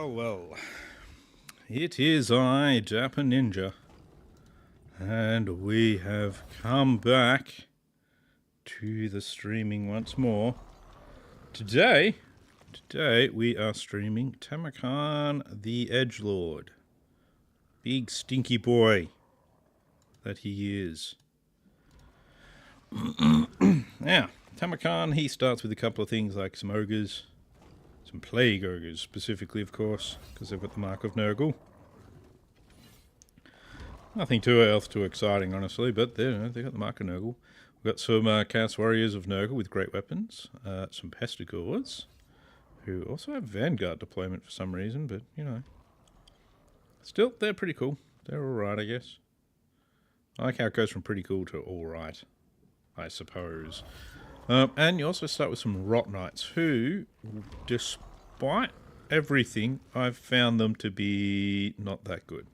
Well, it is I, Dapper Ninja, and we have come back to the streaming once more. Today we are streaming Tamurkhan the Edgelord. Big stinky boy that he is. Now, Tamurkhan, he starts with a couple of things like some ogres. Some plague ogres, specifically, of course, because they've got the mark of Nurgle. Nothing too exciting, honestly, but they've got the mark of Nurgle. We've got some Chaos Warriors of Nurgle with great weapons. Some Pestigors, who also have Vanguard deployment for some reason, but, you know. Still, they're pretty cool. They're alright, I guess. I like how it goes from pretty cool to alright, I suppose. And you also start with some Rot Knights, who, despite everything, I've found them to be not that good.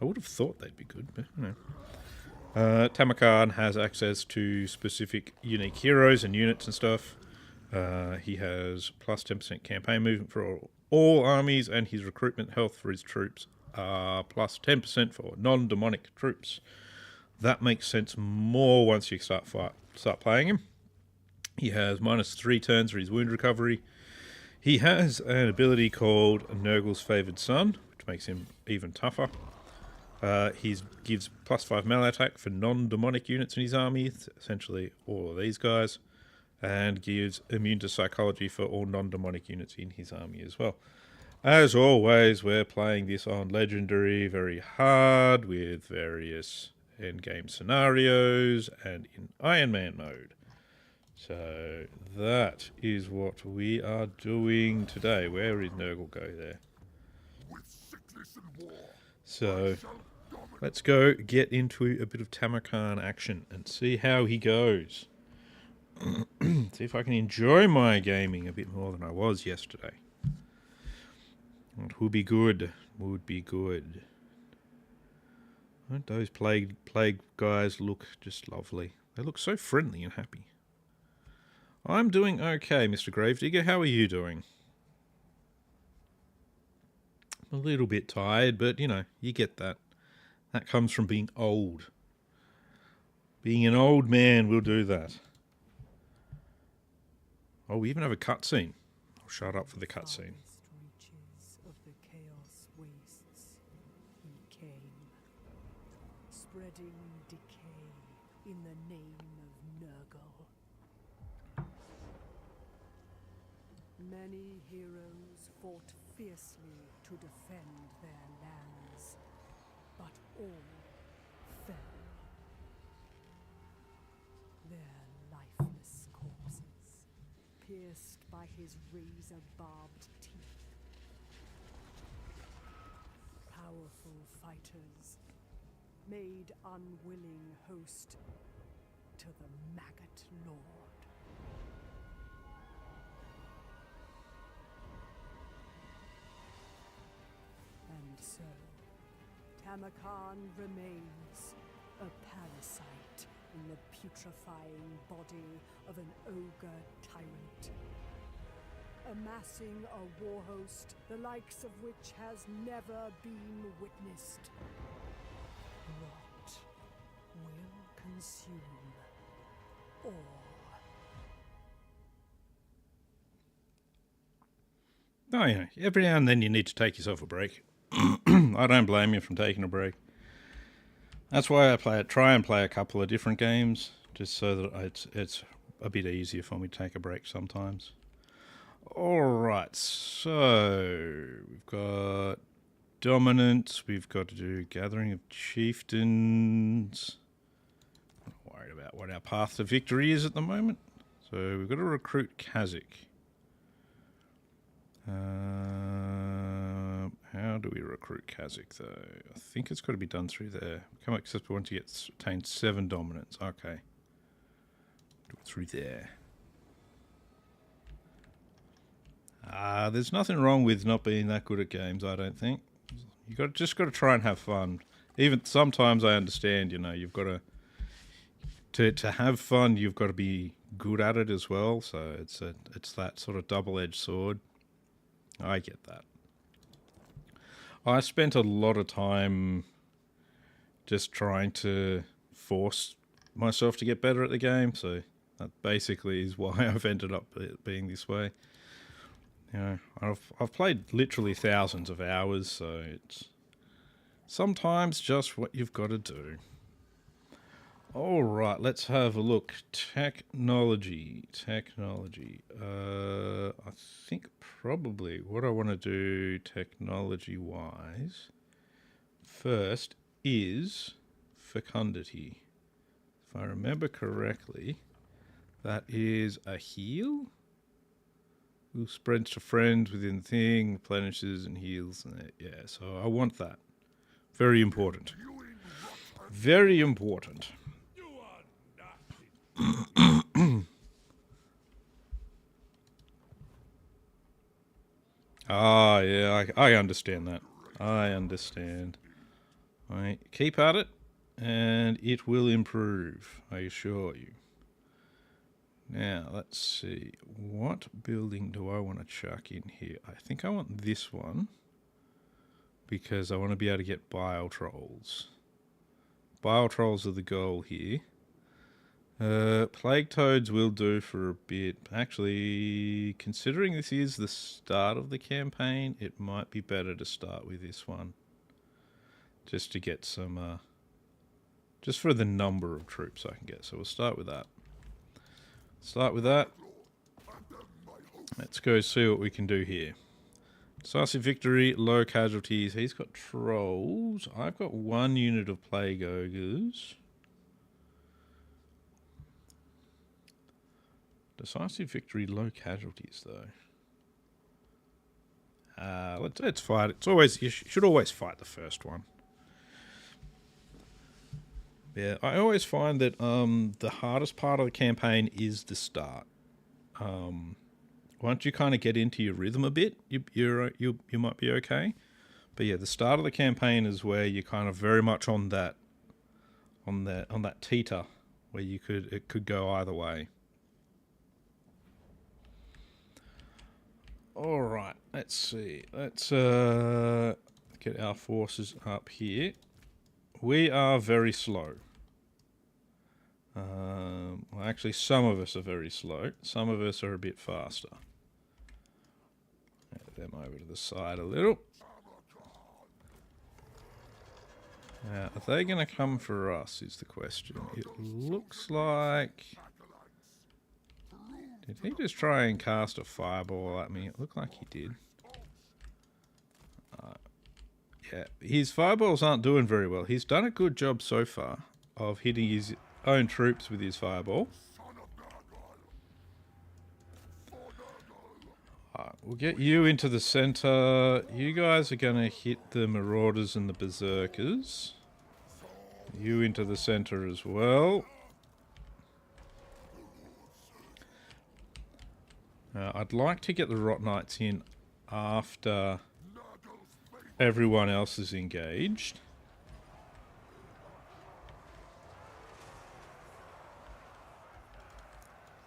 I would have thought they'd be good, but you know. Tamurkhan has access to specific unique heroes and units and stuff. He has plus 10% campaign movement for all armies, and his recruitment health for his troops are plus 10% for non-demonic troops. That makes sense more once you start playing him. He has -3 turns for his wound recovery. He has an ability called Nurgle's Favoured Son, which makes him even tougher. He gives +5 melee attack for non-demonic units in his army, essentially all of these guys, and gives immune to psychology for all non-demonic units in his army as well. As always, we're playing this on Legendary very hard with various endgame scenarios and in Iron Man mode. So that is what we are doing today. Where did Nurgle go there? So let's go get into a bit of Tamurkhan action and see how he goes. See if I can enjoy my gaming a bit more than I was yesterday. It would be good. Would be good. Don't those plague guys look just lovely? They look so friendly and happy. I'm doing okay, Mr. Gravedigger. How are you doing? I'm a little bit tired, but, you know, you get that. That comes from being old. Being an old man will do that. Oh, we even have a cutscene. I'll shut up for the cutscene. Spreading decay in the name of Nurgle. Many heroes fought fiercely to defend their lands, but all fell. Their lifeless corpses, pierced by his razor-barbed teeth. Powerful fighters made unwilling host to the Maggot Lord. And so, Tamurkhan remains a parasite in the putrefying body of an ogre tyrant, amassing a war host the likes of which has never been witnessed. Rot will consume all. Oh, yeah. Every now and then you need to take yourself a break. I don't blame you from taking a break. That's why I try and play a couple of different games, just so that it's a bit easier for me to take a break sometimes. Alright, so we've got Dominance, we've got to do Gathering of Chieftains. I'm not worried about what our path to victory is at the moment. So we've got to recruit Kha'Zix. How do we recruit Kha'Zix though? I think it's got to be done through there. Become accessible once you attain 7 dominance. Okay. Do it through there. There's nothing wrong with not being that good at games, I don't think. Just got to try and have fun. Even sometimes I understand, you know, you've got to have fun, you've got to be good at it as well. So it's that sort of double-edged sword. I get that. I spent a lot of time just trying to force myself to get better at the game, so that basically is why I've ended up being this way. You know, I've played literally thousands of hours, so it's sometimes just what you've got to do. All right, let's have a look. Technology. I think probably what I want to do technology-wise first is fecundity. If I remember correctly, that is a heal. Who spreads to friends within the thing, replenishes and heals. Yeah, so I want that. Very important. Very important. Ah, yeah, I understand that. I understand. Right, keep at it, and it will improve, I assure you. Now, let's see. What building do I want to chuck in here? I think I want this one, because I want to be able to get bile trolls. Bile trolls are the goal here. Plague toads will do for a bit. Actually, considering this is the start of the campaign, it might be better to start with this one. Just to get some, just for the number of troops I can get. So we'll start with that. Let's go see what we can do here. Decisive victory, low casualties. He's got trolls. I've got 1 unit of plague ogres. Decisive victory, low casualties, though. Let's fight. You should always fight the first one. Yeah, I always find that the hardest part of the campaign is the start. Once you kind of get into your rhythm a bit, you might be okay. But yeah, the start of the campaign is where you're kind of very much on that teeter, where it could go either way. All right, let's see. Let's get our forces up here. We are very slow. Well, actually, some of us are very slow. Some of us are a bit faster. Get them over to the side a little. Now, are they going to come for us, is the question. It looks like... Did he just try and cast a fireball at me? It looked like he did. Yeah, his fireballs aren't doing very well. He's done a good job so far of hitting his own troops with his fireball. Alright, we'll get you into the center. You guys are going to hit the marauders and the berserkers. You into the center as well. I'd like to get the Rot Knights in after everyone else is engaged.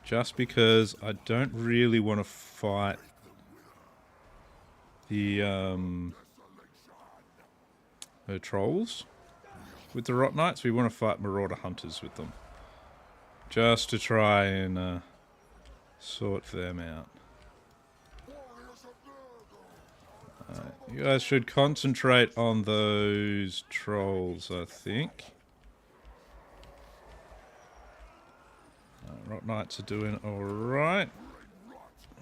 Just because I don't really want to fight the trolls with the Rot Knights. We want to fight Marauder Hunters with them. Just to try and sort them out. You guys should concentrate on those trolls, I think. Rot Knights are doing alright.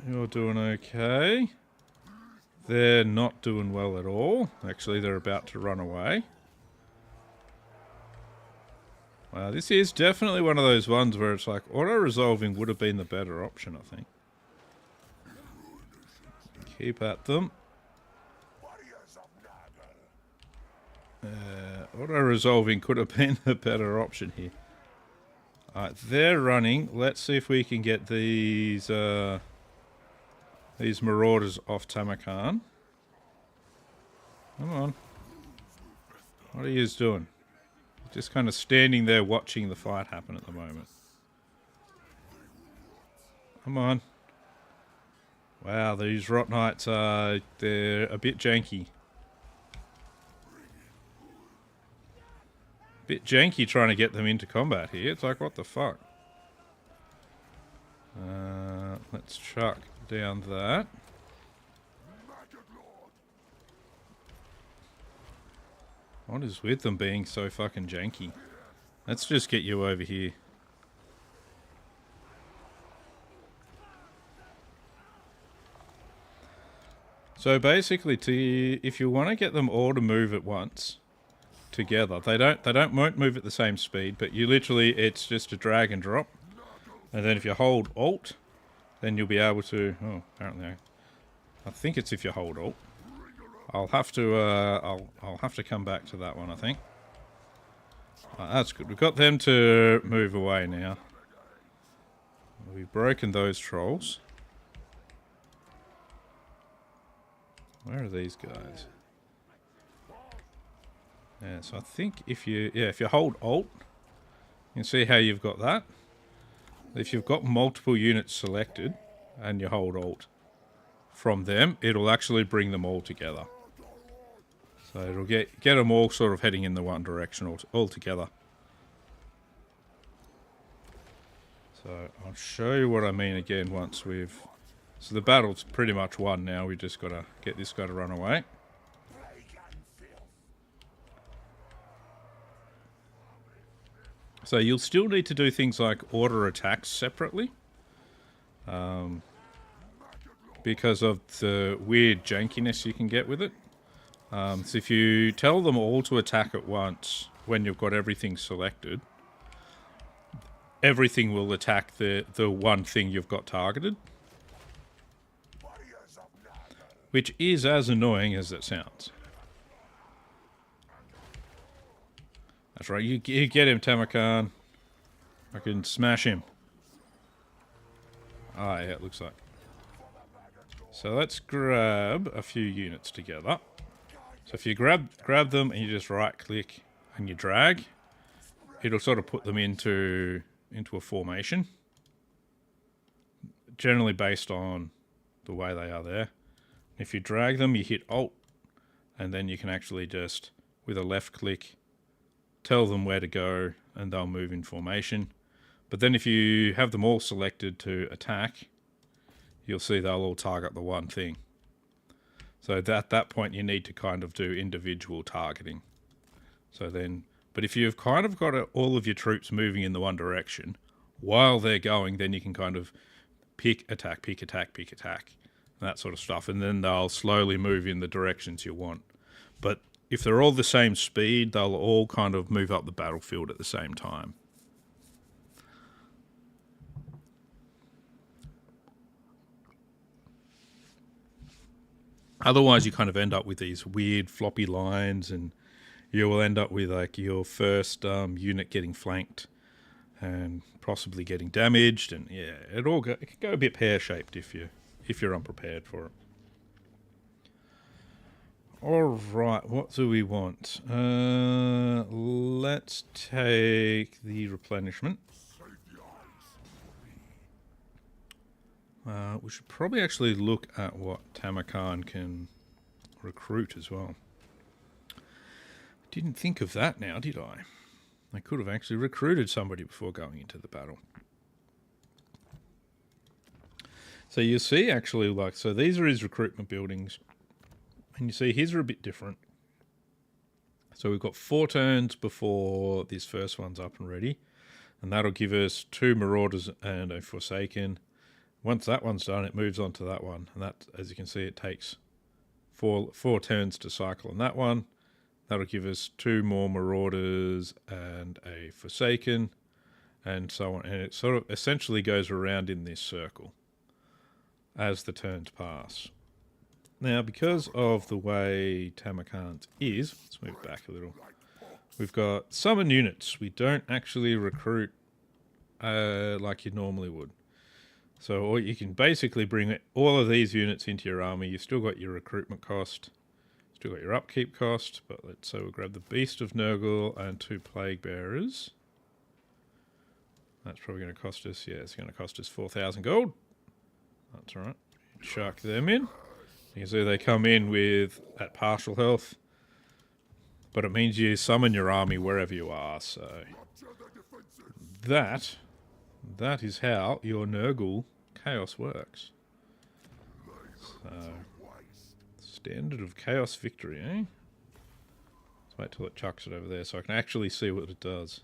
You're doing okay. They're not doing well at all. Actually, they're about to run away. Wow, this is definitely one of those ones where it's like auto-resolving would have been the better option, I think. Keep at them. Auto-resolving could have been the better option here. Alright, they're running. Let's see if we can get these marauders off Tamurkhan. Come on. What are you doing? Just kind of standing there watching the fight happen at the moment. Come on. Wow, these Rot Knights they're a bit janky. Bit janky trying to get them into combat here. It's like, what the fuck? Let's chuck down that. What is with them being so fucking janky? Let's just get you over here. So basically, if you want to get them all to move at once together, won't move at the same speed, but you literally, it's just a drag and drop, and then if you hold Alt, then you'll be able to. Oh, apparently, I think it's if you hold Alt. I'll have to I'll have to come back to that one, I think. That's good. We've got them to move away now. We've broken those trolls. Where are these guys? Yeah, so I think if you hold Alt, you can see how you've got that. If you've got multiple units selected and you hold Alt from them, it'll actually bring them all together. So it'll get them all sort of heading in the one direction all together. So I'll show you what I mean again once we've... So the battle's pretty much won now. We just got to get this guy to run away. So you'll still need to do things like order attacks separately. Because of the weird jankiness you can get with it. So if you tell them all to attack at once when you've got everything selected, everything will attack the one thing you've got targeted. Which is as annoying as it sounds. That's right, you get him, Tamurkhan. I can smash him. Ah, yeah, it looks like. So let's grab a few units together. So if you grab them and you just right click and you drag, it'll sort of put them into a formation. Generally based on the way they are there. If you drag them, you hit Alt, and then you can actually just, with a left click, tell them where to go, and they'll move in formation. But then if you have them all selected to attack, you'll see they'll all target the one thing. So at that point, you need to kind of do individual targeting. So then, but if you've kind of got all of your troops moving in the one direction, while they're going, then you can kind of pick, attack, that sort of stuff, and then they'll slowly move in the directions you want. But if they're all the same speed, they'll all kind of move up the battlefield at the same time. Otherwise, you kind of end up with these weird floppy lines, and you will end up with like your first unit getting flanked and possibly getting damaged, and yeah, it can go a bit pear-shaped if you're unprepared for it. Alright, what do we want? Let's take the replenishment. We should probably actually look at what Tamurkhan can recruit as well. Didn't think of that now, did I? I could have actually recruited somebody before going into the battle. So you see actually, like, so these are his recruitment buildings. And you see his are a bit different. So we've got 4 turns before this first one's up and ready. And that'll give us 2 Marauders and a Forsaken. Once that one's done, it moves on to that one. And that, as you can see, it takes 4 turns to cycle on that one. That'll give us 2 more Marauders and a Forsaken. And so on. And it sort of essentially goes around in this circle as the turns pass. Now, because of the way Tamurkhan's is, let's move back a little. We've got summon units. We don't actually recruit like you normally would. So you can basically bring all of these units into your army. You've still got your recruitment cost, still got your upkeep cost. But we'll grab the Beast of Nurgle and 2 Plague Bearers. That's probably going to cost us, yeah, it's going to cost us 4,000 gold. That's all right. Chuck them in. You can see they come in at partial health. But it means you summon your army wherever you are, so... That is how your Nurgle Chaos works. So, standard of Chaos victory, eh? Let's wait till it chucks it over there so I can actually see what it does.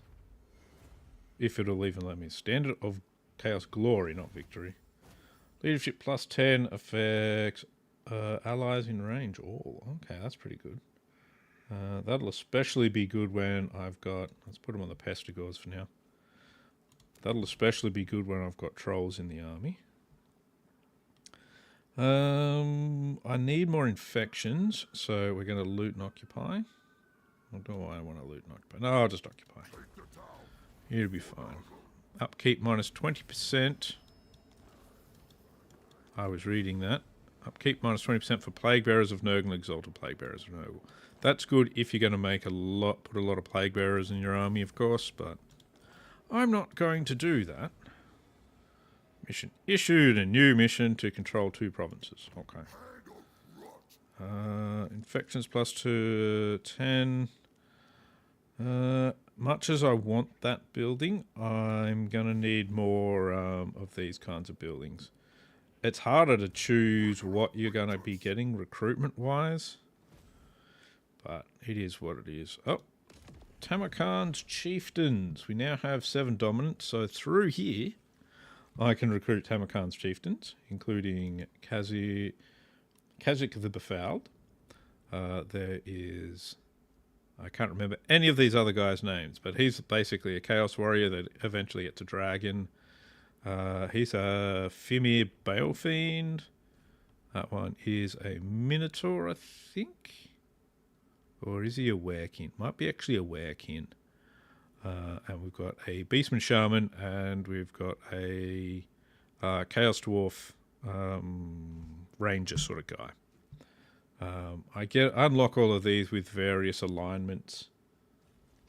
If it'll even let me. Standard of Chaos glory, not victory. Leadership plus 10 affects allies in range. Oh, okay, that's pretty good. That'll especially be good when I've got... Let's put them on the Pestigores for now. That'll especially be good when I've got trolls in the army. I need more infections, so we're going to loot and occupy. Or do I want to loot and occupy? No, I'll just occupy. It'll be fine. Upkeep minus 20%. I was reading that. Upkeep minus 20% for Plague Bearers of Nurgle and Exalted Plague Bearers of Nurgle. That's good if you're going to make put a lot of Plague Bearers in your army, of course, but I'm not going to do that. Mission issued, a new mission to control 2 provinces. Okay. Infections plus 10. Much as I want that building, I'm going to need more of these kinds of buildings. It's harder to choose what you're going to be getting recruitment-wise, but it is what it is. Oh, Tamurkhan's chieftains. We now have 7 dominants, so through here, I can recruit Tamurkhan's chieftains, including Kazik the Befouled. There is... I can't remember any of these other guys' names, but he's basically a Chaos Warrior that eventually gets a dragon. He's a Fimir Balefiend. That one is a Minotaur, I think. Or is he a Werekin? Might be actually a Werekin. And we've got a Beastman Shaman, and we've got a Chaos Dwarf Ranger sort of guy. I unlock all of these with various alignments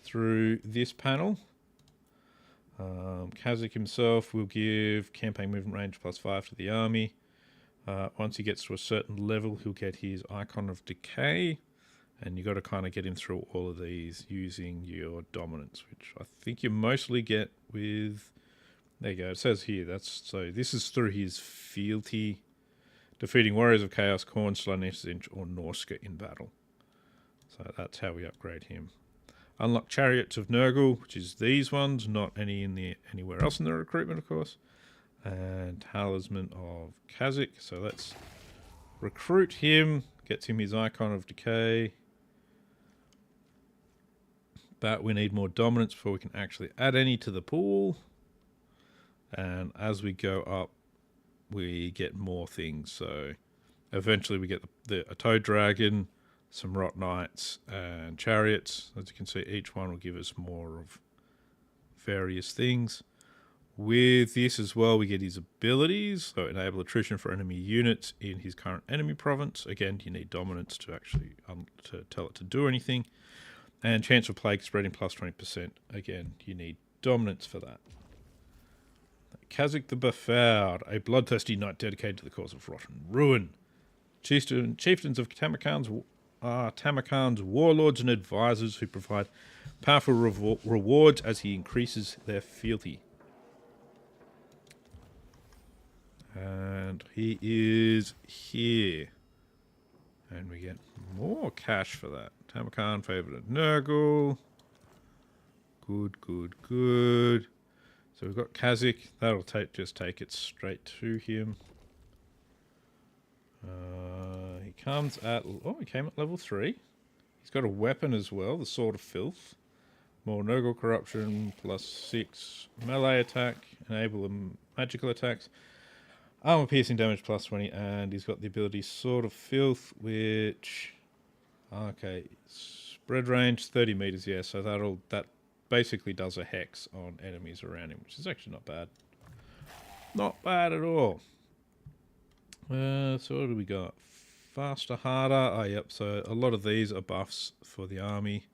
through this panel. Kazik himself will give campaign movement range plus 5 to the army. Once he gets to a certain level, he'll get his Icon of Decay. And you've got to kind of get him through all of these using your dominance, which I think you mostly get with... There you go, it says here. So this is through his fealty, defeating Warriors of Chaos, Khorne, Slanesh, or Norska in battle. So that's how we upgrade him. Unlock Chariots of Nurgle, which is these ones, not anywhere else in the recruitment, of course. And Talisman of Kazik. So let's recruit him, gets him his Icon of Decay. But we need more dominance before we can actually add any to the pool. And as we go up, we get more things. So eventually we get a Toad Dragon, some Rot Knights, and Chariots. As you can see, each one will give us more of various things. With this as well, we get his abilities. So enable attrition for enemy units in his current enemy province. Again, you need dominance to actually to tell it to do anything. And chance of plague spreading plus 20%. Again, you need dominance for that. Kazik the Befouled, a bloodthirsty knight dedicated to the cause of rot and ruin. Chieftains of Tamurkhan's are Tamurkhan's warlords and advisors who provide powerful rewards as he increases their fealty. And he is here. And we get more cash for that. Tamurkhan favoured at Nurgle. Good, good, good. So we've got Kazik. That'll just take it straight to him. He comes at... Oh, he came at level 3. He's got a weapon as well, the Sword of Filth. More Nurgle Corruption, plus 6 melee attack. Enable magical attacks. Armor piercing damage plus 20, and he's got the ability Sword of Filth, which... Okay, spread range 30 meters, yeah, so that basically does a hex on enemies around him, which is actually not bad. Not bad at all. So what do we got? Faster, harder. Oh, yep, so a lot of these are buffs for the army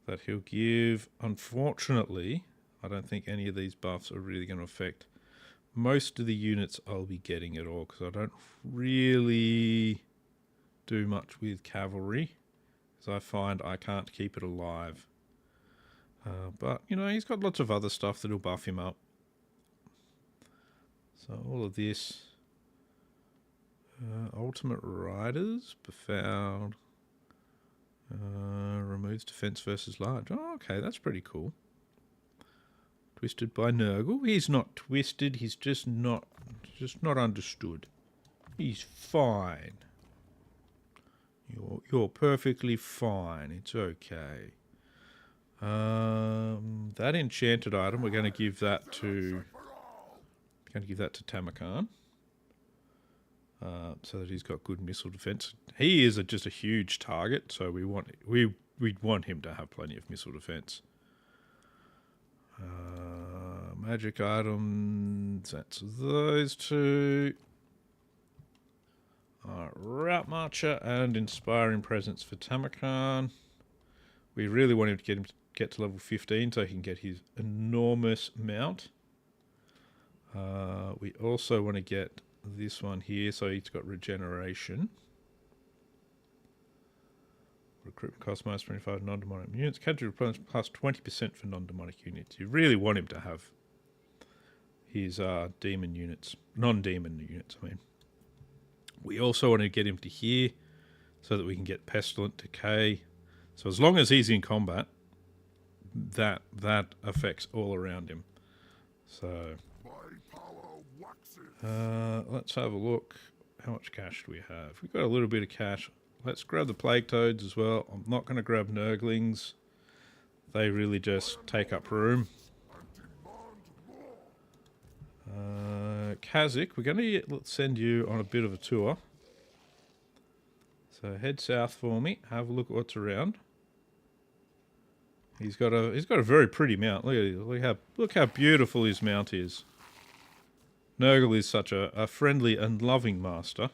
that he'll give. Unfortunately, I don't think any of these buffs are really going to affect most of the units I'll be getting at all, because I don't really do much with cavalry. because I find I can't keep it alive. But, you know, he's got lots of other stuff that'll buff him up. So all of this. Ultimate Riders, befouled. Removes defense versus large. Oh, okay, that's pretty cool. Twisted by Nurgle. He's not twisted, he's just not understood. He's fine. You're perfectly fine. It's okay. That enchanted item, we're going to give that to Tamurkhan, so that he's got good missile defense. He is just a huge target, so we'd want him to have plenty of missile defense. Magic items, that's those two. Route Marcher and Inspiring Presence for Tamurkhan. We really want him to get to level 15 so he can get his enormous mount. We also want to get this one here so he's got regeneration. Recruitment cost minus 25 non-demonic units. Category plus 20% for non-demonic units. You really want him to have his demon units. Non-demon units, I mean. We also want to get him to here so that we can get Pestilent Decay. So as long as he's in combat, that affects all around him. So let's have a look. How much cash do we have? We've got a little bit of cash. Let's grab the Plague Toads as well. I'm not going to grab Nurglings. They really just take up room. Kazakh, we're going to send you on a bit of a tour. So head south for me. Have a look at what's around. He's got a very pretty mount. Look how beautiful his mount is. Nurgle is such a friendly and loving master.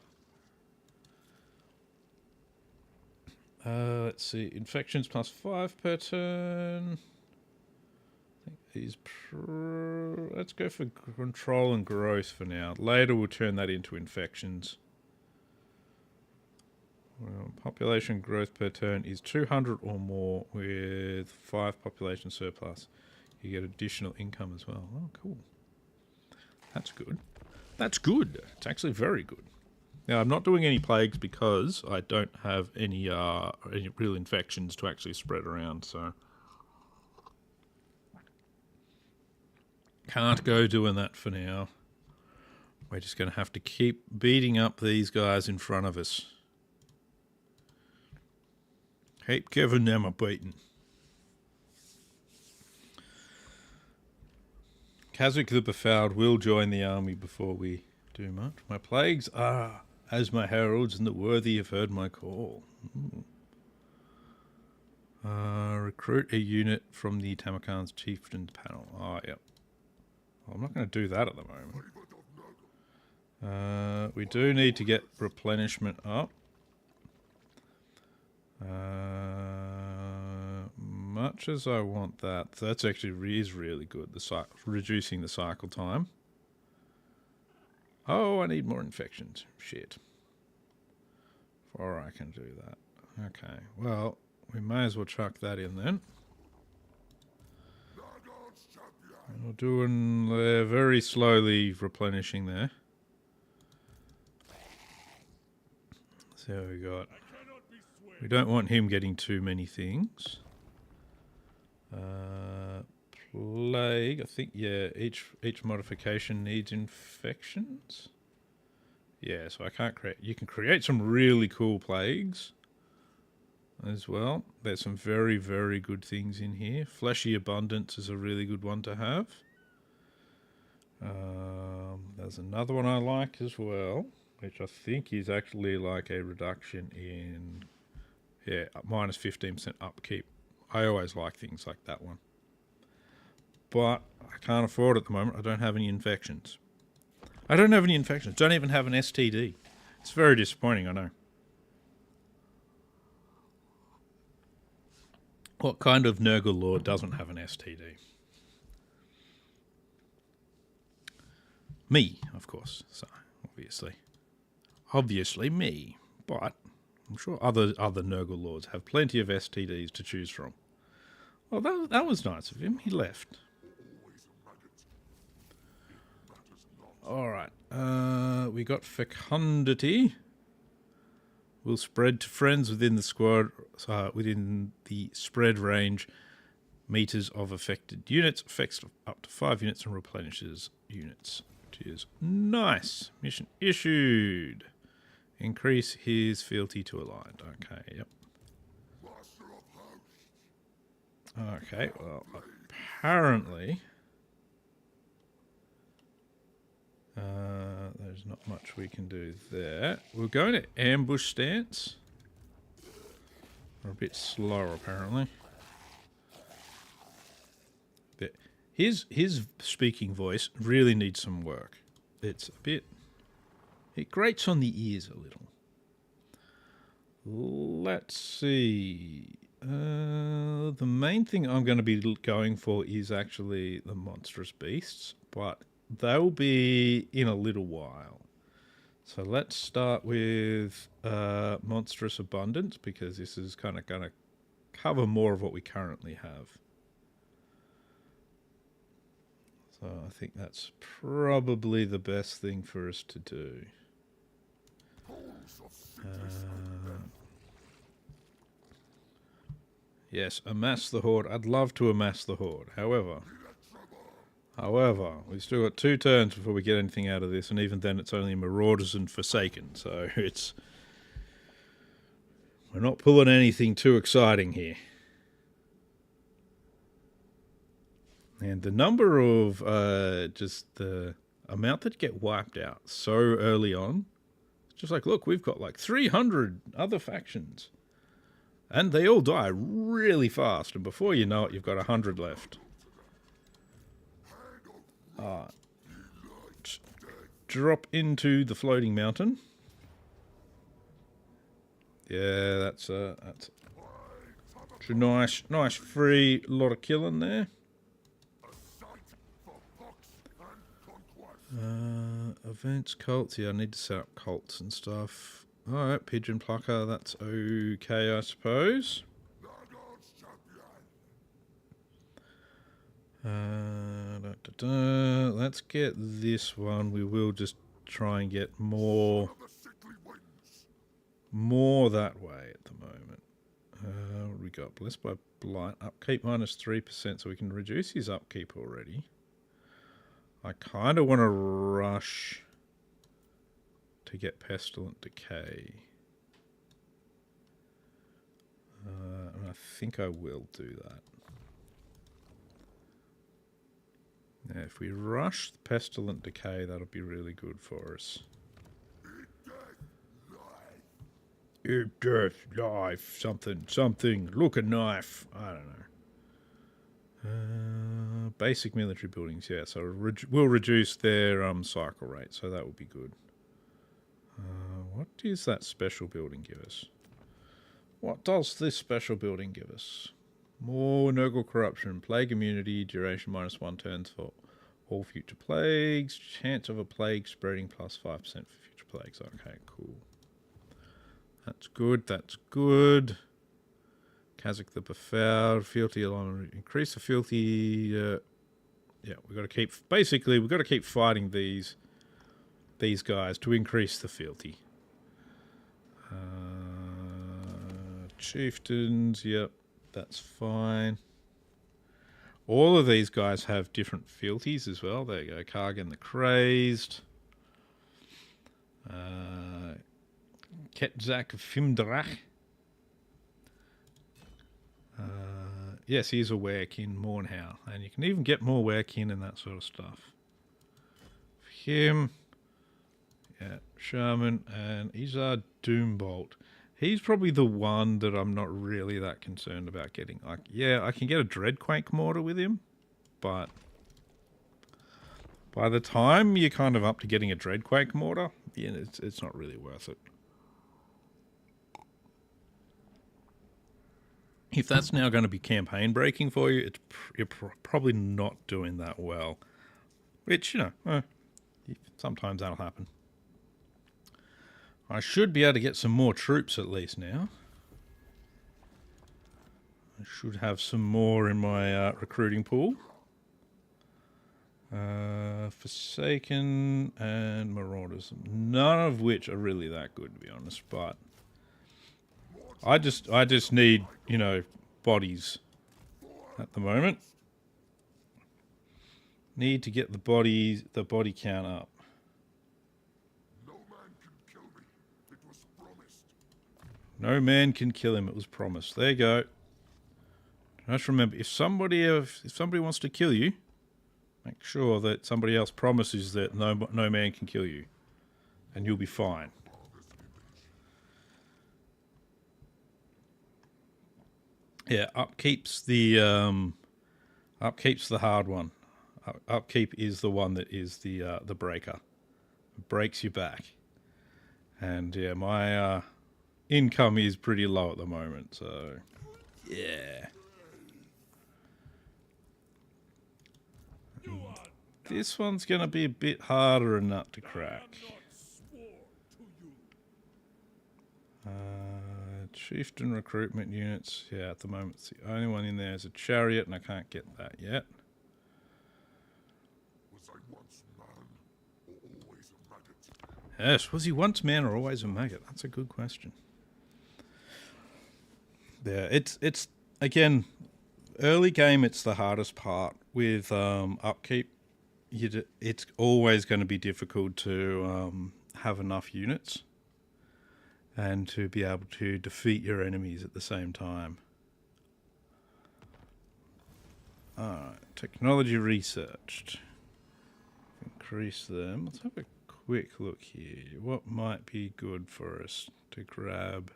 Let's see, infections plus 5 per turn. I think these. Let's go for control and growth for now. Later we'll turn that into infections. Well, population growth per turn is 200 or more with 5 population surplus. You get additional income as well. Oh, cool. That's good. That's good. It's actually very good. Now, I'm not doing any plagues because I don't have any real infections to actually spread around, so can't go doing that for now. We're just going to have to keep beating up these guys in front of us. Keep giving them a beating. Kazakh the Befouled will join the army before we do much. My plagues are as my heralds, and the worthy have heard my call. Recruit a unit from the Tamurkhan's chieftain's panel. Oh, yep. Well, I'm not going to do that at the moment. We do need to get replenishment up. Much as I want that, that's actually is really good. Reducing the cycle time. Oh, I need more infections. Shit. Before I can do that. Okay, well, we may as well chuck that in then. We're doing very slowly replenishing there. So we got. We don't want him getting too many things. Plague, I think, yeah, each modification needs infections. Yeah, so I can't create. You can create some really cool plagues as well. There's some very, very good things in here. Fleshy Abundance is a really good one to have. There's another one I like as well, which I think is actually like a reduction in, yeah, minus 15% upkeep. I always like things like that one. But I can't afford it at the moment. I don't have any infections. Don't even have an STD. It's very disappointing, I know. What kind of Nurgle Lord doesn't have an STD? Me, of course. So, obviously me. But I'm sure other Nurgle lords have plenty of STDs to choose from. Well, that was nice of him. He left. All right. We got fecundity. Will spread to friends within the squad, within the spread range meters of affected units. Affects up to 5 units and replenishes units, which is nice. Mission issued. Increase his fealty to aligned. Okay, yep. Okay, well, apparently there's not much we can do there. We're going to ambush stance. We're a bit slower, apparently. But his speaking voice really needs some work. It's a bit... It grates on the ears a little. Let's see. The main thing I'm going to be going for is actually the monstrous beasts, but they'll be in a little while. So let's start with monstrous abundance, because this is kind of going to cover more of what we currently have. So I think that's probably the best thing for us to do. Yes, amass the horde. I'd love to amass the horde. However, we've still got 2 turns before we get anything out of this, and even then it's only Marauders and Forsaken, so it's... We're not pulling anything too exciting here. And the number of, just the amount that get wiped out so early on, it's just like, look, we've got like 300 other factions. And they all die really fast, and before you know it, you've got 100 left. Drop into the floating mountain. Yeah, that's a nice free lot of killing there. Events, cults. Yeah, I need to set up cults and stuff. Alright, Pigeon Plucker, that's okay, I suppose. Let's get this one. We will just try and get more that way at the moment. What do we got? Blessed by Blight. Upkeep minus 3%, so we can reduce his upkeep already. I kind of want to rush to get Pestilent Decay. And I think I will do that. Now, if we rush the Pestilent Decay, that'll be really good for us. Eat death, life, something, look a knife. I don't know. Basic military buildings, yeah, so we'll reduce their cycle rate, so that will be good. What does that special building give us? What does this special building give us? More Nurgle corruption, plague immunity, duration minus 1 turns for all future plagues, chance of a plague spreading plus 5% for future plagues. Okay, cool. That's good, that's good. Kazakh the Befouled, fealty alignment, increase the fealty. Yeah, we've got to keep, basically, we've got to keep fighting these guys to increase the fealty. Chieftains, yep, that's fine. All of these guys have different fealties as well. There you go, Kargan the Crazed. Ketzak of Fimdrach. Yes, he's a werekin, Mornhow. And you can even get more werekin and that sort of stuff. For him, yeah, Shaman and Izar Doombolt. He's probably the one that I'm not really that concerned about getting. Like, yeah, I can get a Dreadquake Mortar with him, but by the time you're kind of up to getting a Dreadquake Mortar, yeah, it's not really worth it. If that's now going to be campaign breaking for you, you're probably not doing that well. Which, you know, sometimes that'll happen. I should be able to get some more troops at least now. I should have some more in my recruiting pool. Forsaken and Marauders. None of which are really that good, to be honest, but I just need, you know, bodies at the moment. Need to get the body count up. No man can kill me. It was promised. No man can kill him. It was promised. There you go. Just remember, if somebody wants to kill you, make sure that somebody else promises that no man can kill you, and you'll be fine. Yeah, upkeep's the hard one. Upkeep is the one that is the breaker. It breaks your back. And yeah, my income is pretty low at the moment, so yeah. This one's going to be a bit harder a nut to crack. Chieftain recruitment units. Yeah, at the moment it's the only one in there is a chariot, and I can't get that yet. Was I once man or always a maggot? Yes, was he once man or always a maggot? That's a good question. Yeah, it's again, early game. It's the hardest part with upkeep. It's always going to be difficult to have enough units and to be able to defeat your enemies at the same time. Alright, technology researched. Increase them. Let's have a quick look here. What might be good for us to grab?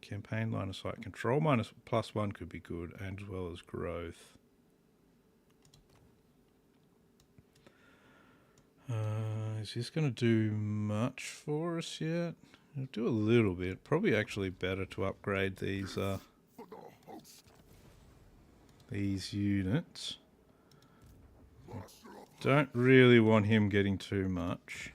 Campaign line of sight control +1 could be good, and as well as growth. Is this going to do much for us yet? It'll do a little bit. Probably actually better to upgrade these units. Don't really want him getting too much.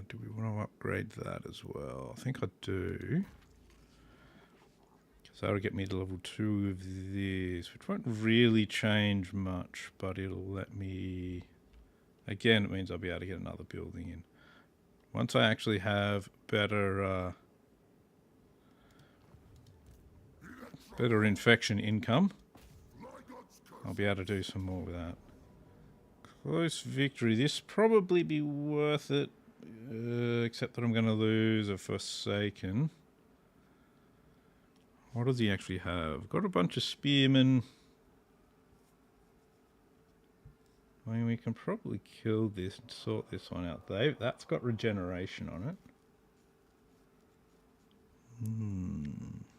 Do we want to upgrade that as well? I think I do. So that'll get me to level 2 of this, which won't really change much, but it'll let me... Again, it means I'll be able to get another building in. Once I actually have better infection income, I'll be able to do some more with that. Close victory. This probably be worth it, except that I'm going to lose a Forsaken. What does he actually have? Got a bunch of spearmen. I mean, we can probably kill this and sort this one out. That's got regeneration on it.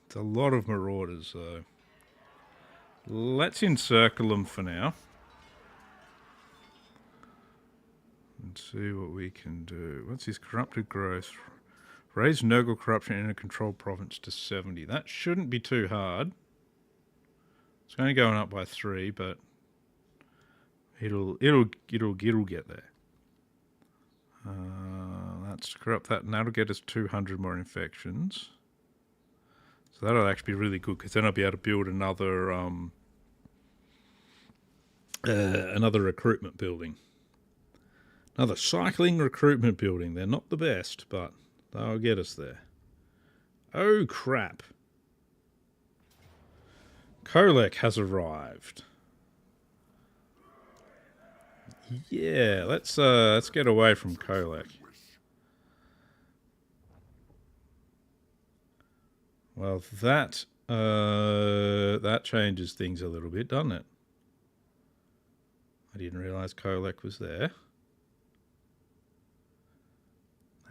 It's a lot of marauders, though. Let's encircle them for now. And see what we can do. What's his corrupted growth? Raise Nurgle corruption in a controlled province to 70. That shouldn't be too hard. It's only going up by 3, but it'll get there. Let's corrupt that, and that'll get us 200 more infections. So that'll actually be really good, because then I'll be able to build another recruitment building. Another cycling recruitment building. They're not the best, but they'll get us there. Oh, crap. Kolek has arrived. Yeah, let's get away from Kolek. Well, that changes things a little bit, doesn't it? I didn't realize Kolek was there.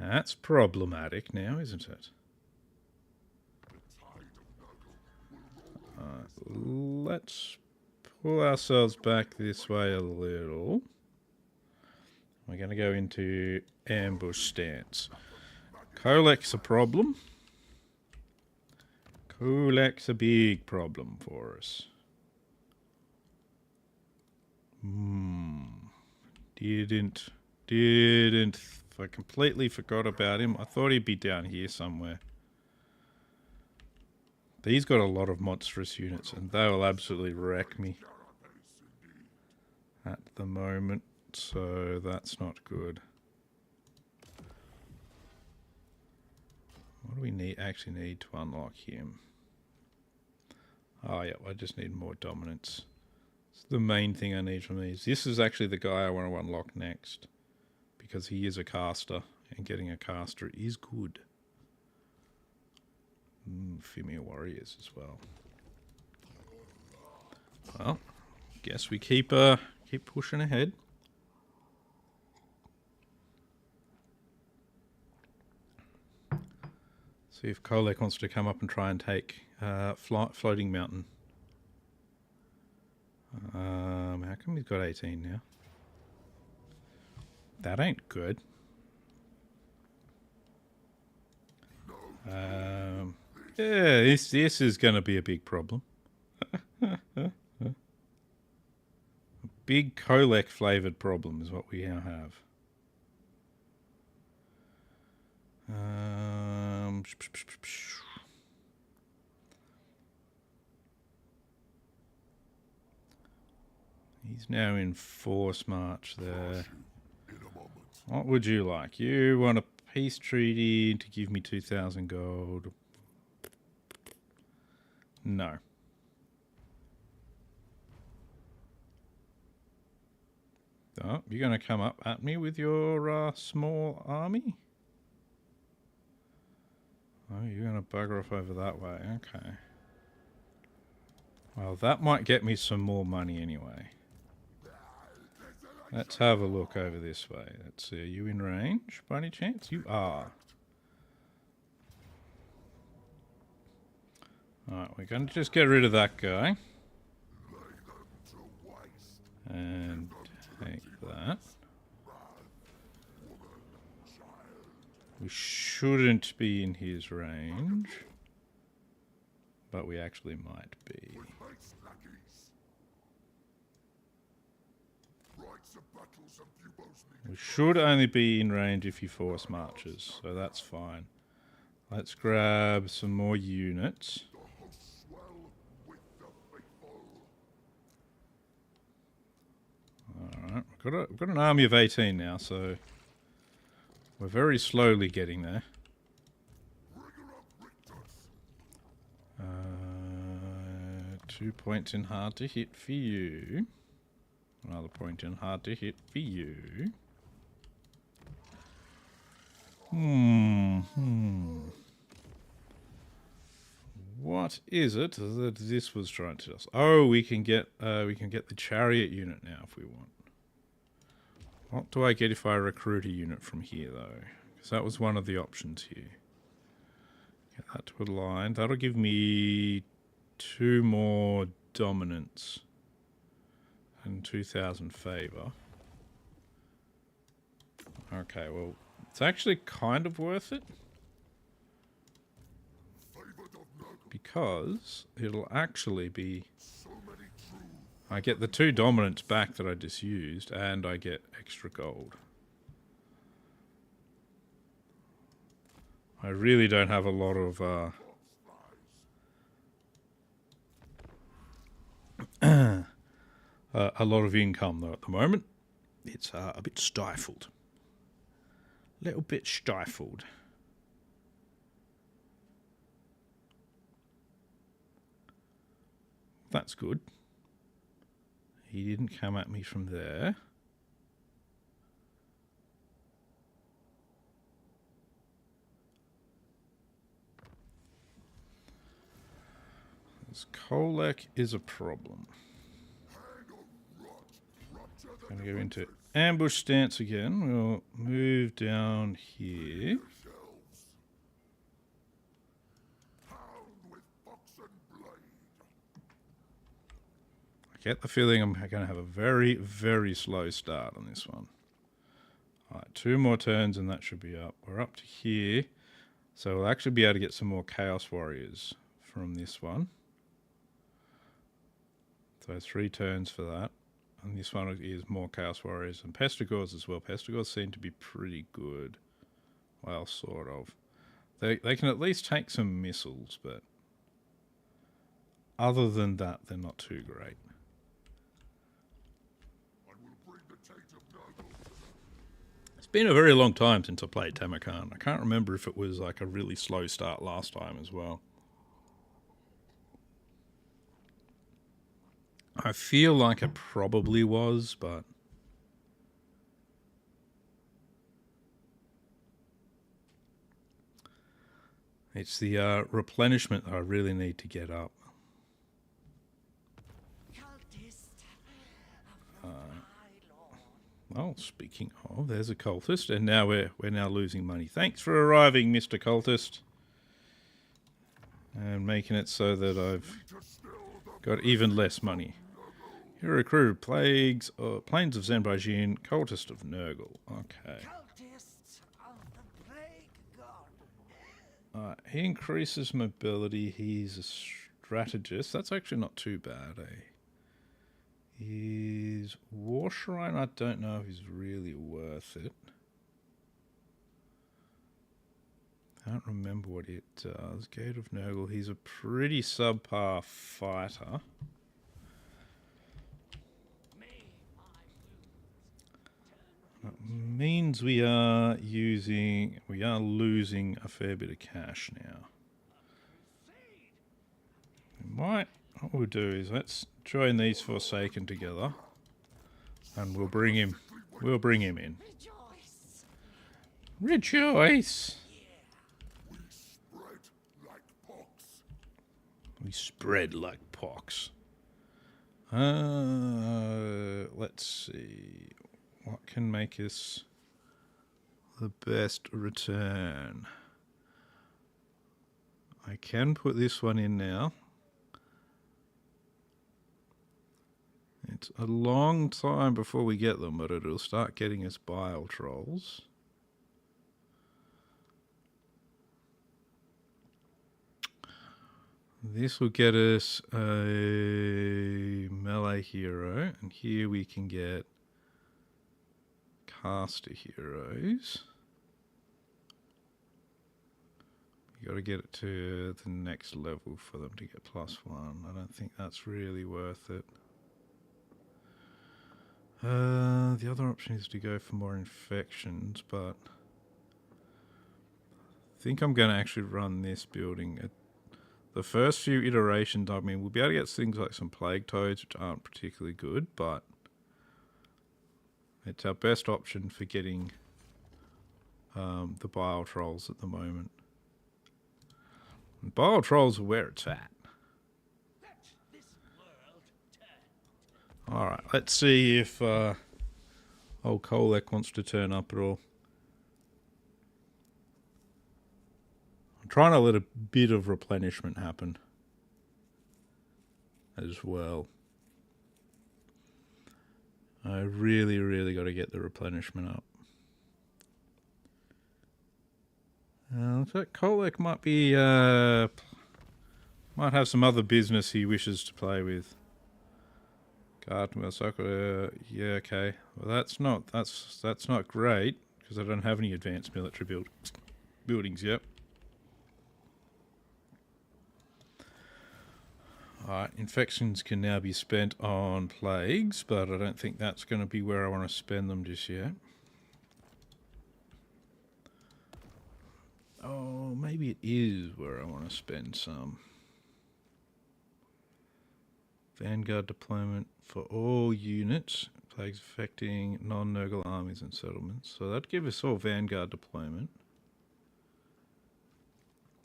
That's problematic now, isn't it? Let's pull ourselves back this way a little. We're going to go into ambush stance. Kolek's a problem. Kolek's a big problem for us. Didn't. I completely forgot about him. I thought he'd be down here somewhere. He's got a lot of monstrous units, and they will absolutely wreck me at the moment, so that's not good. What do we actually need to unlock him? Oh yeah, I just need more dominance. It's the main thing I need from these. This is actually the guy I want to unlock next, because he is a caster, and getting a caster is good. Female warriors as well. Well, guess we keep pushing ahead. See if Kolek wants to come up and try and take Floating Mountain. How come he's got 18 now? That ain't good. Yeah, this is going to be a big problem. A big Kolek flavoured problem is what we now have. He's now in force march there. What would you like? You want a peace treaty to give me 2,000 gold? No. Oh, you're going to come up at me with your small army? Oh, you're going to bugger off over that way. Okay. Well, that might get me some more money anyway. Let's have a look over this way. Let's see. Are you in range by any chance? You are. Alright, we're going to just get rid of that guy. And take that. We shouldn't be in his range. But we actually might be. We should only be in range if he force marches, so that's fine. Let's grab some more units. Alright, we've got an army of 18 now, so we're very slowly getting there. 2 points in hard to hit for you. Another point in hard to hit for you. What is it that this was trying to tell us? Oh, we can get the chariot unit now if we want. What do I get if I recruit a unit from here though? Because that was one of the options here. Get that to align. That'll give me 2 more dominance and 2,000 favour. Okay, well, it's actually kind of worth it. Because it'll actually be... I get the 2 dominance back that I just used, and I get extra gold. I really don't have a lot of... a lot of income though at the moment. It's a bit stifled. A little bit stifled. That's good. He didn't come at me from there. This Kolek is a problem. Going to go into ambush stance again. We'll move down here. I get the feeling I'm going to have a very, very slow start on this one. Alright, 2 more turns and that should be up. We're up to here. So we'll actually be able to get some more Chaos Warriors from this one. So 3 turns for that. and this one is more Chaos Warriors and Pestigors as well. Pestigors seem to be pretty good. Well, sort of. They can at least take some missiles, but other than that, they're not too great. I will bring the taint of Nurgle to them. It's been a very long time since I played Tamurkhan. I can't remember if it was like a really slow start last time as well. I feel like it probably was, but it's the replenishment that I really need to get up. Well, speaking of, there's a cultist, and now we're now losing money. Thanks for arriving, Mr. Cultist, and making it so that I've got even less money. Hero crew, planes of Zenbajin, cultist of Nurgle. Okay. Cultists of the plague god. He increases mobility. He's a strategist. That's actually not too bad, eh? His War Shrine, I don't know if he's really worth it. I don't remember what it does. Gate of Nurgle, he's a pretty subpar fighter. That means we are losing a fair bit of cash now. What we'll do is let's join these Forsaken together, and we'll bring him in. Rejoice! We spread like pox. Let's see. What can make us the best return? I can put this one in now. It's a long time before we get them, but it'll start getting us bile trolls. This will get us a melee hero, and here we can get caster heroes. You got to get it to the next level for them to get +1. I don't think that's really worth it. The other option is to go for more infections, but I think I'm going to actually run this building. The first few iterations, I mean, we'll be able to get things like some plague toads, which aren't particularly good, but it's our best option for getting the bile trolls at the moment. And bile trolls are where it's at. Alright, let's see if old Kolek wants to turn up at all. I'm trying to let a bit of replenishment happen as well. I really got to get the replenishment up. Looks like Kolek might be might have some other business he wishes to play with. Garden Soccer, yeah, okay. Well, that's not great because I don't have any advanced military buildings yet. Alright, infections can now be spent on plagues, but I don't think that's going to be where I want to spend them just yet. Oh, maybe it is where I want to spend some. Vanguard deployment for all units. Plagues affecting non-Nurgle armies and settlements. So that'd give us all Vanguard deployment.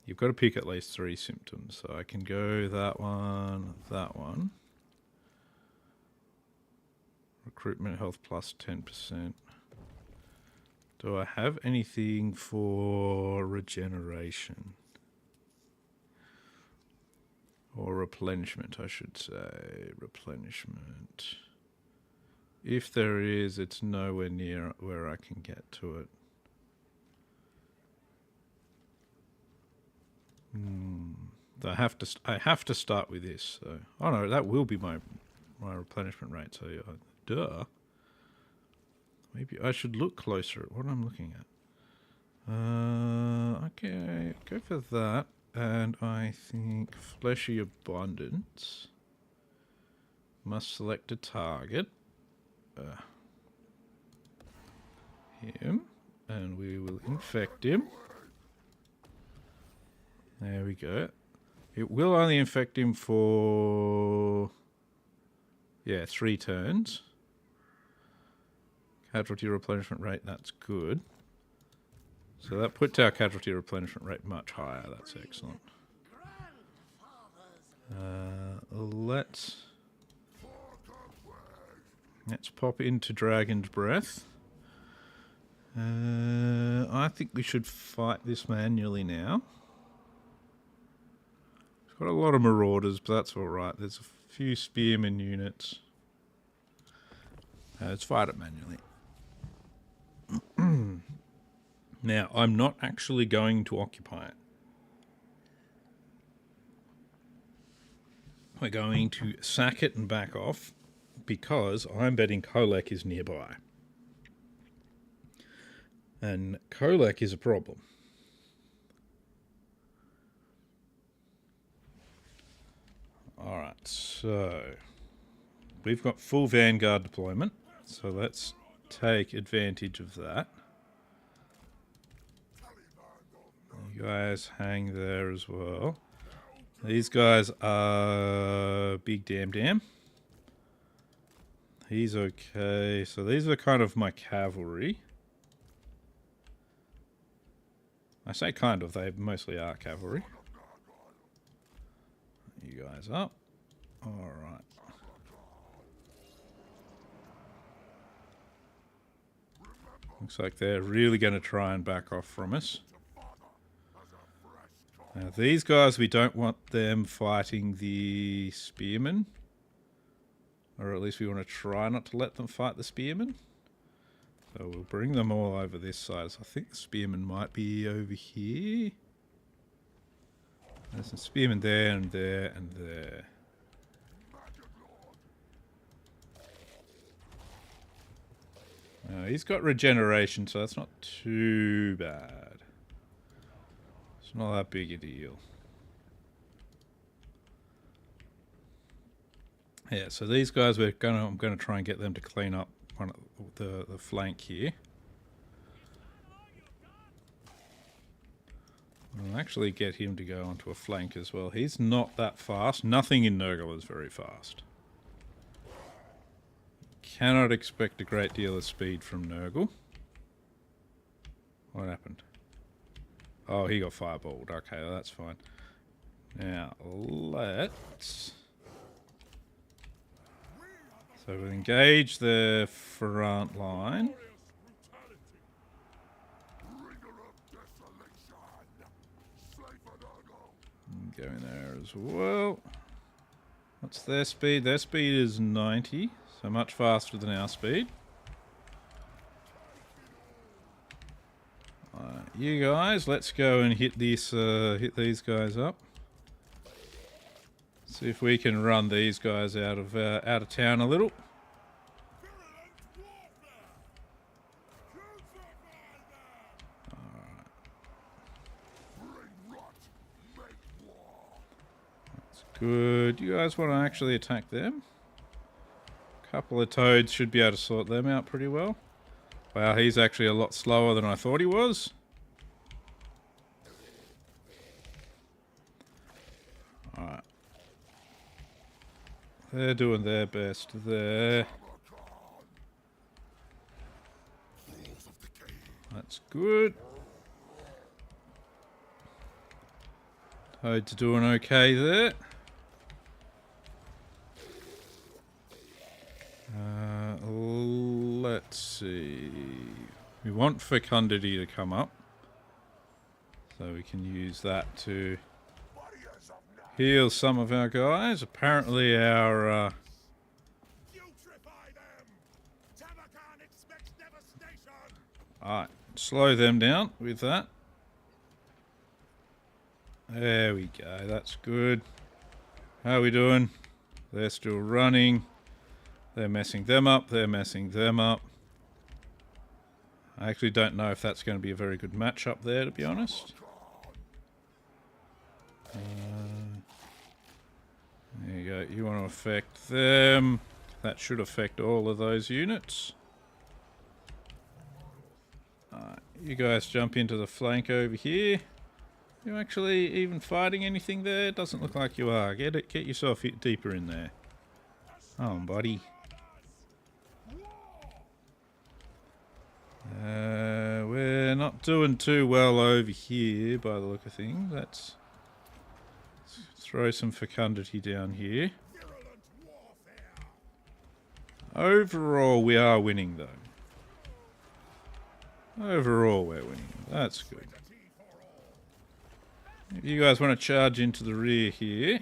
You've got to pick at least 3 symptoms. So I can go that one, that one. Recruitment health plus 10%. Do I have anything for regeneration? Or replenishment, I should say. Replenishment. If there is, it's nowhere near where I can get to it. I have to start with this. So, oh no, that will be my replenishment rate. So Duh. Maybe I should look closer at what I'm looking at. Okay, go for that. And I think Fleshy Abundance. Must select a target. Him. And we will infect him. There we go. It will only infect him for... yeah, 3 turns. Casualty replenishment rate, that's good. So that puts our casualty replenishment rate much higher. That's excellent. Let's pop into Dragon's Breath. I think we should fight this manually now. It's got a lot of marauders, but that's alright. There's a few spearmen units. Let's fight it manually. Now, I'm not actually going to occupy it. We're going to sack it and back off because I'm betting Kolek is nearby. And Kolek is a problem. Alright, so we've got full Vanguard deployment, so let's take advantage of that. You guys hang there as well. These guys are big damn. He's okay. So these are kind of my cavalry. I say kind of, they mostly are cavalry. You guys up. Alright. Looks like they're really going to try and back off from us. Now these guys, we don't want them fighting the spearmen. Or at least we want to try not to let them fight the spearmen. So we'll bring them all over this side. So I think the spearmen might be over here. There's some spearmen there and there and there. He's got regeneration, so that's not too bad. It's not that big a deal. Yeah, so these guys, I'm gonna try and get them to clean up one of the flank here. I'll actually get him to go onto a flank as well. He's not that fast. Nothing in Nurgle is very fast. Cannot expect a great deal of speed from Nurgle. What happened? Oh, he got fireballed. Okay, well, that's fine. Now, let's... so we'll engage the front line. Go in there as well. What's their speed? Their speed is 90, so much faster than our speed. You guys, let's go and hit these guys up. See if we can run these guys out of town a little. That's good. You guys want to actually attack them? A couple of toads should be able to sort them out pretty well. Wow, he's actually a lot slower than I thought he was. Alright. They're doing their best there. That's good. Toads doing okay there. Let's see. We want Fecundity to come up. So we can use that to heal some of our guys. Apparently our... Alright, slow them down with that. There we go, that's good. How are we doing? They're still running. They're messing them up. They're messing them up. I actually don't know if that's going to be a very good match up there, to be honest. There you go. You want to affect them. That should affect all of those units. You guys jump into the flank over here. You actually even fighting anything there? Doesn't look like you are. Get yourself deeper in there. Oh, buddy. We're not doing too well over here by the look of things. Let's throw some fecundity down here. Overall, we are winning, though. Overall, we're winning. That's good. If you guys want to charge into the rear here.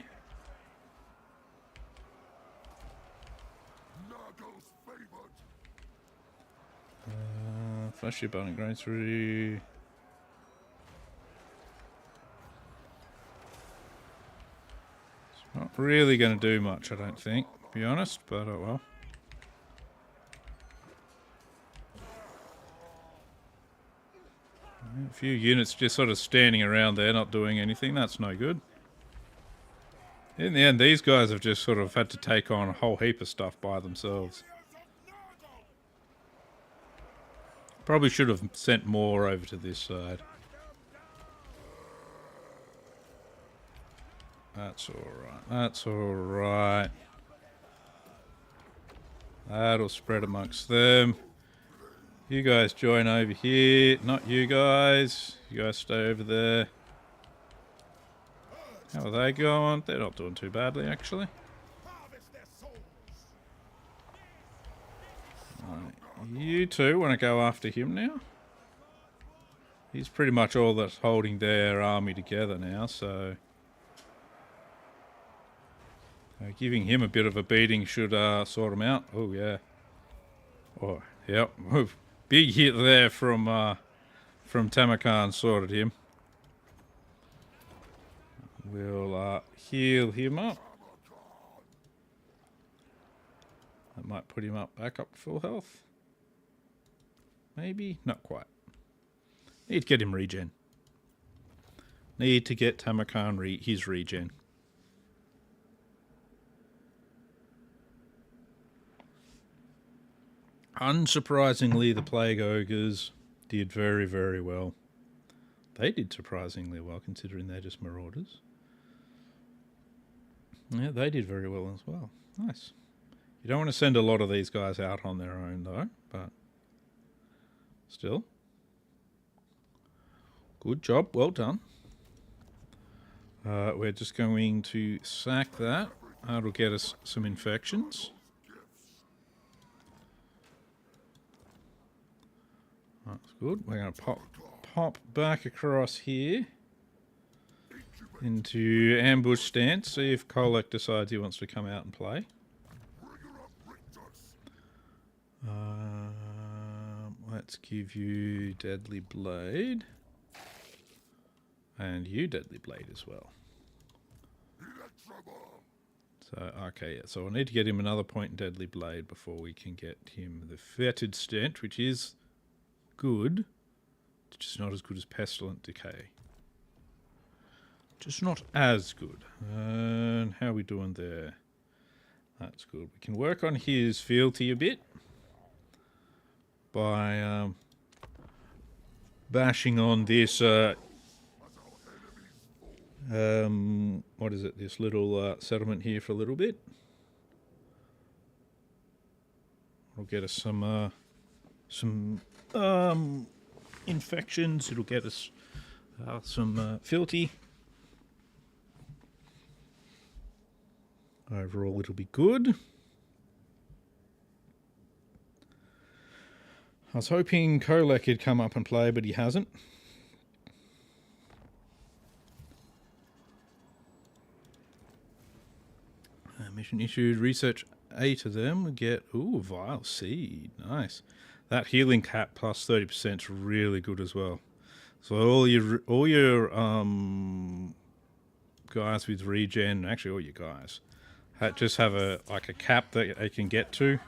Flash your button going through. It's not really going to do much, I don't think, to be honest, but oh well. A few units just sort of standing around there, not doing anything. That's no good. In the end, these guys have just sort of had to take on a whole heap of stuff by themselves. Probably should have sent more over to this side. That's alright. That's alright. That'll spread amongst them. You guys join over here. Not you guys. You guys stay over there. How are they going? They're not doing too badly, actually. Right. You two want to go after him now? He's pretty much all that's holding their army together now, so... giving him a bit of a beating should sort him out. Oh, yeah. Oh, yep. Big hit there from Tamurkhan, sorted him. We'll heal him up. That might put him up back up to full health. Maybe? Not quite. Need to get him regen. Need to get Tamurkhan his regen. Unsurprisingly, the Plague Ogres did very, very well. They did surprisingly well, considering they're just marauders. Yeah, they did very well as well. Nice. You don't want to send a lot of these guys out on their own, though, but still. Good job. Well done. We're just going to sack that. That'll get us some infections. That's good. We're going to pop back across here into ambush stance. See if Kolek decides he wants to come out and play. Let's give you Deadly Blade. And you Deadly Blade as well. So, okay, yeah. So I need to get him another point in Deadly Blade before we can get him the Fetid Stench, which is good. It's just not as good as Pestilent Decay. Just not as good. And how are we doing there? That's good. We can work on his fealty a bit by bashing on this what is it? This little settlement here for a little bit. It'll get us some infections. It'll get us some fealty. Overall, it'll be good. I was hoping Kolek would come up and play, but he hasn't. Mission issued. Research 8 of them. We get Vile Seed. Nice. That healing cap plus 30% is really good as well. So all your guys with regen, actually all your guys, just have a cap that they can get to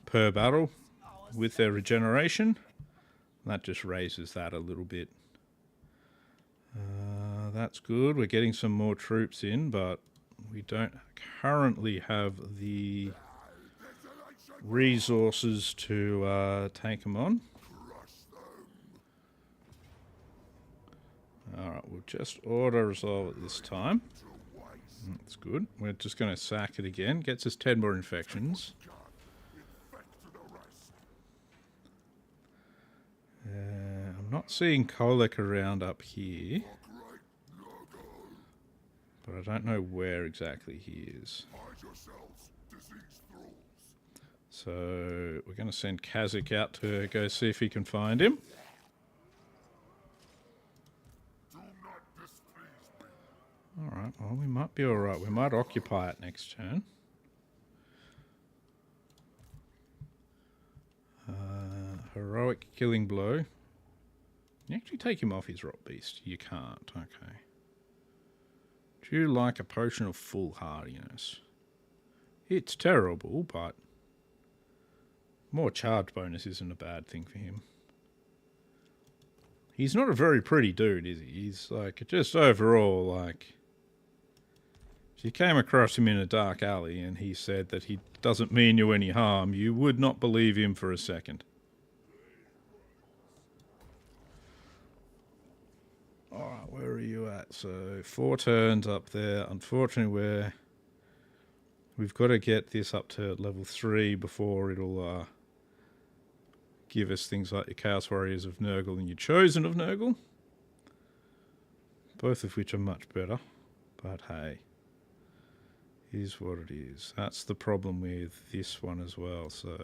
per battle with their regeneration. That just raises that a little bit. That's good. We're getting some more troops in, but we don't currently have the resources to take them on. Alright, we'll just auto-resolve it this time. That's good. We're just going to sack it again. Gets us 10 more infections. I'm not seeing Kolek around up here. But I don't know where exactly he is. So we're going to send Kazakh out to go see if he can find him. Alright, well we might be alright. We might occupy it next turn. Heroic killing blow. Can you actually take him off his rock beast? You can't, okay. Do you like a potion of full hardiness? It's terrible, but more charge bonus isn't a bad thing for him. He's not a very pretty dude, is he? He's like, just overall, like, if you came across him in a dark alley and he said that he doesn't mean you any harm, you would not believe him for a second. Alright, where are you at? So, 4 turns up there. Unfortunately, we've got to get this up to level 3 before it'll give us things like your Chaos Warriors of Nurgle and your Chosen of Nurgle. Both of which are much better. But hey, is what it is. That's the problem with this one as well. So,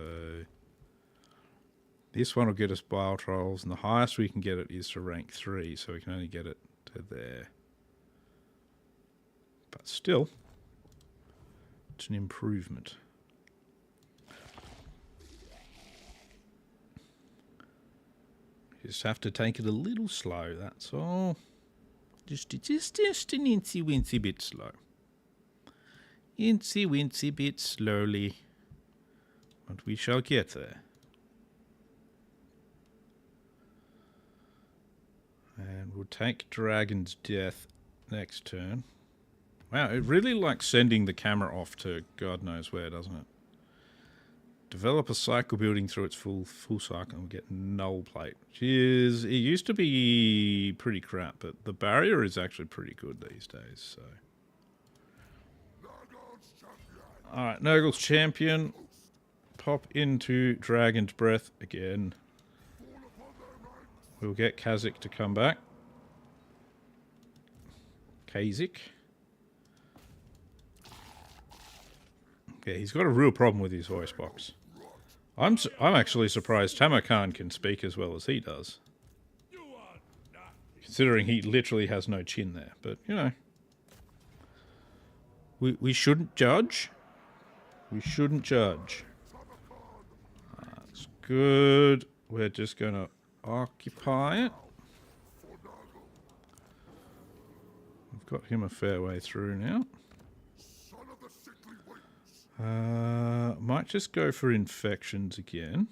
this one will get us Bile Trolls, and the highest we can get it is to rank 3, so we can only get it to there. But still, it's an improvement. You just have to take it a little slow, that's all. Just an incy wincy bit slow. Incy wincy bit slowly. But we shall get there. And we'll take Dragon's Death next turn. Wow, it really likes sending the camera off to God knows where, doesn't it? Develop a cycle building through its full cycle and we'll get Null Plate. Which is, it used to be pretty crap, but the barrier is actually pretty good these days, so. Alright, Nurgle's Champion. Pop into Dragon's Breath again. We'll get Kazakh to come back. Kazakh. Yeah, he's got a real problem with his voice box. I'm actually surprised Tamurkhan can speak as well as he does. Considering he literally has no chin there. But, you know. We shouldn't judge. We shouldn't judge. That's good. We're just going to occupy it. We've got him a fair way through now. Might just go for infections again.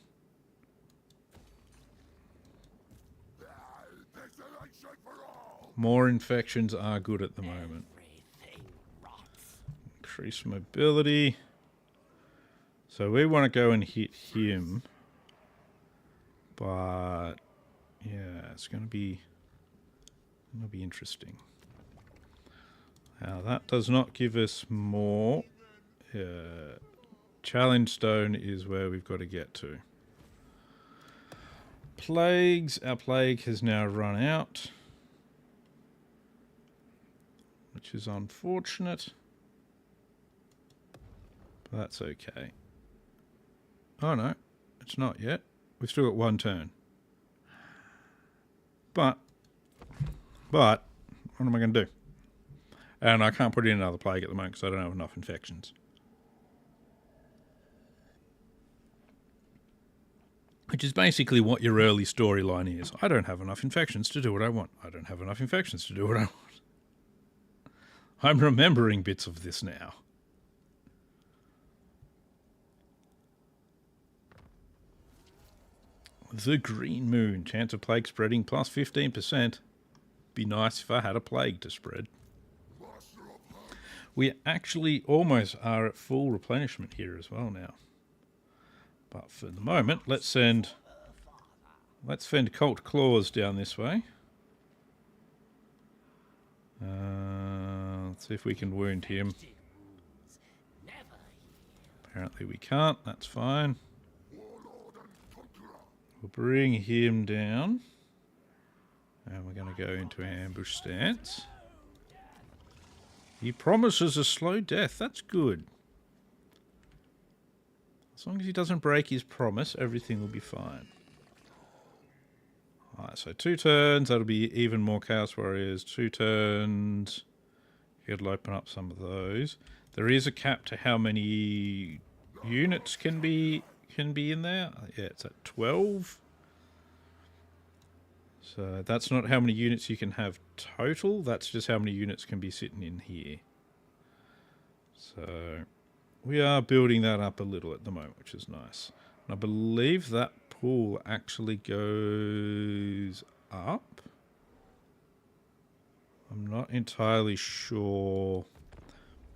More infections are good at the moment. Increase mobility. So we want to go and hit him. But yeah, it's going to be interesting. Now that does not give us more. Challenge Stone is where we've got to get to. Plagues. Our plague has now run out, which is unfortunate. But that's okay. Oh no, it's not yet. We've still got 1 turn. But, what am I going to do? And I can't put in another plague at the moment because I don't have enough infections. Which is basically what your early storyline is. I don't have enough infections to do what I want. I don't have enough infections to do what I want. I'm remembering bits of this now. The Green Moon. Chance of plague spreading plus 15%. Be nice if I had a plague to spread. We actually almost are at full replenishment here as well now. But for the moment, let's send Cult Claws down this way. Let's see if we can wound him. Apparently we can't. That's fine. We'll bring him down. And we're going to go into ambush stance. He promises a slow death. That's good. As long as he doesn't break his promise, everything will be fine. Alright, so 2 turns. That'll be even more Chaos Warriors. 2 turns. It'll open up some of those. There is a cap to how many units can be in there. Yeah, it's at 12. So that's not how many units you can have total. That's just how many units can be sitting in here. So we are building that up a little at the moment, which is nice. And I believe that pool actually goes up. I'm not entirely sure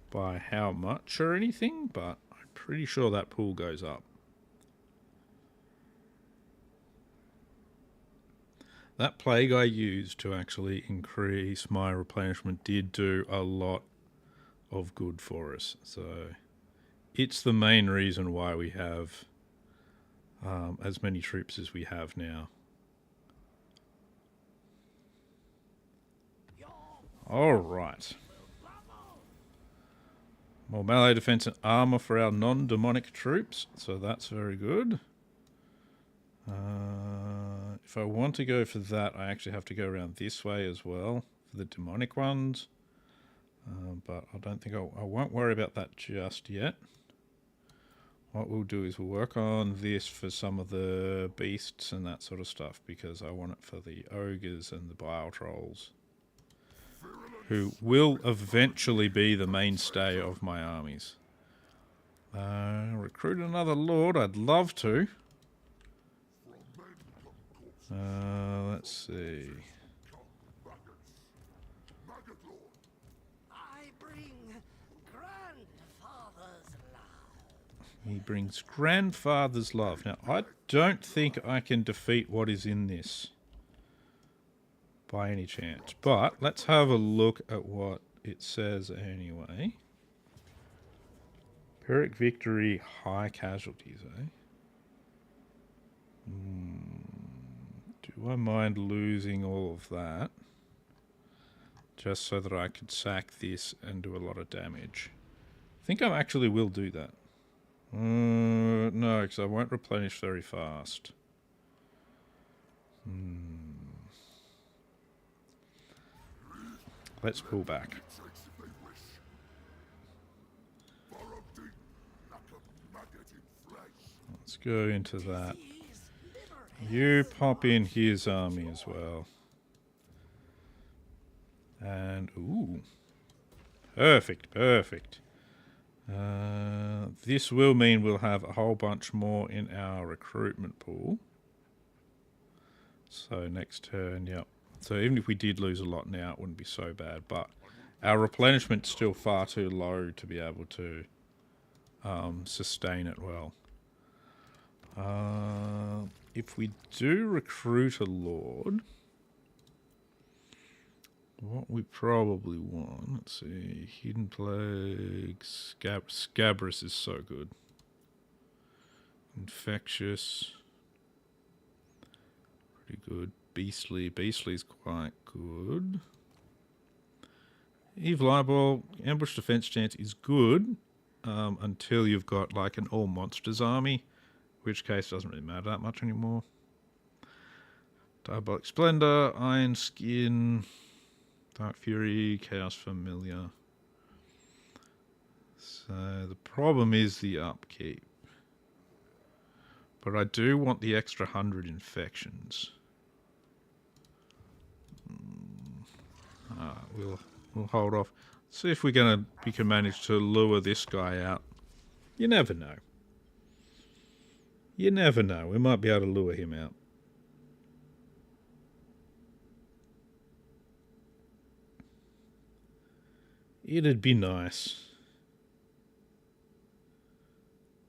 by how much or anything, but I'm pretty sure that pool goes up. That plague I used to actually increase my replenishment did do a lot of good for us. So it's the main reason why we have as many troops as we have now. Alright. More melee defense and armor for our non-demonic troops. So that's very good. If I want to go for that, I actually have to go around this way as well for the demonic ones. But I don't think I won't worry about that just yet. What we'll do is we'll work on this for some of the beasts and that sort of stuff, because I want it for the ogres and the bile trolls, who will eventually be the mainstay of my armies. Recruit another lord, I'd love to. Let's see. I bring grandfather's love. He brings grandfather's love. Now, I don't think I can defeat what is in this by any chance. But let's have a look at what it says anyway. Pyrrhic victory, high casualties, eh? Do I mind losing all of that? Just so that I could sack this and do a lot of damage. I think I actually will do that. No, because I won't replenish very fast. Let's pull back. Let's go into that. You pop in his army as well. And, ooh. Perfect, perfect. This will mean we'll have a whole bunch more in our recruitment pool. So next turn, yep. So even if we did lose a lot now, it wouldn't be so bad. But our replenishment's still far too low to be able to sustain it well. If we do recruit a lord, what we probably want, let's see, Hidden Plague, Scabrous is so good. Infectious, pretty good. Beastly's quite good. Evil Eyeball, Ambush Defense Chance is good until you've got like an all monsters army, which case doesn't really matter that much anymore. Diabolic Splendor, Iron Skin, Dark Fury, Chaos Familiar. So the problem is the upkeep. But I do want the extra 100 infections. We'll hold off. See if we can manage to lure this guy out. You never know. You never know. We might be able to lure him out. It'd be nice.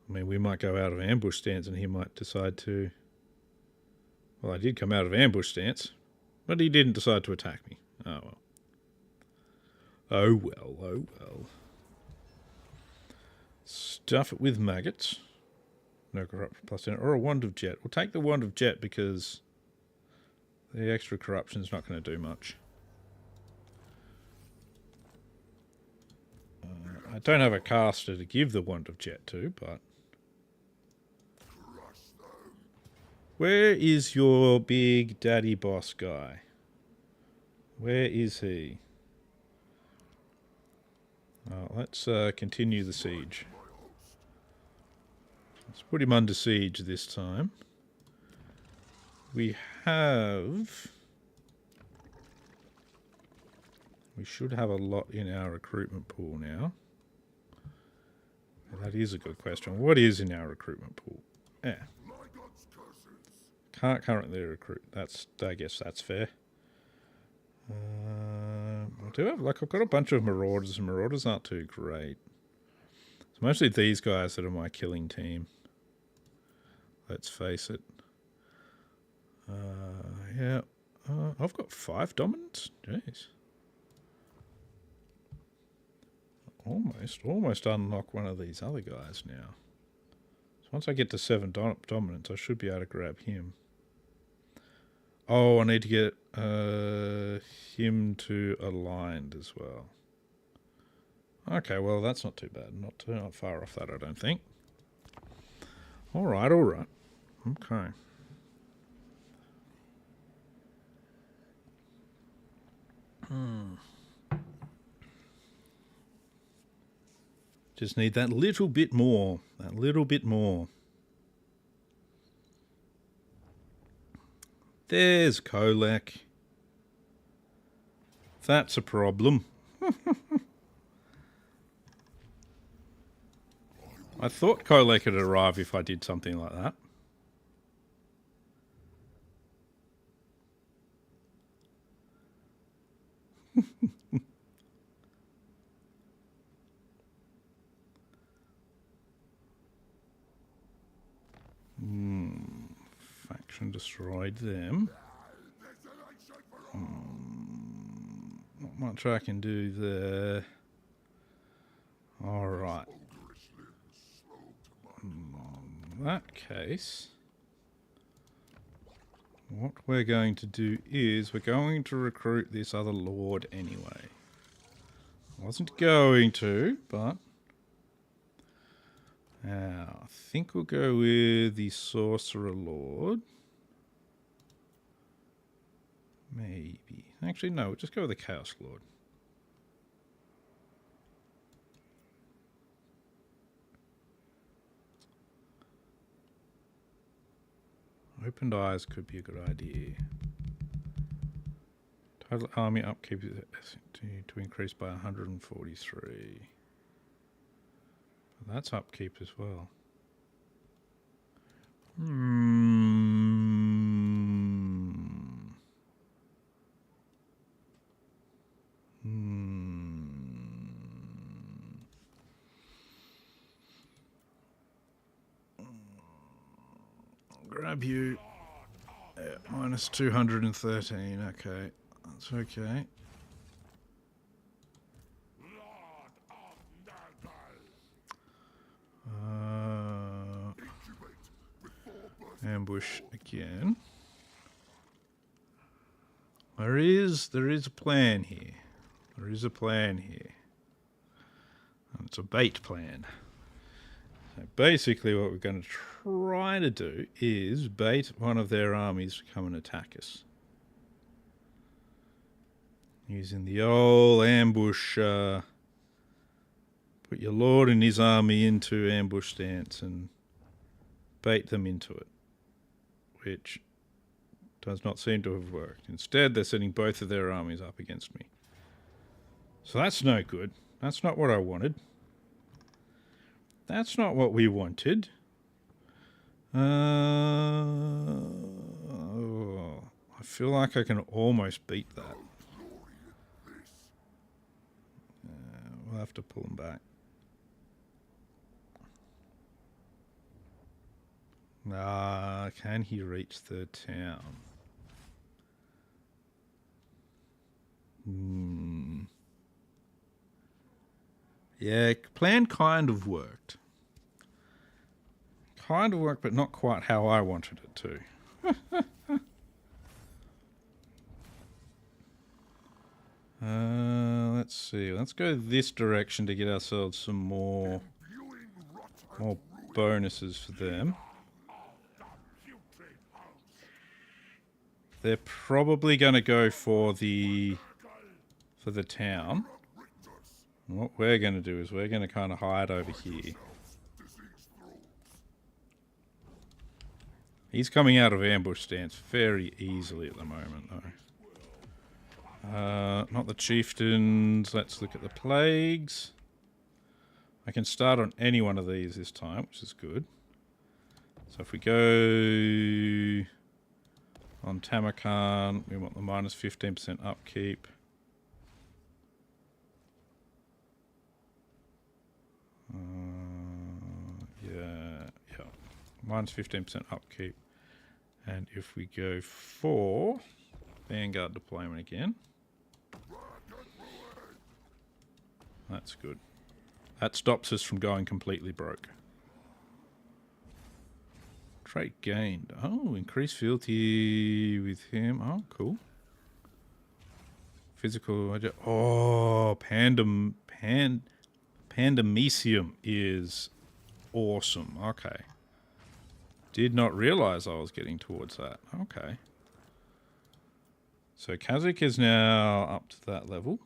I mean, we might go out of ambush stance and he might decide to... Well, I did come out of ambush stance, but he didn't decide to attack me. Oh well. Oh well, oh well. Stuff it with maggots. No corruption plus 10, or a wand of jet. We'll take the wand of jet because the extra corruption is not going to do much. I don't have a caster to give the wand of jet to, but... Where is your big daddy boss guy? Where is he? Let's continue the siege. Let's put him under siege this time. We should have a lot in our recruitment pool now. Well, that is a good question. What is in our recruitment pool? Yeah. Can't currently recruit. I guess that's fair. I do have, I've got a bunch of marauders, and marauders aren't too great. It's mostly these guys that are my killing team. Let's face it. Yeah. I've got 5 dominance. Jeez. Almost unlock one of these other guys now. So once I get to 7 dominance, I should be able to grab him. Oh, I need to get him to aligned as well. Okay, well that's not too bad. Not far off that, I don't think. All right. Okay. Just need that little bit more. That little bit more. There's Kolek. That's a problem. I thought Kolek would arrive if I did something like that. Faction destroyed them. Not much I can do there. Alright. In that case, what we're going to do is we're going to recruit this other lord anyway. I wasn't going to, but... Now, I think we'll go with the Sorcerer Lord. Maybe. Actually, no, we'll just go with the Chaos Lord. Opened Eyes could be a good idea. Total army upkeep to increase by 143. That's upkeep as well. Grab you. Yeah, minus 213. Okay, that's okay. Ambush again. There is a plan here. There is a plan here. And it's a bait plan. So basically what we're going to try to do is bait one of their armies to come and attack us. Using the old ambush, put your lord and his army into ambush stance and bait them into it. Which does not seem to have worked. Instead, they're setting both of their armies up against me. So that's no good. That's not what I wanted. That's not what we wanted. I feel like I can almost beat that. have to pull them back. Ah, can he reach the town? Yeah, plan kind of worked. Kind of worked, but not quite how I wanted it to. Let's see. Let's go this direction to get ourselves some more bonuses for them. They're probably going to go for the town. And what we're going to do is we're going to kind of hide over here. He's coming out of ambush stance very easily at the moment, though. Not the chieftains. Let's look at the plagues. I can start on any one of these this time, which is good. So if we go on Tamurkhan, we want the minus 15% upkeep. Yeah. Minus 15% upkeep. And if we go for Vanguard deployment again, that's good. That stops us from going completely broke. Trait gained. Oh, increased fealty with him. Oh, cool. Physical. Oh, Pandemicium is awesome. Okay. Did not realize I was getting towards that. Okay. So Kazakh is now up to that level.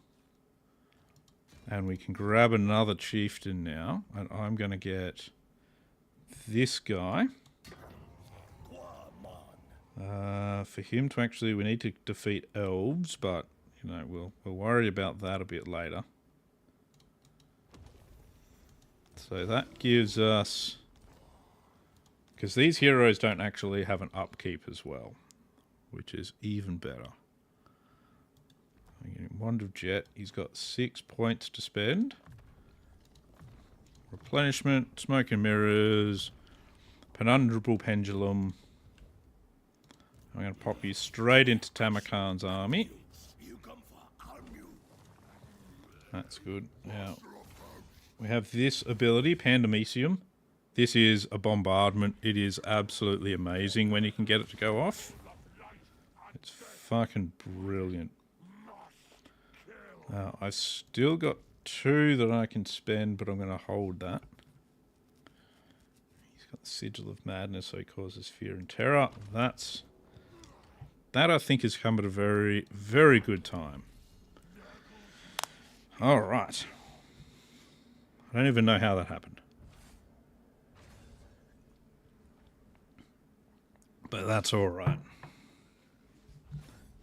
And we can grab another chieftain now. And I'm going to get this guy. For him to actually, we need to defeat elves, but, you know, we'll worry about that a bit later. So that gives us... Because these heroes don't actually have an upkeep as well, which is even better. Wand of Jet, he's got 6 points to spend. Replenishment, Smoke and Mirrors, Penundrable Pendulum. I'm going to pop you straight into Tamurkhan's army. That's good. Now, we have this ability, Pandemicium. This is a bombardment. It is absolutely amazing when you can get it to go off. It's fucking brilliant. I've still got 2 that I can spend, but I'm going to hold that. He's got the Sigil of Madness, so he causes fear and terror. That I think has come at a very, very good time. All right. I don't even know how that happened. But that's all right.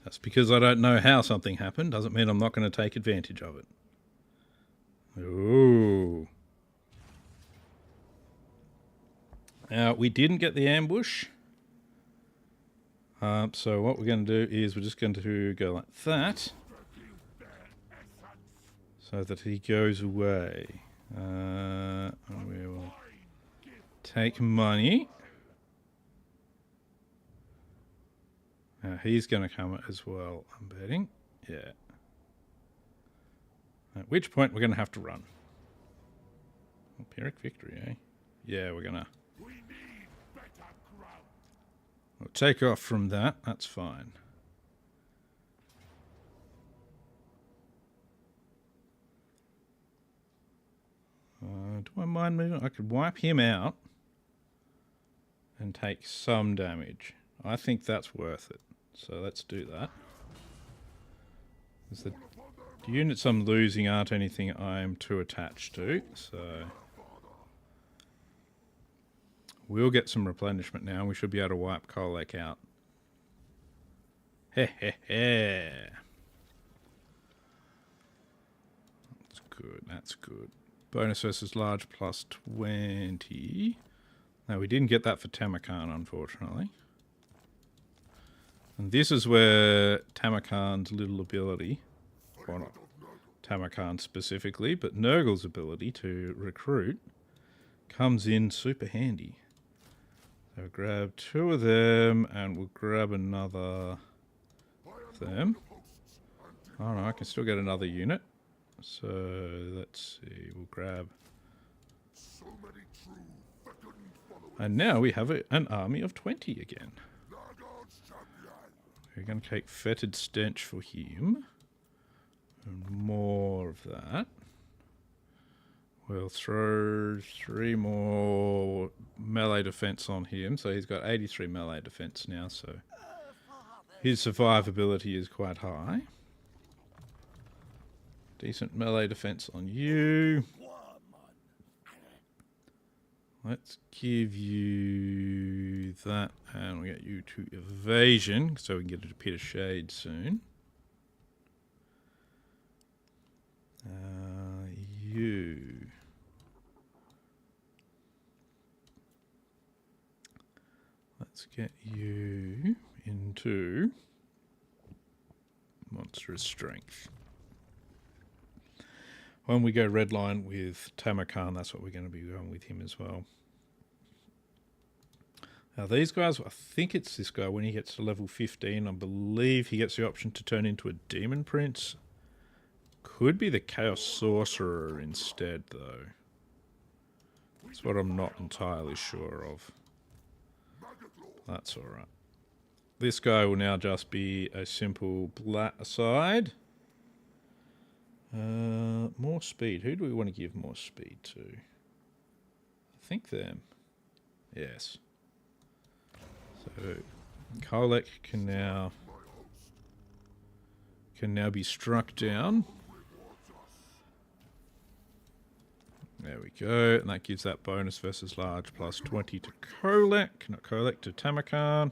That's because I don't know how something happened. Doesn't mean I'm not going to take advantage of it. Ooh. Now, we didn't get the ambush. So what we're going to do is we're just going to go like that. So that he goes away. And we will take money. Now he's going to come as well, I'm betting. Yeah. At which point we're going to have to run. Pyrrhic victory, eh? Yeah, we're going to... We'll take off from that. That's fine. Do I mind moving? I could wipe him out and take some damage. I think that's worth it. So let's do that. The units I'm losing aren't anything I'm too attached to, so we'll get some replenishment now. We should be able to wipe Kolek out. Heh heh heh. That's good, that's good. Bonus versus large plus 20. No, we didn't get that for Tamurkhan, unfortunately. And this is where Tamurkhan's little ability, or not, Tamurkhan specifically, but Nurgle's ability to recruit comes in super handy. So we'll grab 2 of them, and we'll grab another of them. Oh no, I can still get another unit. So let's see, we'll grab... So many true fecund followers. And now we have an army of 20 again. Nargot's champion. We're going to take Fetid Stench for him. And more of that. We'll throw 3 more melee defense on him. So he's got 83 melee defense now, so his survivability is quite high. Decent melee defense on you. Let's give you that, and we'll get you to evasion, so we can get a Pit of Shade soon. You. Let's get you into monstrous strength. When we go red line with Tamurkhan, that's what we're going to be going with him as well. Now these guys, I think it's this guy, when he gets to level 15, I believe he gets the option to turn into a Demon Prince. Could be the Chaos Sorcerer instead, though. That's what I'm not entirely sure of. That's alright. This guy will now just be a simple Blat aside. More speed. Who do we want to give more speed to? I think them. Yes. So Kolek can now be struck down. There we go, and that gives that bonus versus large plus 20 to Kolek, not Kolek, to Tamurkhan.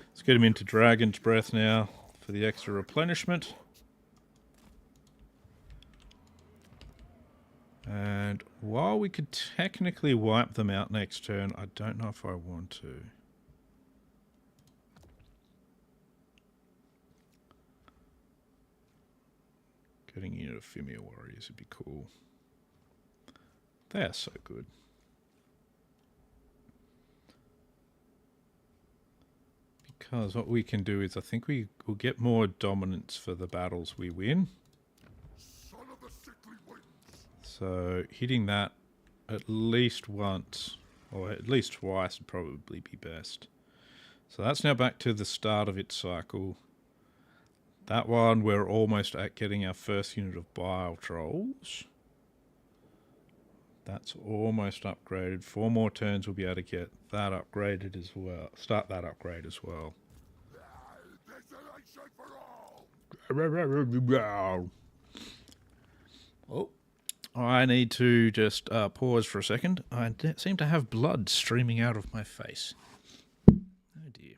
Let's get him into Dragon's Breath now for the extra replenishment. And while we could technically wipe them out next turn, I don't know if I want to. Getting a unit of Fimir Warriors would be cool. They are so good. Because what we can do is, I think we will get more dominance for the battles we win. Son of the sickly winds. So hitting that at least once, or at least twice, would probably be best. So that's now back to the start of its cycle. That one, we're almost at getting our first unit of Bile Trolls. That's almost upgraded. 4 more turns we'll be able to get that upgraded as well. Start that upgrade as well. Desolation for all. Oh, I need to just pause for a second. I seem to have blood streaming out of my face. Oh dear.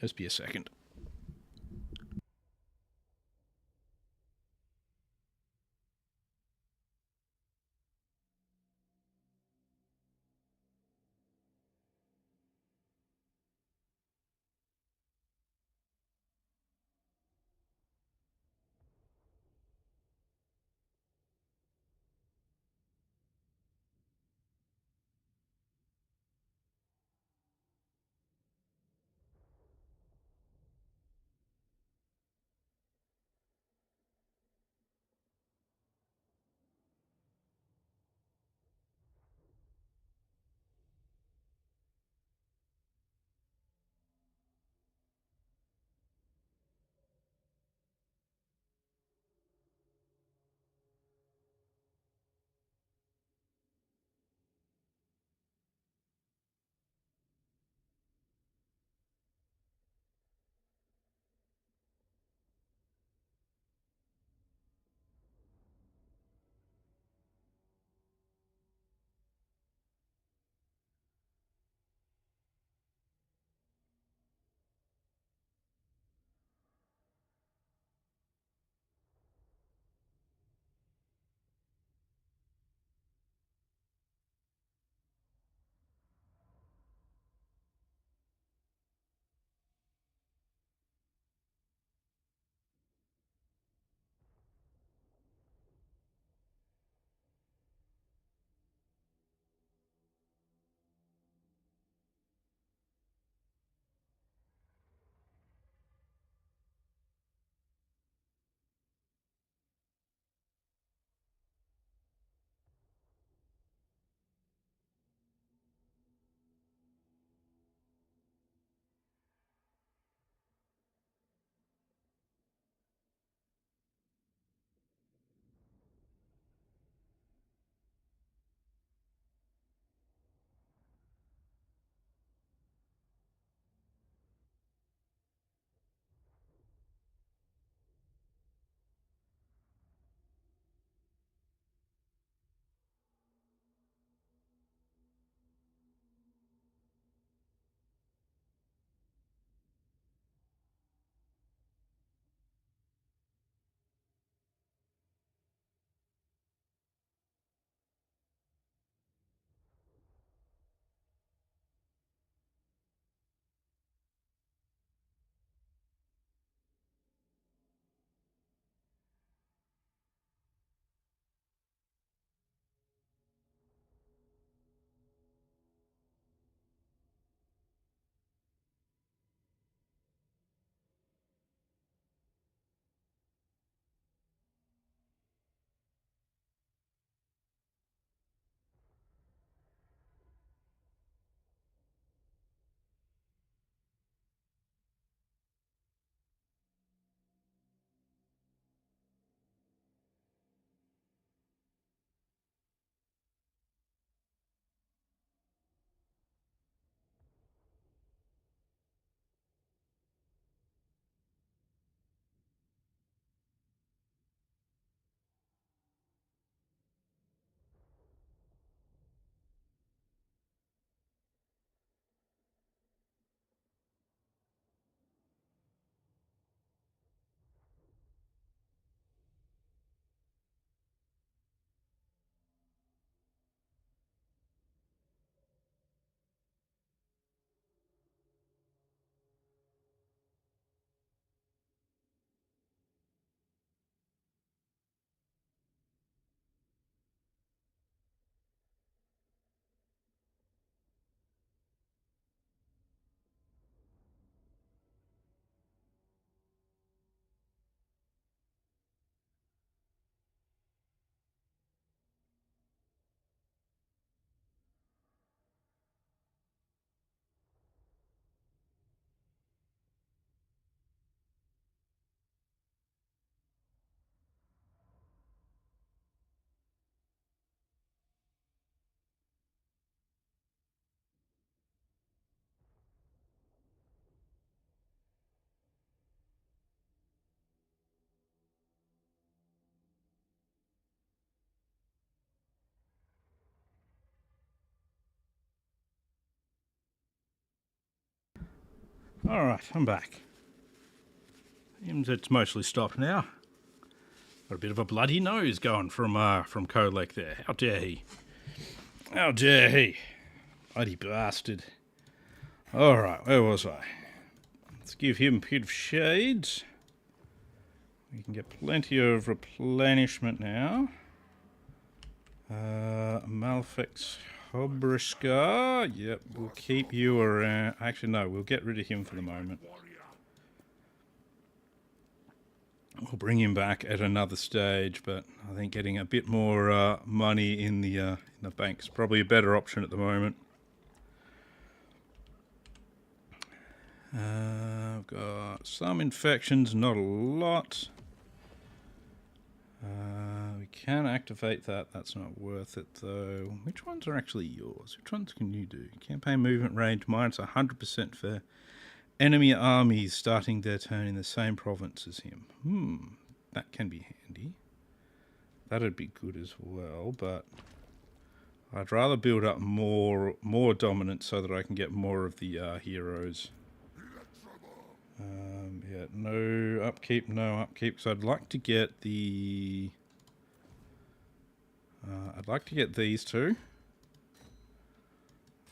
Just be a second. Alright, I'm back. Seems it's mostly stopped now. Got a bit of a bloody nose going from Kolek there. How dare he? How dare he? Bloody bastard. Alright, where was I? Let's give him a bit of shades. We can get plenty of replenishment now. Malfex Hobriska. Yep, we'll keep you around. Actually, no, we'll get rid of him for the moment. We'll bring him back at another stage, but I think getting a bit more money in the bank is probably a better option at the moment. I've got some infections, not a lot. We can activate that. That's not worth it, though. Which ones are actually yours? Which ones can you do? Campaign movement range. Mine's 100% for enemy armies starting their turn in the same province as him. That can be handy. That'd be good as well, but I'd rather build up more dominance so that I can get more of the heroes. Yeah, no upkeep, because I'd like to get the... I'd like to get these two.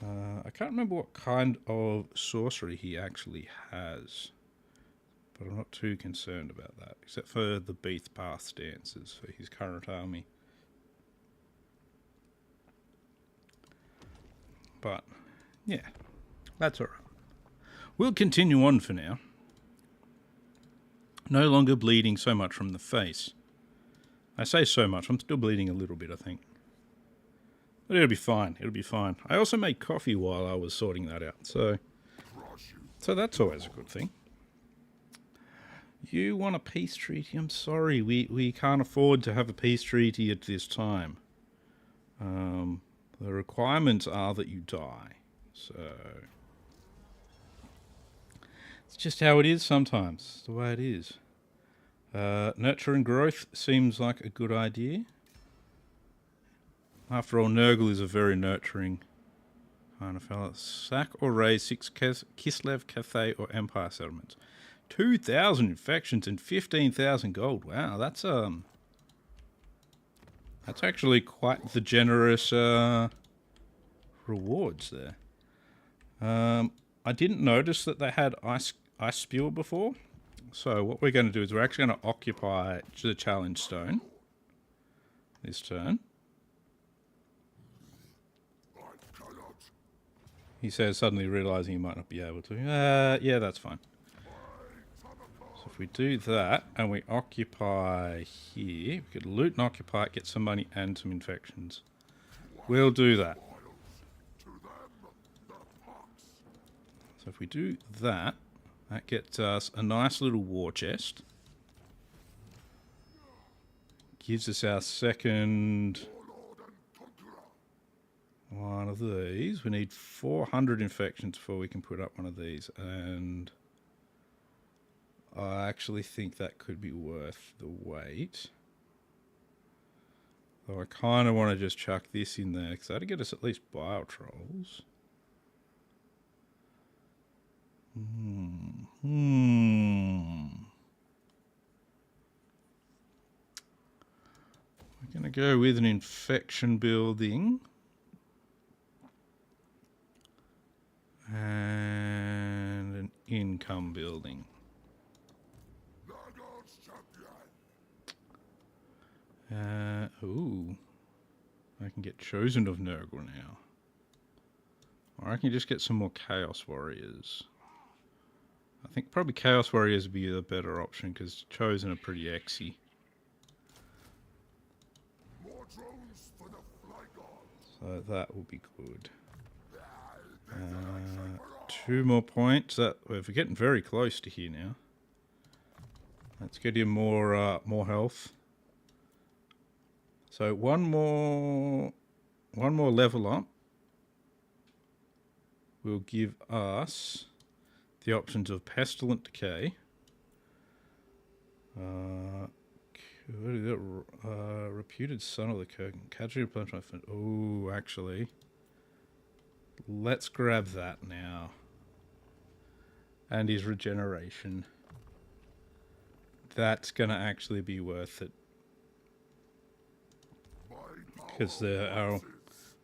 I can't remember what kind of sorcery he actually has, but I'm not too concerned about that, except for the Beath Path stances for his current army. But, yeah, that's alright. We'll continue on for now. No longer bleeding so much from the face. I say so much, I'm still bleeding a little bit, I think. But it'll be fine, it'll be fine. I also made coffee while I was sorting that out, so that's always a good thing. You want a peace treaty? I'm sorry, we can't afford to have a peace treaty at this time. The requirements are that you die, so... It's just how it is sometimes. It's the way it is. Nurture and growth seems like a good idea. After all, Nurgle is a very nurturing kind of fella. Sack or raise 6 Kislev, Cathay, or Empire settlements. 2,000 infections and 15,000 gold. Wow, that's actually quite the generous rewards there. I didn't notice that they had ice spewer before. So what we're going to do is we're actually going to occupy the challenge stone this turn. He says, suddenly realizing he might not be able to. Yeah, that's fine. So if we do that and we occupy here, we could loot and occupy it, get some money and some infections. We'll do that. So if we do that, that gets us a nice little war chest. Gives us our second one of these. We need 400 infections before we can put up one of these. And I actually think that could be worth the wait. Though I kind of want to just chuck this in there, because that'll get us at least bile trolls. We're going to go with an infection building. And an income building. Ooh. I can get chosen of Nurgle now. Or I can just get some more Chaos Warriors. I think probably Chaos Warriors would be the better option because chosen are pretty exy. So that will be good. 2 more points. We're getting very close to here now. Let's get him more health. So one more level up will give us the options of Pestilent Decay, Reputed Son of the Kurgan, Casualty Replenishment. Oh, actually, let's grab that now. and his regeneration. That's going to actually be worth it. Because our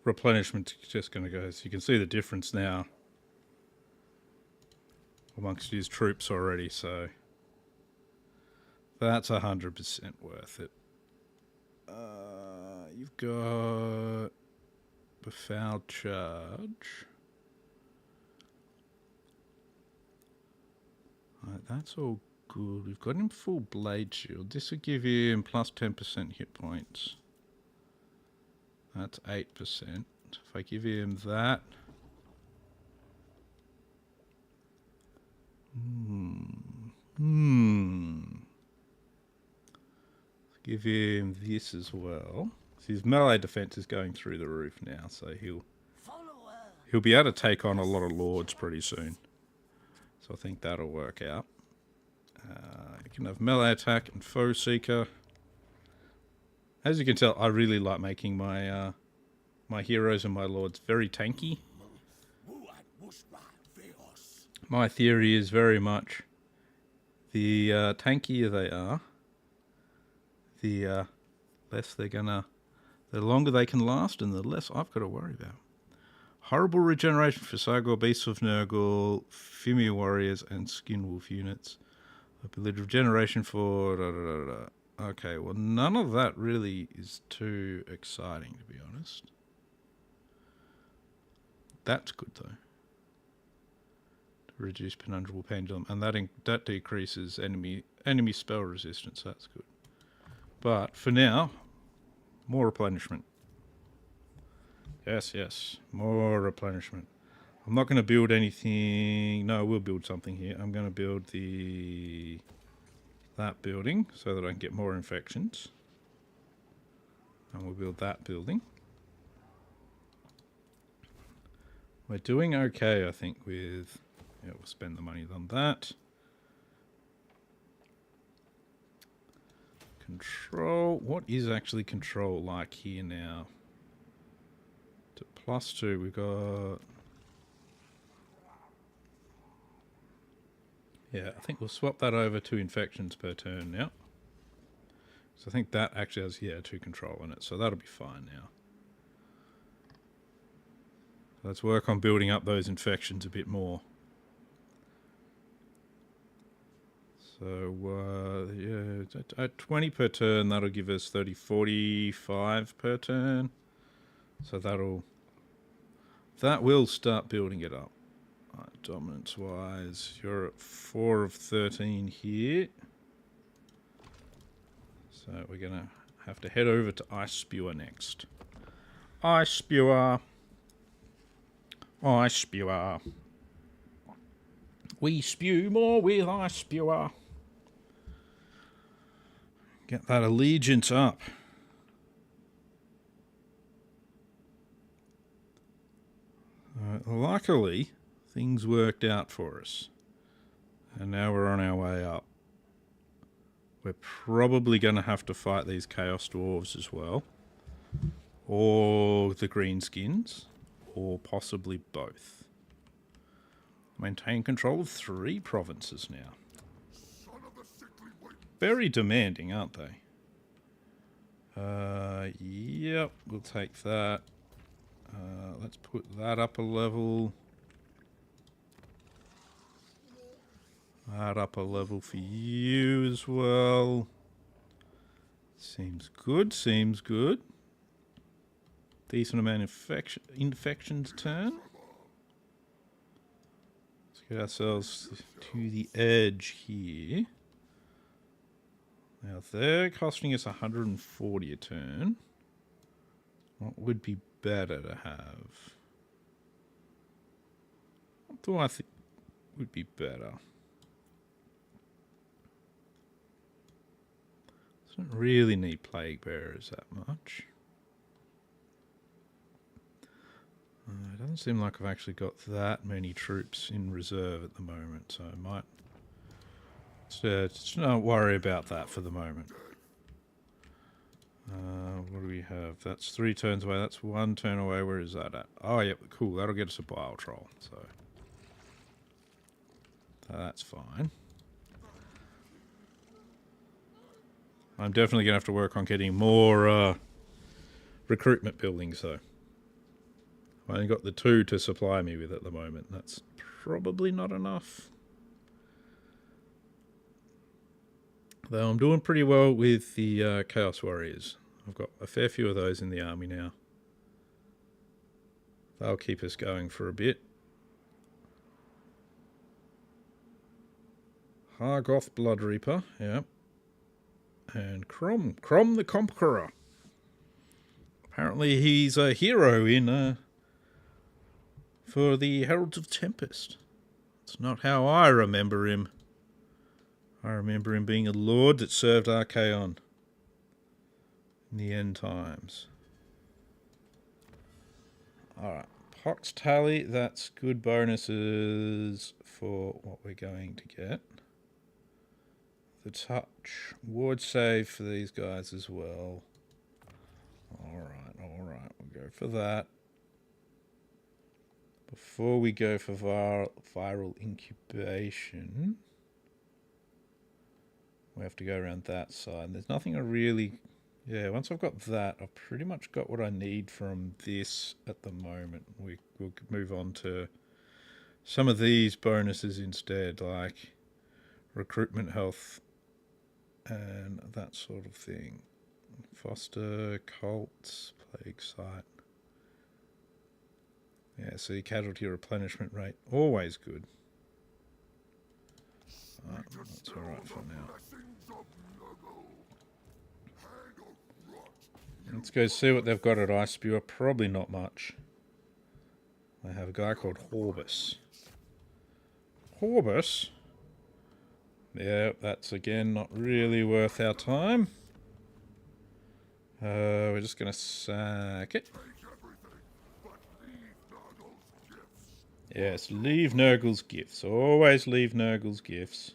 replenishment's just going to go. So you can see the difference now amongst his troops already. So that's 100% worth it. You've got befouled charge. Right, that's all good. We've got him full blade shield. This will give him plus 10% hit points. That's 8%. If I give him that... Give him this as well. So his melee defense is going through the roof now, so he'll be able to take on a lot of lords pretty soon. So I think that'll work out. You can have melee attack and foe seeker. As you can tell, I really like making my my heroes and my lords very tanky. My theory is very much the tankier they are, the less they're gonna, the longer they can last, and the less I've got to worry about. Horrible regeneration for Sargor, Beasts of Nurgle, Fimir warriors, and Skinwolf units. Ability regeneration for Okay, well, none of that really is too exciting, to be honest. That's good, though. To reduce penundral pendulum, and that decreases enemy spell resistance. That's good. But for now, more replenishment. Yes, more replenishment. I'm not going to build anything. No, we'll build something here. I'm going to build that building so that I can get more infections. And we'll build that building. We're doing okay, I think, with... Yeah, we'll spend the money on that. Control. What is actually control like here now? To +2, we've got... Yeah, I think we'll swap that over to infections per turn now. So I think that actually has, 2 control in it. So that'll be fine now. Let's work on building up those infections a bit more. So, at 20 per turn, that'll give us 30, 45 per turn. So that will start building it up. Right, dominance-wise, you're at 4 of 13 here. So we're going to have to head over to Ice Spewer next. Ice Spewer. Ice Spewer. We spew more with Ice Spewer. Get that allegiance up. Luckily, things worked out for us. And now we're on our way up. We're probably going to have to fight these Chaos Dwarves as well. Or the Greenskins. Or possibly both. Maintain control of 3 provinces now. Very demanding, aren't they? Yep, we'll take that. Let's put that up a level. That up a level for you as well. Seems good, seems good. Decent amount of infections turn. Let's get ourselves to the edge here. Now they're costing us 140 a turn. What would be better to have? What do I think would be better? Doesn't really need plague bearers that much. It doesn't seem like I've actually got that many troops in reserve at the moment, so I might just not worry about that for the moment. What do we have? That's 3 turns away. That's 1 turn away. Where is that at? Oh, yep, cool. That'll get us a bile troll. So That's fine. I'm definitely going to have to work on getting more recruitment buildings, though. I only got the 2 to supply me with at the moment. That's probably not enough. Though I'm doing pretty well with the Chaos Warriors. I've got a fair few of those in the army now. They'll keep us going for a bit. Hargoth Blood Reaper, yep. And Crom the Conqueror. Apparently he's a hero in for the Heralds of Tempest. It's not how I remember him. I remember him being a lord that served Archaon in the end times. Alright, Pox Tally, that's good bonuses for what we're going to get. The touch, ward save for these guys as well. Alright, we'll go for that. Before we go for viral incubation, we have to go around that side. There's nothing I really... Yeah, once I've got that, I've pretty much got what I need from this at the moment. We'll move on to some of these bonuses instead, like recruitment health and that sort of thing. Foster, cults, plague site. Yeah, see, casualty replenishment rate, always good. That's alright for now. Let's go see what they've got at Ice Spewer. Probably not much. They have a guy called Horbus. Horbus? Yeah, that's again not really worth our time. We're just going to sack it. Yes, leave Nurgle's gifts. Always leave Nurgle's gifts.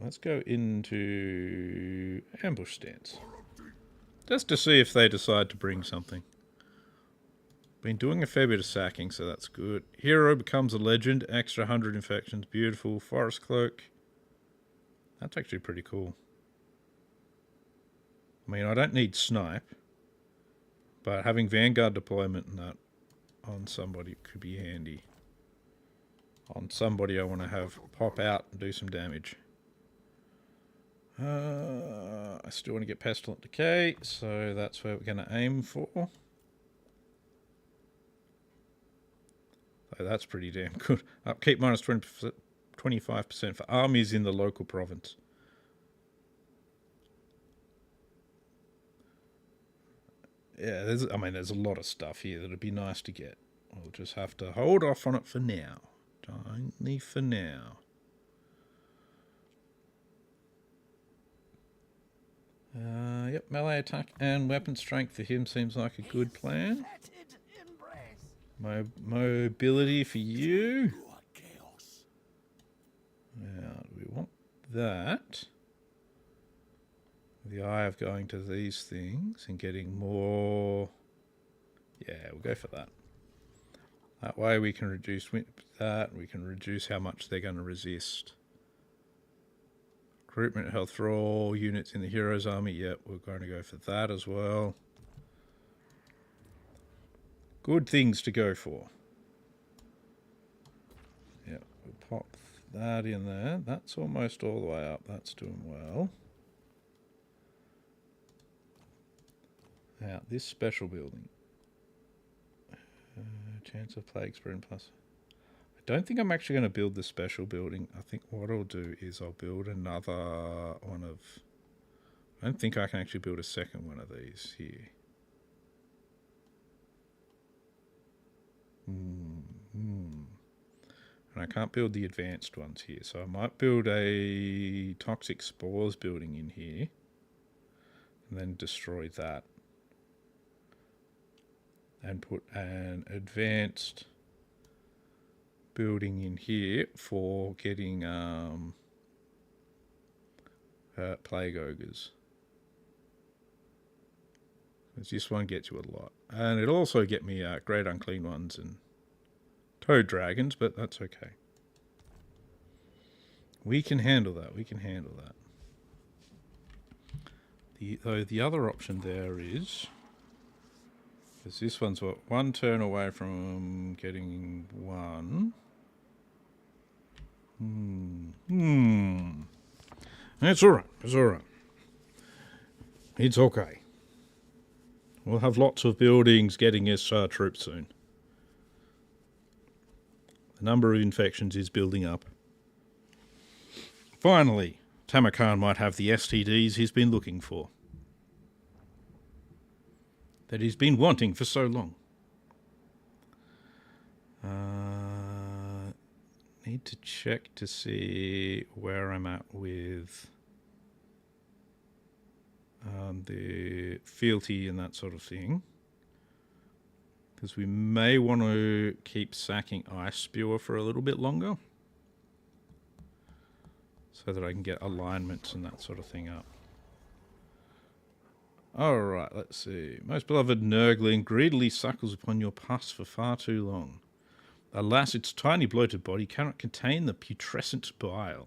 Let's go into ambush stance. Just to see if they decide to bring something. Been doing a fair bit of sacking, so that's good. Hero becomes a legend. Extra 100 infections. Beautiful. Forest cloak. That's actually pretty cool. I mean, I don't need snipe. But having Vanguard deployment and that on somebody could be handy. On somebody I want to have pop out and do some damage. I still want to get Pestilent Decay, so that's where we're going to aim for. So that's pretty damn good. Upkeep minus 25% for armies in the local province. Yeah, there's a lot of stuff here that would be nice to get. We'll just have to hold off on it for now. Only for now. Yep, melee attack and weapon strength for him seems like a good plan. Mobility for you. Now, we want that. The eye of going to these things and getting more. Yeah, we'll go for that. That way we can reduce that. We can reduce how much they're going to resist. Recruitment health for all units in the hero's army. Yep, we're going to go for that as well. Good things to go for. Yep, we'll pop that in there. That's almost all the way up. That's doing well. Now, this special building. Chance of plague spread plus. I don't think I'm actually going to build the special building. I think what I'll do is I'll build another one of... I don't think I can actually build a second one of these here. And I can't build the advanced ones here. So I might build a toxic spores building in here. And then destroy that. And put an advanced building in here for getting plague ogres. Because this one gets you a lot. And it'll also get me great unclean ones and toad dragons, but that's okay. We can handle that. We can handle that. The other option there is, because this one's what, one turn away from getting one. It's alright. It's alright. It's okay. We'll have lots of buildings getting us troops soon. The number of infections is building up. Finally, Tamurkhan might have the STDs he's been looking for. That he's been wanting for so long. Need to check to see where I'm at with the fealty and that sort of thing. Because we may want to keep sacking Ice Spewer for a little bit longer. So that I can get alignments and that sort of thing up. Alright, let's see. Most beloved Nurgling greedily suckles upon your pus for far too long. Alas, its tiny bloated body cannot contain the putrescent bile.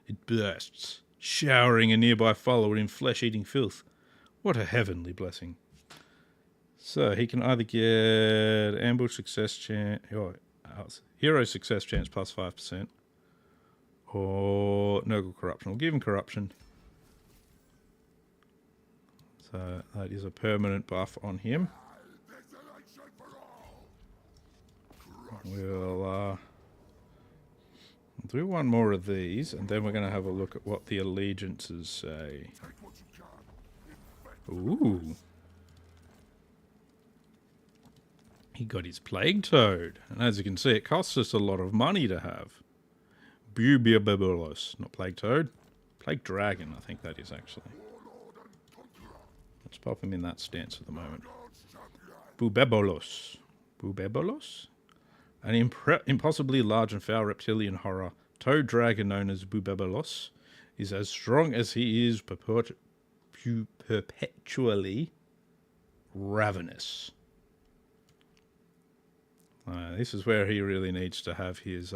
It bursts, showering a nearby follower in flesh-eating filth. What a heavenly blessing. So, he can either get ambush success chance, hero success chance plus 5%, or Nurgle corruption. We'll give him corruption. So, that is a permanent buff on him. We'll do one more of these, and then we're going to have a look at what the allegiances say. Ooh. He got his Plague Toad, and as you can see, it costs us a lot of money to have. Bubiabebulos, not Plague Toad. Plague Dragon, I think that is actually. Let's pop him in that stance at the moment. Bubebulos. Bubebulos? An impossibly large and foul reptilian horror, toad dragon known as Bubebulos, is as strong as he is perpetually ravenous. This is where he really needs to have his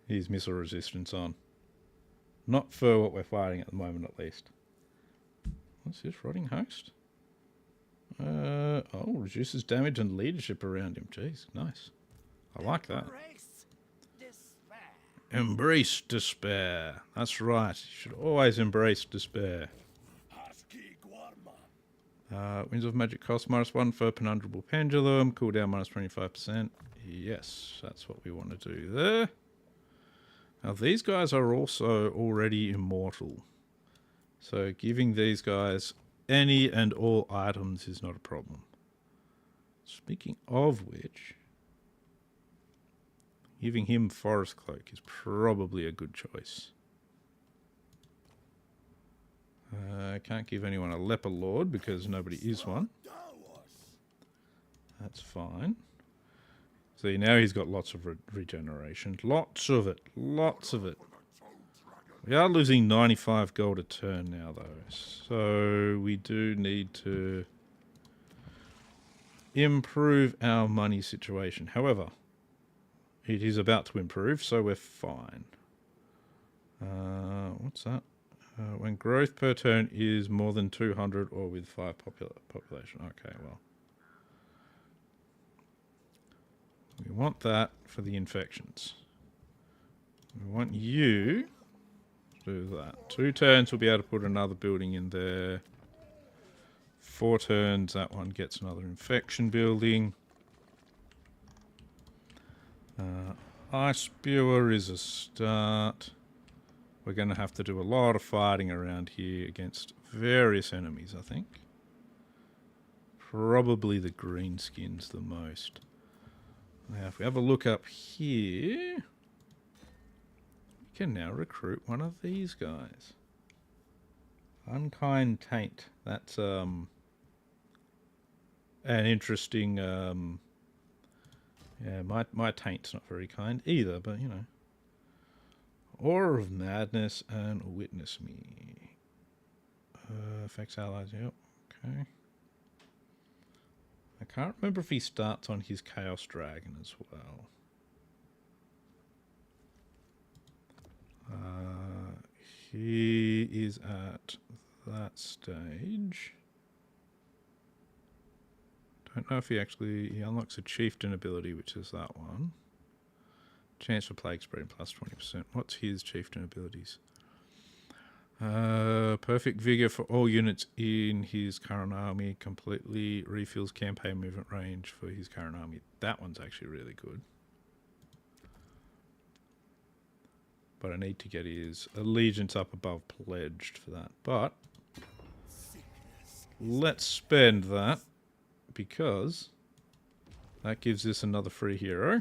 missile resistance on. Not for what we're fighting at the moment, at least. What's this, Rotting Host? Reduces damage and leadership around him. Jeez, nice. I like that. Embrace despair. That's right. You should always embrace despair. Winds of Magic cost -1 for Penundrable Pendulum. Cooldown -25%. Yes, that's what we want to do there. Now these guys are also already immortal. So giving these guys any and all items is not a problem. Speaking of which, giving him Forest Cloak is probably a good choice. I can't give anyone a Leper Lord because nobody is one. That's fine. See, now he's got lots of regeneration. Lots of it. Lots of it. We are losing 95 gold a turn now, though. So we do need to improve our money situation. However, it is about to improve, so we're fine. What's that? When growth per turn is more than 200 or with 5 population. Okay, well. We want that for the infections. We want you to do that. 2 turns we'll be able to put another building in there. 4 turns, that one gets another infection building. Ice Spewer is a start. We're going to have to do a lot of fighting around here against various enemies, I think. Probably the greenskins the most. Now, if we have a look up here, we can now recruit one of these guys. Unkind Taint. That's an interesting... yeah, my taint's not very kind either, but you know. Aura of Madness and Witness Me. Affects allies, yep, okay. I can't remember if he starts on his Chaos Dragon as well. He is at that stage. Don't know if he unlocks a Chieftain ability, which is that one. Chance for Plague Spreading plus 20%. What's his Chieftain abilities? Perfect Vigor for all units in his current army. Completely refills campaign movement range for his current army. That one's actually really good. But I need to get his allegiance up above pledged for that. But let's spend that because that gives us another free hero.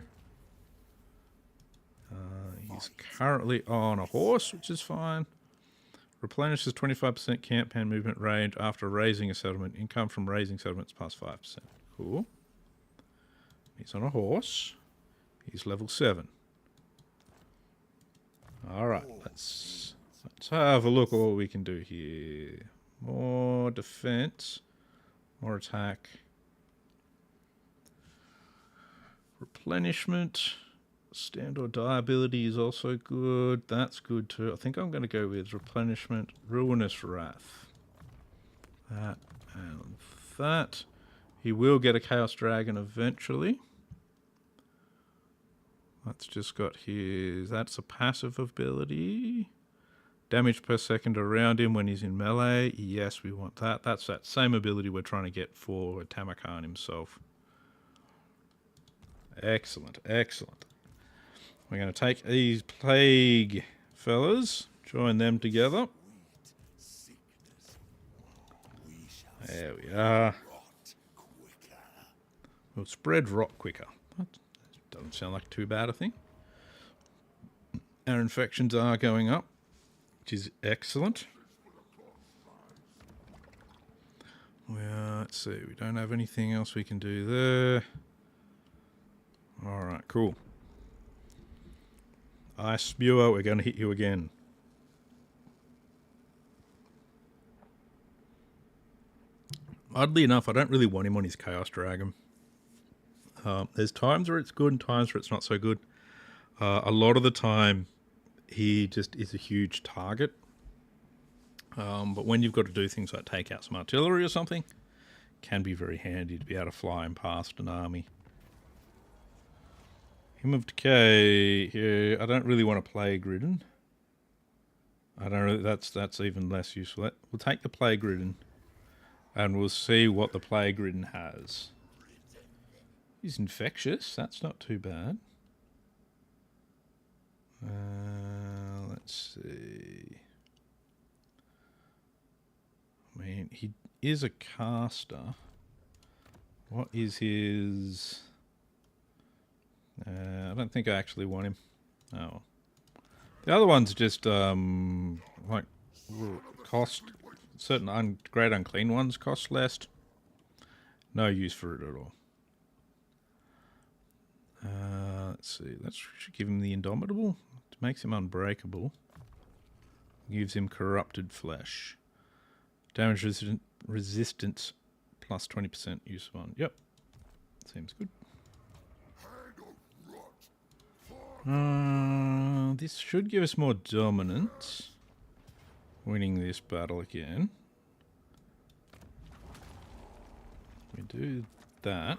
He's currently on a horse, which is fine. Replenishes 25% campaign movement range after raising a settlement. Income from raising settlements plus 5%. Cool. He's on a horse. He's level 7. Alright, let's have a look at what we can do here. More defense. More attack. Replenishment. Stand or die ability is also good. That's good too. I think I'm going to go with replenishment, ruinous wrath. That and that. He will get a Chaos Dragon eventually. That's just got his... That's a passive ability. Damage per second around him when he's in melee. Yes, we want that. That's that same ability we're trying to get for Tamurkhan himself. Excellent, excellent. We're going to take these plague fellas, join them together. There we are. We'll spread rot quicker. That doesn't sound like too bad a thing. Our infections are going up, which is excellent. Well, let's see. We don't have anything else we can do there. Alright, cool. Ice Spewer, we're going to hit you again. Oddly enough, I don't really want him on his Chaos Dragon. There's times where it's good and times where it's not so good. A lot of the time, he just is a huge target. But when you've got to do things like take out some artillery or something, it can be very handy to be able to fly him past an army. Hymn of Decay here. I don't really want to Plague Ridden. I don't really. That's even less useful. We'll take the Plague Ridden, and we'll see what the Plague Ridden has. He's infectious. That's not too bad. Let's see. I mean, he is a caster. What is his... I don't think I actually want him. Oh. The other one's just, like, cost... Certain great unclean ones cost less. No use for it at all. Let's see. Let's give him the Indomitable. It makes him unbreakable. Gives him Corrupted Flesh. Damage resistance plus 20% use one. Yep. Seems good. This should give us more dominance. Winning this battle again. We do that.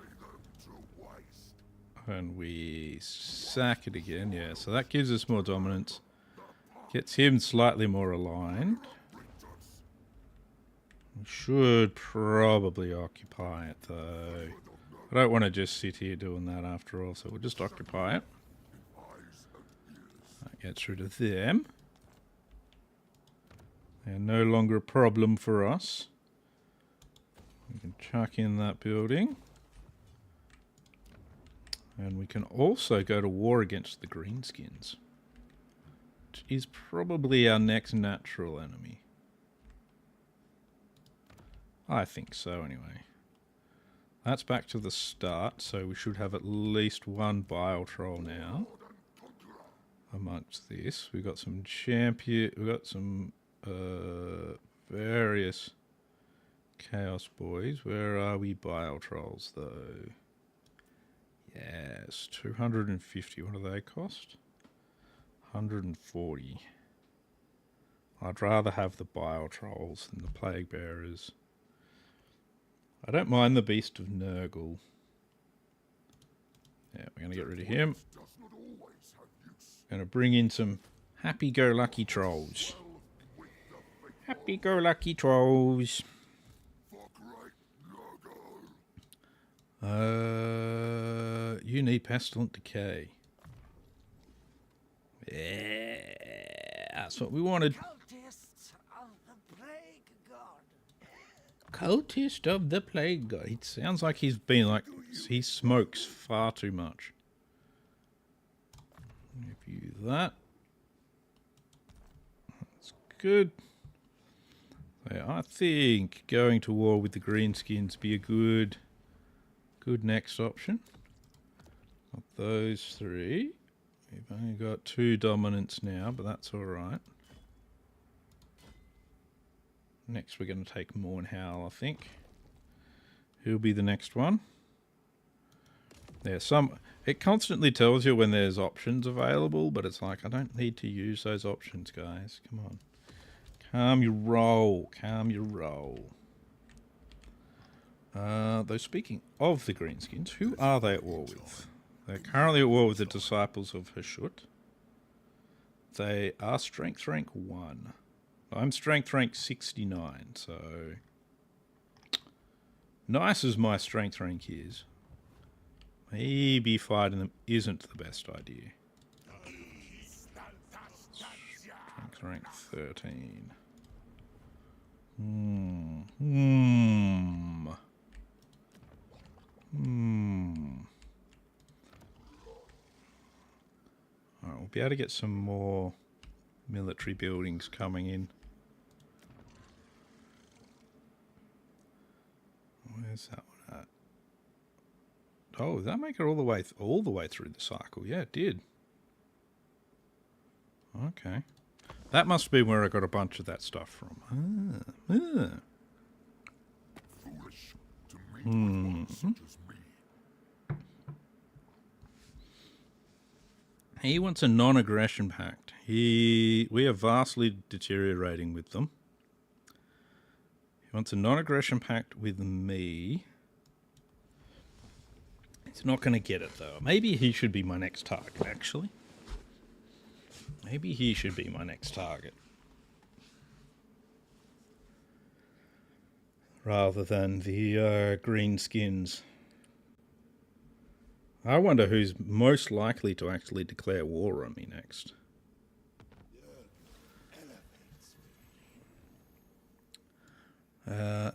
And we sack it again. Yeah, so that gives us more dominance. Gets him slightly more aligned. We should probably occupy it though. I don't want to just sit here doing that after all, so we'll just occupy it. That gets rid of them. They're no longer a problem for us. We can chuck in that building. And we can also go to war against the Greenskins, which is probably our next natural enemy. I think so, anyway. That's back to the start, so we should have at least one Bile Troll now. Amongst this, we've got some champion, we've got some various Chaos Boys. Where are we? Bile Trolls, though. Yes, 250. What do they cost? 140. I'd rather have the Bile Trolls than the Plague Bearers. I don't mind the Beast of Nurgle. Yeah, we're going to get rid of him. Does not always have use. Going to bring in some happy-go-lucky trolls. With the faith Happy-go-lucky trolls. for great Nurgle. You need Pestilent Decay. Yeah, that's what we wanted. Cultists of the plague god. Cultist of the Plague God. It sounds like he's been like, he smokes far too much. Give you that. That's good. So I think going to war with the greenskins be a good next option. Of those three. We've only got 2 dominants now, but that's alright. Next we're going to take Mornhowl, I think. Who'll be the next one? There's some... It constantly tells you when there's options available, but it's like, I don't need to use those options, guys. Come on. Calm your roll. Calm your roll. Though speaking of the Greenskins, who are they at war with? They're currently at war with the Disciples of Hashut. They are Strength Rank 1. I'm Strength Rank 69, so... Nice as my Strength Rank is, maybe fighting them isn't the best idea. Strength Rank 13. Alright, we'll be able to get some more military buildings coming in. Where's that one at? Oh, did that make it all the way through the cycle? Yeah, it did. Okay. That must be where I got a bunch of that stuff from. Foolish to meet with one such as me. He wants a non-aggression pact. We are vastly deteriorating with them. He wants a non-aggression pact with me. He's not going to get it, though. Maybe he should be my next target, actually. Maybe he should be my next target. Rather than the greenskins. I wonder who's most likely to actually declare war on me next.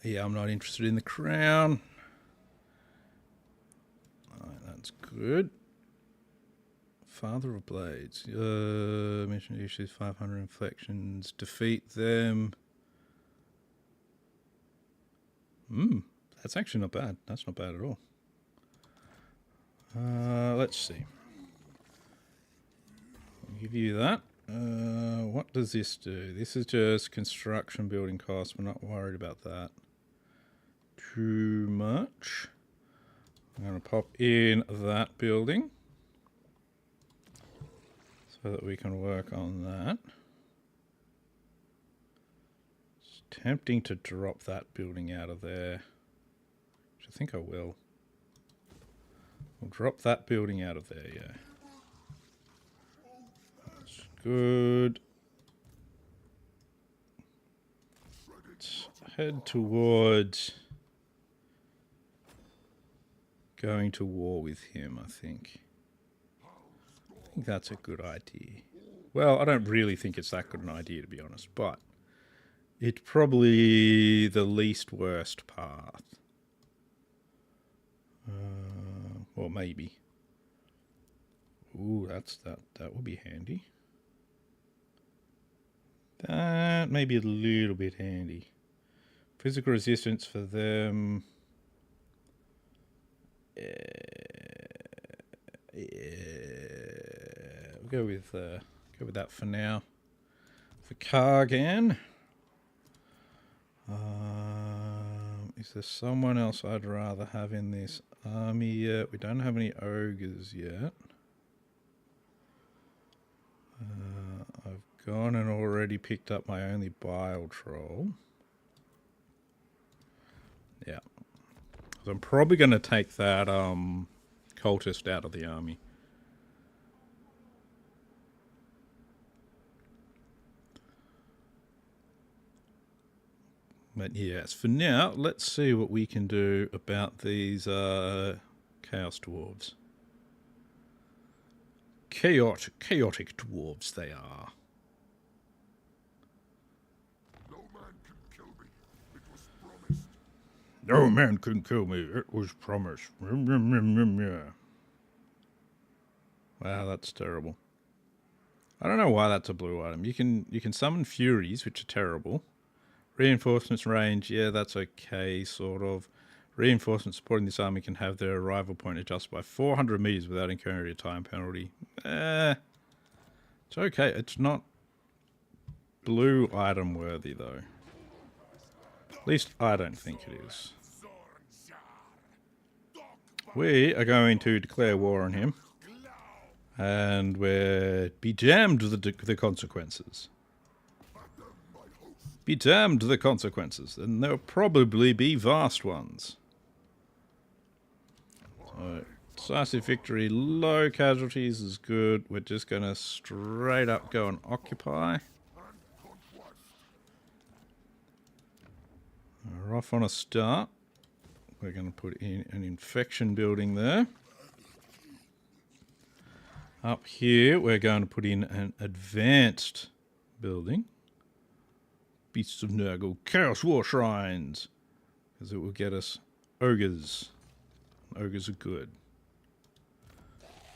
Yeah, I'm not interested in the crown. Alright, that's good. Father of Blades. Mission issues 500 inflections. Defeat them. That's actually not bad. That's not bad at all. Let's see. I'll give you that. What does this do? This is just construction building costs. We're not worried about that too much. I'm going to pop in that building so that we can work on that. It's tempting to drop that building out of there, which I think I will. We'll drop that building out of there, yeah. That's good. Let's head towards going to war with him, I think. I think that's a good idea. Well, I don't really think it's that good an idea, to be honest, but it's probably the least worst path. Or maybe. Ooh, that would be handy. That may be a little bit handy. Physical resistance for them. We'll go with that for now. For Kargan. Is there someone else I'd rather have in this army yet? We don't have any ogres yet. I've gone and already picked up my only bile troll. Yeah. So I'm probably going to take that cultist out of the army. But yes, for now, let's see what we can do about these chaos dwarves. Chaotic dwarves they are. No man can kill me. It was promised. No man can kill me. It was promised. Wow, that's terrible. I don't know why that's a blue item. You can summon furies, which are terrible. Reinforcements range, yeah, that's okay, sort of. Reinforcements supporting this army can have their arrival point adjusted by 400 meters without incurring a time penalty. It's okay. It's not blue item worthy, though. At least I don't think it is. We are going to declare war on him. And we're be damned the consequences. Be damned the consequences. And there'll probably be vast ones. So, decisive victory, low casualties is good. We're just going to straight up go and occupy. We're off on a start. We're going to put in an infection building there. Up here, we're going to put in an advanced building. Beasts of Nurgle, Chaos War Shrines. Because it will get us ogres. Ogres are good.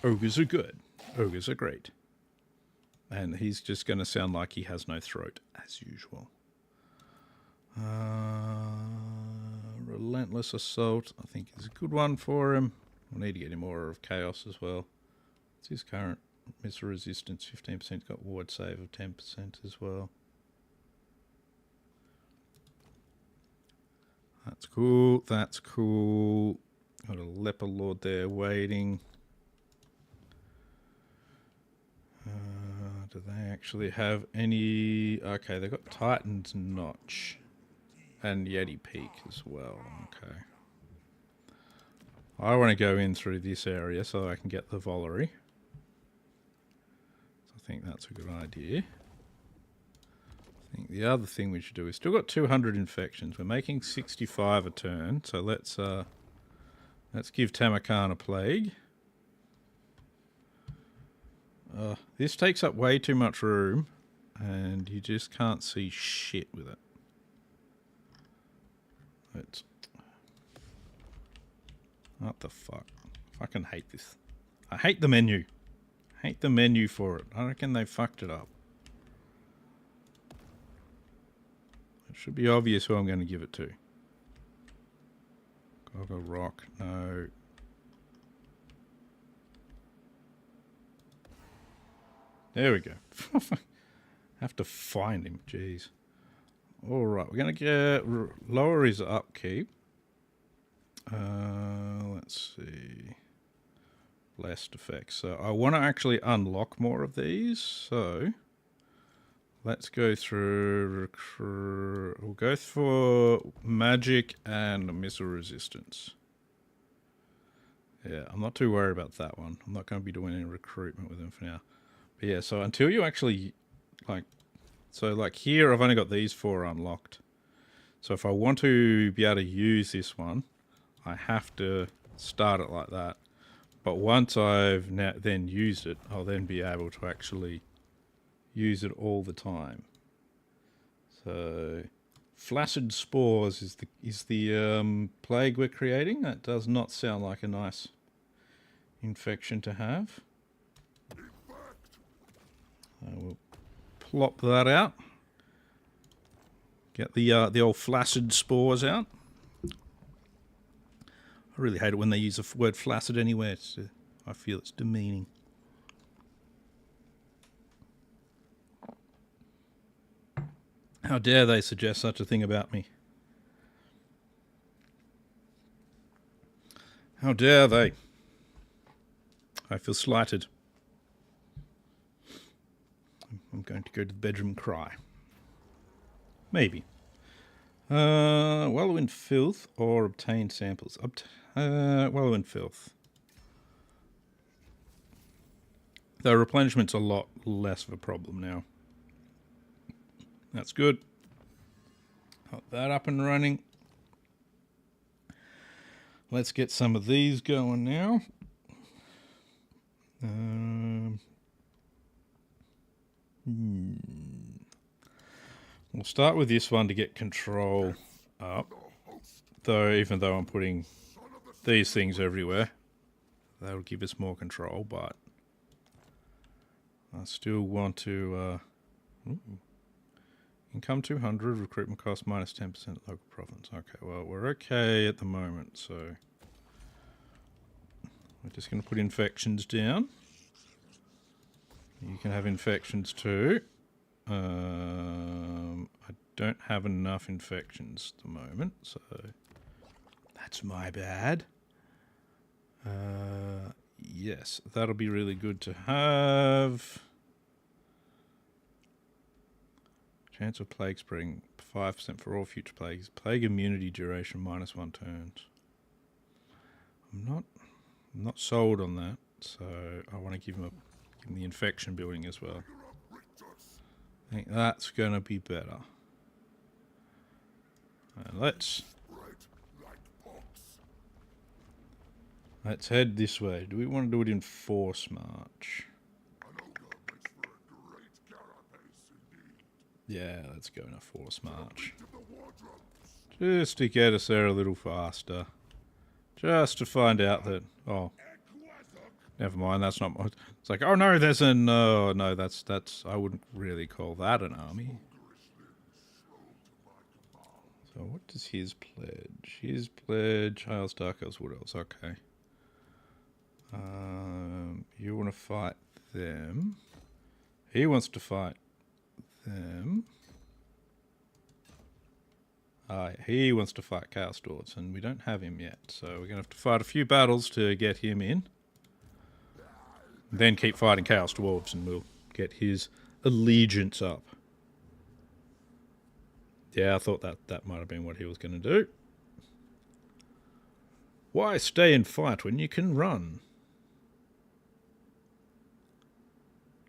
Ogres are good. Ogres are great. And he's just going to sound like he has no throat, as usual. Relentless Assault, I think, is a good one for him. We'll need to get him more of Chaos as well. What's his current missile resistance? 15%, got ward save of 10% as well. That's cool, that's cool. Got a Leper Lord there waiting. Do they actually have any... Okay, they've got Titan's Notch. And Yeti Peak as well, okay. I want to go in through this area so I can get the Volary. So I think that's a good idea. I think the other thing we should do is still got 200 infections. We're making 65 a turn, so let's give Tamurkhan a plague. This takes up way too much room, and you just can't see shit with it. What the fuck? I fucking hate this. I hate the menu. I hate the menu for it. I reckon they fucked it up. It should be obvious who I'm going to give it to. Goggle Rock, no. There we go. Have to find him, jeez. Alright, we're going to get lower his upkeep. Let's see. Blessed effects. So I want to actually unlock more of these. So let's go through. We'll go for magic and missile resistance. Yeah, I'm not too worried about that one. I'm not going to be doing any recruitment with them for now. But yeah, so until you actually like here I've only got these 4 unlocked. So if I want to be able to use this one, I have to start it like that. But once I've then used it, I'll then be able to actually use it all the time. So Flaccid Spores is the plague we're creating. That does not sound like a nice infection to have. We'll plop that out. Get the old Flaccid Spores out. I really hate it when they use the word flaccid anywhere. I feel it's demeaning. How dare they suggest such a thing about me? How dare they? I feel slighted. I'm going to go to the bedroom and cry. Maybe. Wallow in filth or obtain samples. Wallow in filth. Though replenishment's a lot less of a problem now. That's good. Got that up and running. Let's get some of these going now. We'll start with this one to get control up. Though, even though I'm putting these things everywhere, that'll give us more control, but I still want to... Income 200, recruitment cost minus 10% local province. Okay, well, we're okay at the moment, so we're just going to put infections down. You can have infections too. I don't have enough infections at the moment, so that's my bad. Yes, that'll be really good to have. Chance of plague spreading 5% for all future plagues. Plague immunity duration -1 turns. I'm not sold on that, so I want to give him the infection building as well. I think that's going to be better. And let's head this way. Do we want to do it in force march? Yeah, let's go in a force march. Just to get us there a little faster. Just to find out that... Oh. Never mind, that's not... It's like, oh no, there's a... No, that's... I wouldn't really call that an army. So what does his pledge? His pledge... Isles, Dark Elves, Wood Elves, okay. You want to fight them. He wants to fight them. He wants to fight Chaos Dwarves, and we don't have him yet, so we're going to have to fight a few battles to get him in. Then keep fighting Chaos Dwarves, and we'll get his allegiance up. Yeah, I thought that might have been what he was going to do. Why stay and fight when you can run?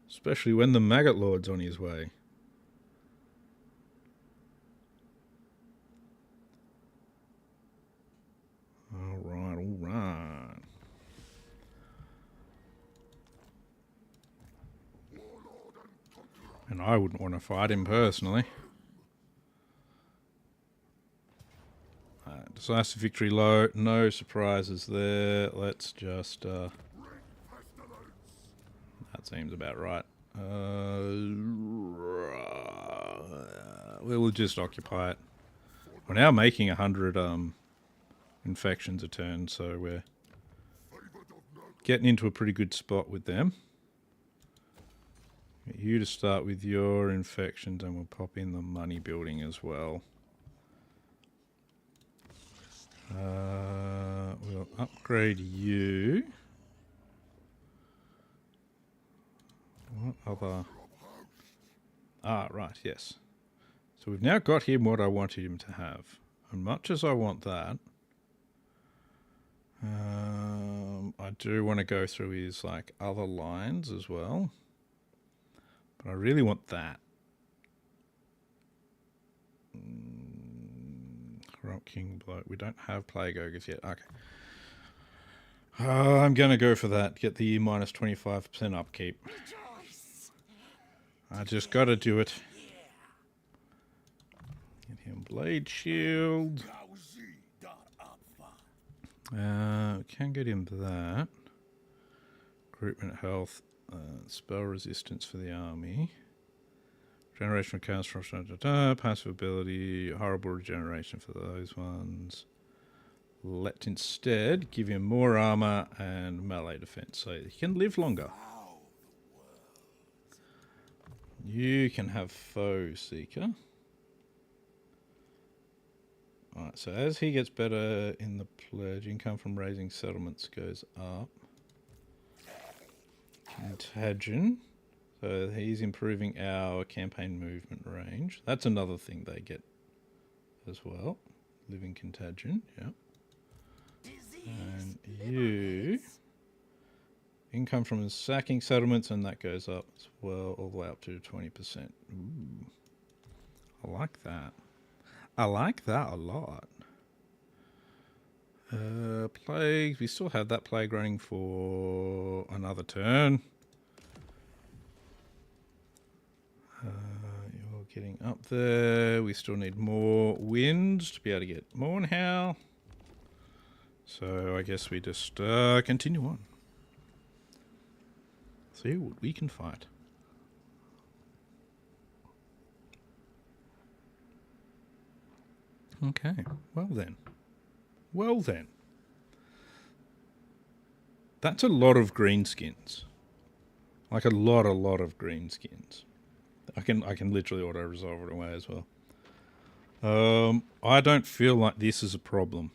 Especially when the Maggot Lord's on his way. Alright, alright. And I wouldn't want to fight him personally. Decisive victory low, no surprises there. Let's just... that seems about right. We'll just occupy it. We're now making 100 infections a turn, so we're getting into a pretty good spot with them. Get you to start with your infections, and we'll pop in the money building as well. We'll upgrade you. What other... Ah, right, yes. So we've now got him what I wanted him to have. And much as I want that, I do want to go through his like other lines as well. But I really want that. Rock King Bloat. We don't have Plague Ogres yet. Okay. I'm going to go for that. Get the minus 25% upkeep. I just got to do it. Get him Blade Shield. Can get him that. Recruitment health. Spell resistance for the army. Generation of chaos from passive ability, horrible regeneration for those ones. Let's instead give him more armor and melee defense so he can live longer. You can have Foe Seeker. Alright, so as he gets better in the pledge, income from raising settlements goes up. Contagion. So he's improving our campaign movement range. That's another thing they get as well. Living contagion, yeah. And you... income from sacking settlements, and that goes up as well, all the way up to 20%. Ooh. I like that. I like that a lot. Plagues. We still have that plague running for another turn. You're getting up there. We still need more wind to be able to get Mornhowl. So I guess we just continue on. See what we can fight. Okay, well then. Well then. That's a lot of greenskins. Like a lot of greenskins. I can literally auto-resolve it away as well. I don't feel like this is a problem.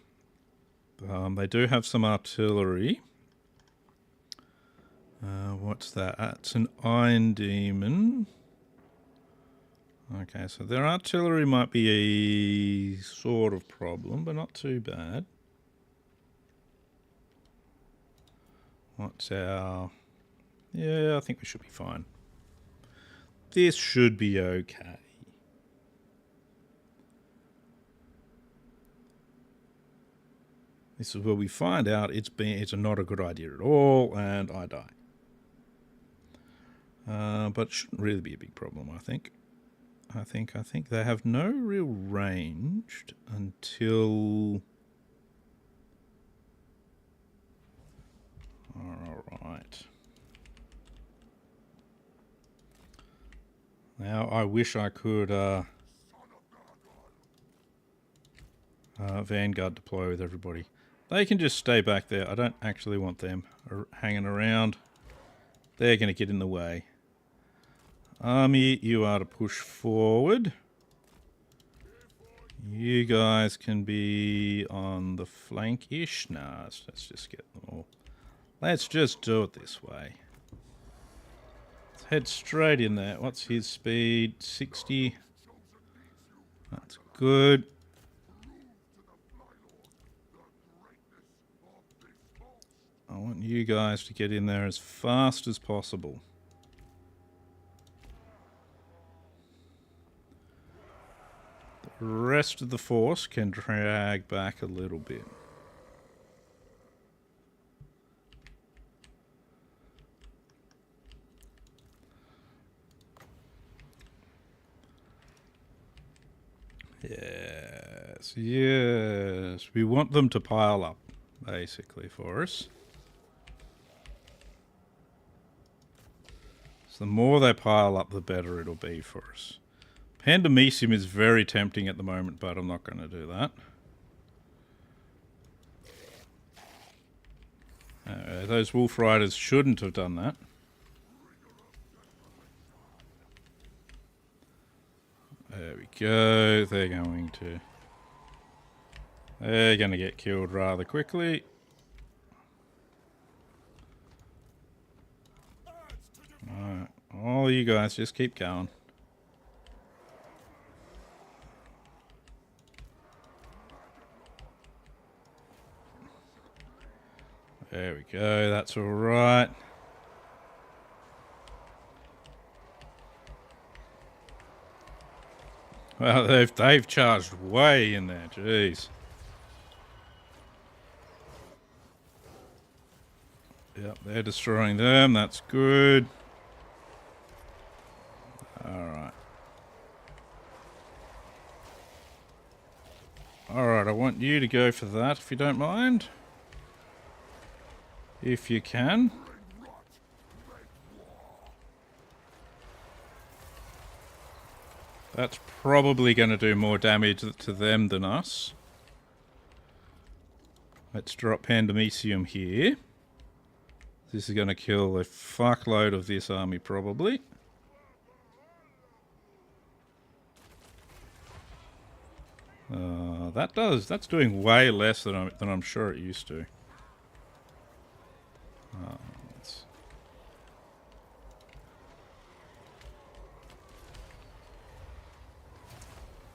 They do have some artillery. What's that? That's an Iron Demon. Okay, so their artillery might be a sort of problem, but not too bad. What's our... yeah, I think we should be fine. This should be okay. This is where we find out it's not a good idea at all, and I die. But it shouldn't really be a big problem, I think. I think they have no real ranged until... Alright. Now I wish I could Vanguard deploy with everybody. They can just stay back there. I don't actually want them hanging around. They're going to get in the way. Army, you are to push forward. You guys can be on the flank-ish. Nah, let's just get them all. Let's just do it this way. Let's head straight in there. What's his speed? 60. That's good. I want you guys to get in there as fast as possible. The rest of the force can drag back a little bit. Yes, yes. We want them to pile up, basically, for us. So the more they pile up, the better it'll be for us. Pandemisium is very tempting at the moment, but I'm not going to do that. Those Wolf Riders shouldn't have done that. There we go. They're going to get killed rather quickly. Alright. All you guys just keep going. There we go. That's all right. Well, they've charged way in there. Jeez. Yep, they're destroying them. That's good. Alright. Alright, I want you to go for that if you don't mind. If you can. That's probably going to do more damage to them than us. Let's drop Pandemisium here. This is going to kill a fuckload of this army, probably. That's doing way less than I'm sure it used to. Let's-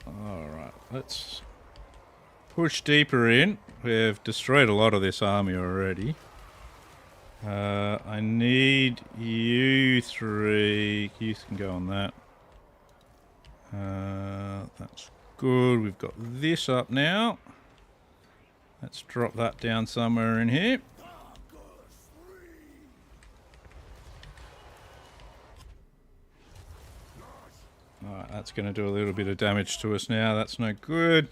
Alright, let's push deeper in. We've destroyed a lot of this army already. I need you three. You can go on that. That's good. We've got this up now. Let's drop that down somewhere in here. Alright, that's going to do a little bit of damage to us now. That's no good.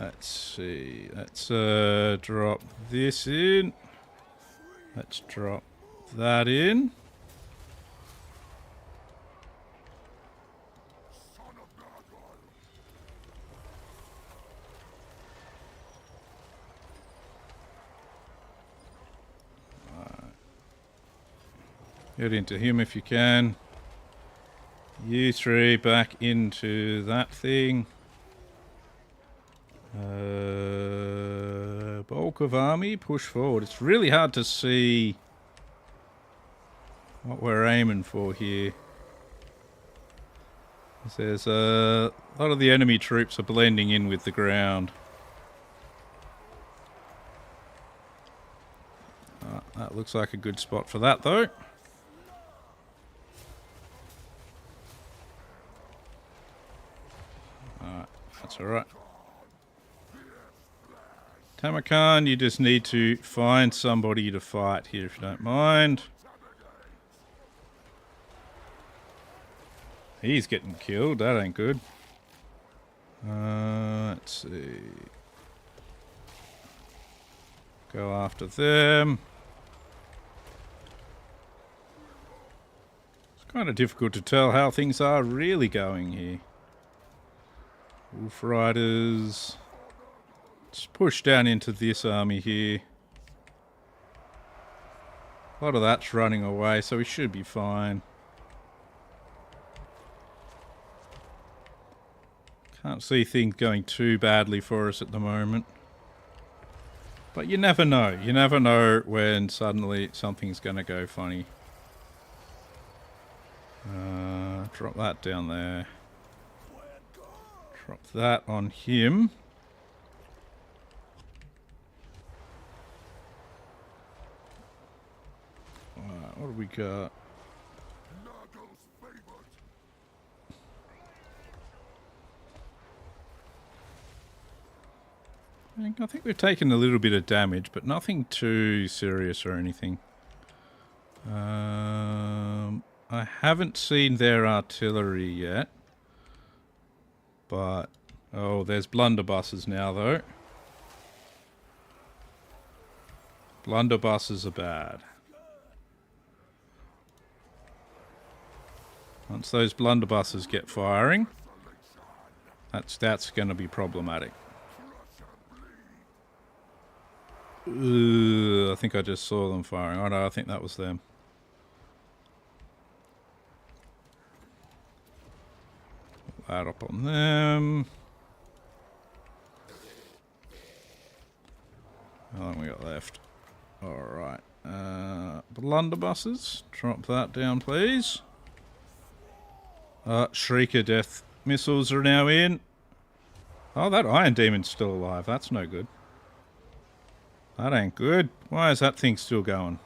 Let's see. Let's drop this in. Let's drop that in. Get into him if you can. You three back into that thing. Bulk of army, push forward. It's really hard to see what we're aiming for here. There's a lot of the enemy troops are blending in with the ground. That looks like a good spot for that though. That's alright. Tamurkhan, you just need to find somebody to fight here if you don't mind. He's getting killed, that ain't good. Let's see. Go after them. It's kind of difficult to tell how things are really going here. Wolf Riders. Let's push down into this army here. A lot of that's running away, so we should be fine. Can't see things going too badly for us at the moment. But you never know. You never know when suddenly something's going to go funny. Drop that down there. Drop that on him. Alright, what do we got? I think we've taken a little bit of damage, but nothing too serious or anything. I haven't seen their artillery yet. But, oh, there's blunderbusses now, though. Blunderbusses are bad. Once those blunderbusses get firing, that's going to be problematic. I think I just saw them firing. Oh no, I think that was them. Put that up on them. How long we got left? Alright. Blunderbusses. Drop that down, please. Shrieker death missiles are now in. Oh, that Iron Demon's still alive. That's no good. That ain't good. Why is that thing still going?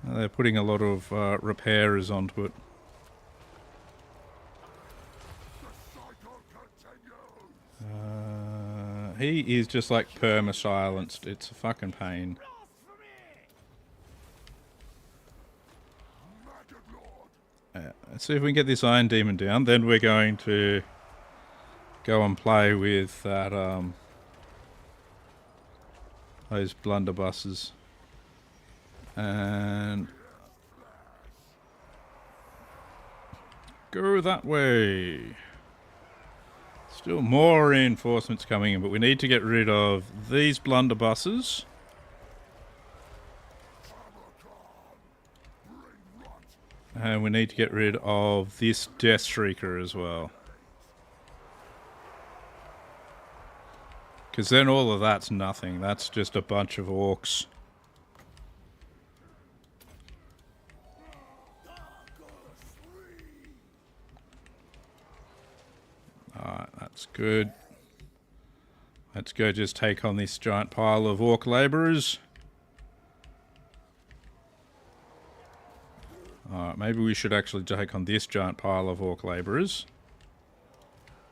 They're putting a lot of repairers onto it. He is just like perma-silenced. It's a fucking pain. Let's see if we can get this Iron Demon down. Then we're going to go and play with that, those blunderbusses. And go that way. Still more reinforcements coming in, but we need to get rid of these blunderbusses. And we need to get rid of this Death Shrieker as well. Because then all of that's nothing. That's just a bunch of orcs. Alright, that's good. Let's go just take on this giant pile of orc labourers. Alright, maybe we should actually take on this giant pile of orc labourers.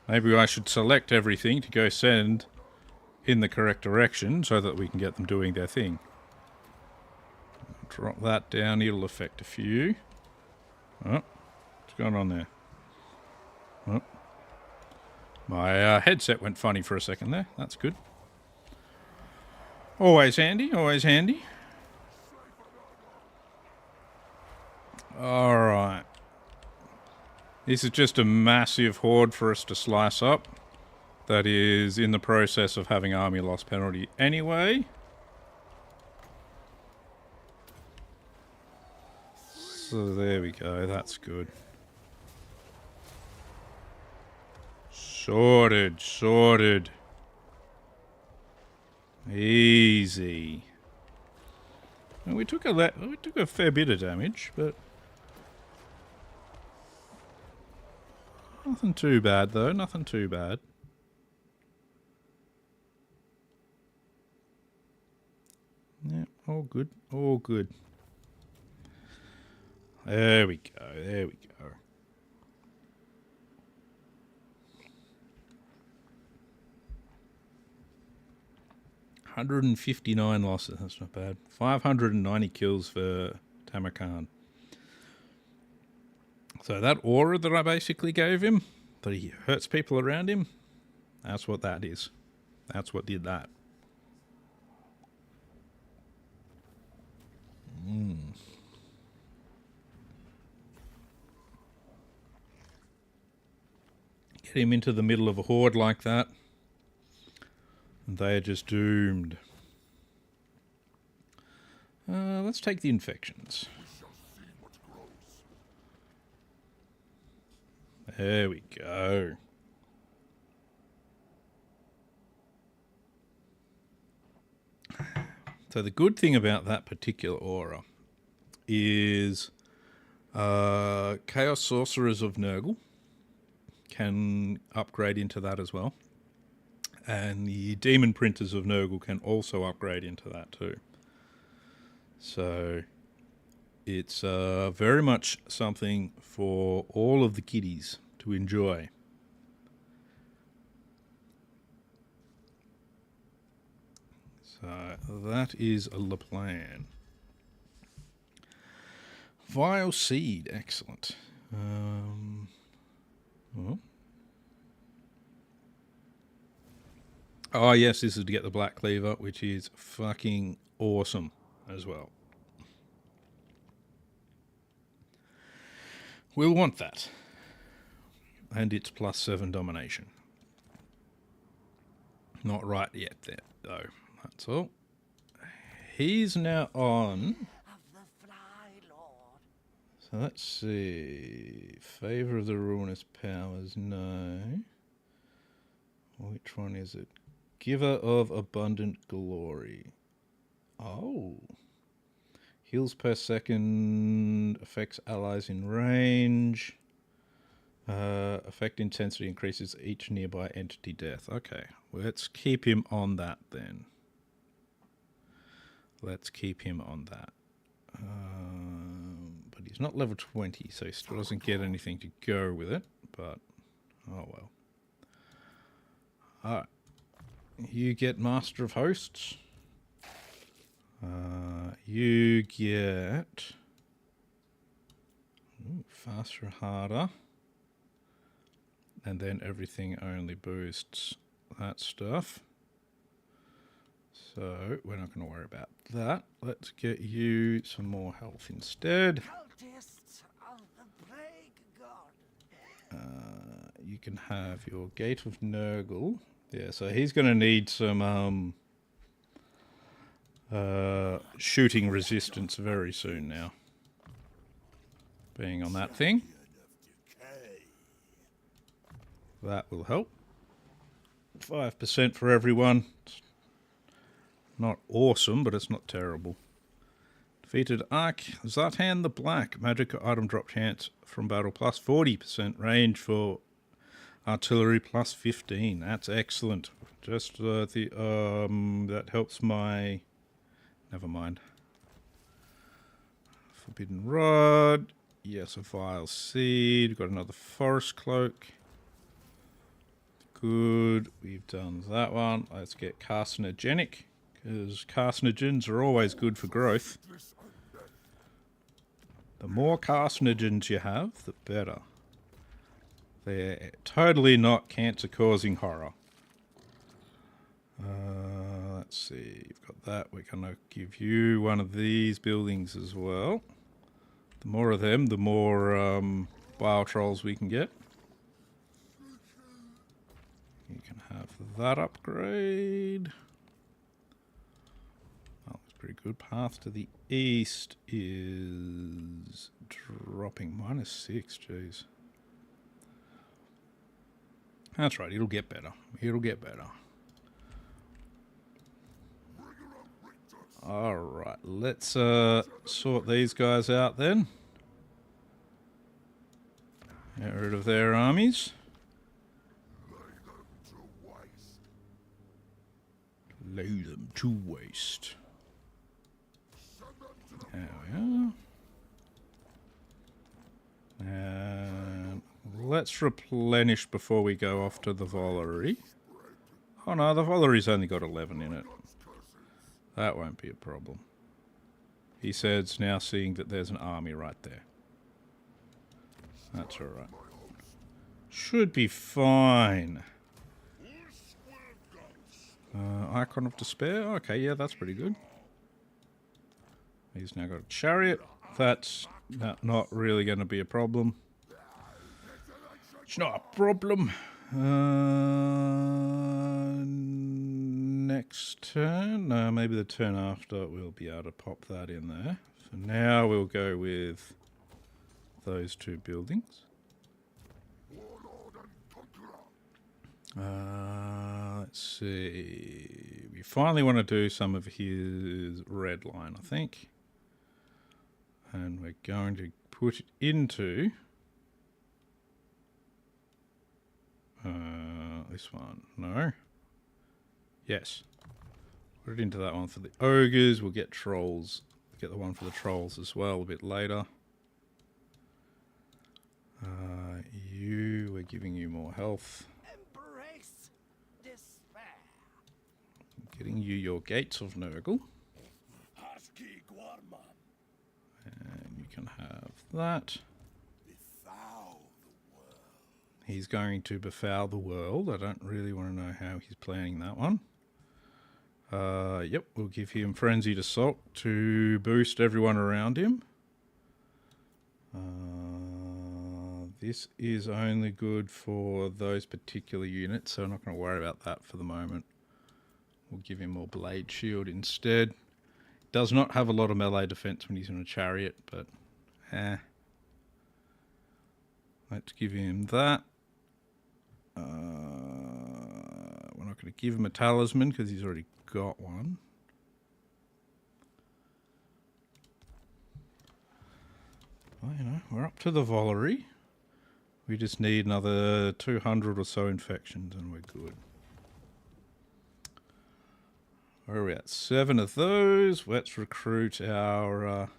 Maybe I should select everything to go send in the correct direction so that we can get them doing their thing. Drop that down, it'll affect a few. Oh, what's going on there? Oh. My headset went funny for a second there. That's good. Always handy, always handy. Alright. This is just a massive horde for us to slice up. That is in the process of having army loss penalty anyway. So there we go, that's good. Sorted, sorted. Easy. And we took a fair bit of damage, but nothing too bad though, nothing too bad. Yeah, all good, all good. There we go, there we go. $159 losses, that's not bad. 590 kills for Tamurkhan. So that aura that I basically gave him, that he hurts people around him, that's what that is. That's what did that. Get him into the middle of a horde like that, and they are just doomed. Let's take the infections. There we go. So the good thing about that particular aura is Chaos Sorcerers of Nurgle can upgrade into that as well. And the Demon Printers of Nurgle can also upgrade into that too. So it's very much something for all of the kiddies to enjoy. So that is the plan. Vile Seed, excellent. Well. Oh yes, this is to get the Black Cleaver, which is fucking awesome as well. We'll want that. And it's +7 domination. Not right yet there, though. That's all. He's now on. Of the Fly Lord. So let's see. Favor of the Ruinous Powers, no. Which one is it? Giver of Abundant Glory. Oh. Heals per second. Affects allies in range. Effect intensity increases each nearby entity death. Okay. Let's keep him on that then. Let's keep him on that. But he's not level 20, so he still doesn't get anything to go with it. But, oh well. Alright. You get Master of Hosts. You get faster, harder. And then everything only boosts that stuff. So we're not going to worry about that. Let's get you some more health instead. Cultists of the Plague God. You can have your Gate of Nurgle. Yeah, so he's going to need some shooting resistance very soon now. being on that thing. That will help. 5% for everyone. It's not awesome, but it's not terrible. Defeated Ark Zartan the Black. Magic item drop chance from battle plus 40%. Range for artillery plus 15. That's excellent. Just that helps my... Never mind. Forbidden Rod. Yes, a Vile Seed. Got another Forest Cloak. Good. We've done that one. Let's get carcinogenic, because carcinogens are always good for growth. The more carcinogens you have, the better. They're totally not cancer-causing horror. Let's see. You've got that. We're going to give you one of these buildings as well. The more of them, the more bile trolls we can get. You can have that upgrade. Oh, that's pretty good. Path to the east is dropping -6. Jeez. That's right. It'll get better. It'll get better. All right. Let's sort these guys out then. Get rid of their armies. Lay them to waste. There we are. And let's replenish before we go off to the Volary. Oh no, the Volary's only got 11 in it. That won't be a problem. He says now seeing that there's an army right there. That's alright. Should be fine. Icon of Despair. Okay, yeah, that's pretty good. He's now got a chariot. That's not really going to be a problem. It's not a problem. Next turn. No, maybe the turn after we'll be able to pop that in there. For now, we'll go with those two buildings. Let's see. We finally want to do some of his red line, I think. And we're going to put it into this one. No. Yes. Put it into that one for the ogres. We'll get trolls. Get the one for the trolls as well a bit later. We're giving you more health. Embrace despair. Getting you your gates of Nurgle. And you can have that. He's going to befoul the world. I don't really want to know how he's planning that one. Yep, we'll give him Frenzied Assault to boost everyone around him. This is only good for those particular units, so I'm not going to worry about that for the moment. We'll give him more Blade Shield instead. Does not have a lot of melee defense when he's in a chariot, but let's give him that. We're not going to give him a talisman because he's already got one. Well, you know, we're up to the Volary. We just need another 200 or so infections and we're good. Where are we at? 7 of those. Let's recruit our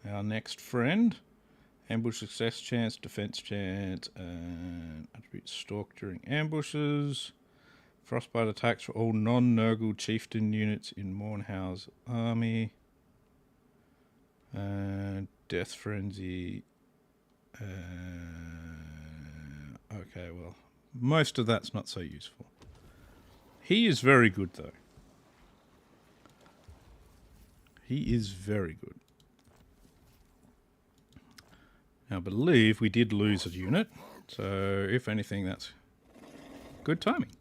next friend. Ambush success chance, defense chance, and attribute stalk during ambushes. Frostbite attacks for all non-Nurgle chieftain units in Mornhau's army. And Death Frenzy. Okay, well, most of that's not so useful. He is very good, though. He is very good. Now, I believe we did lose a unit, so if anything, that's good timing.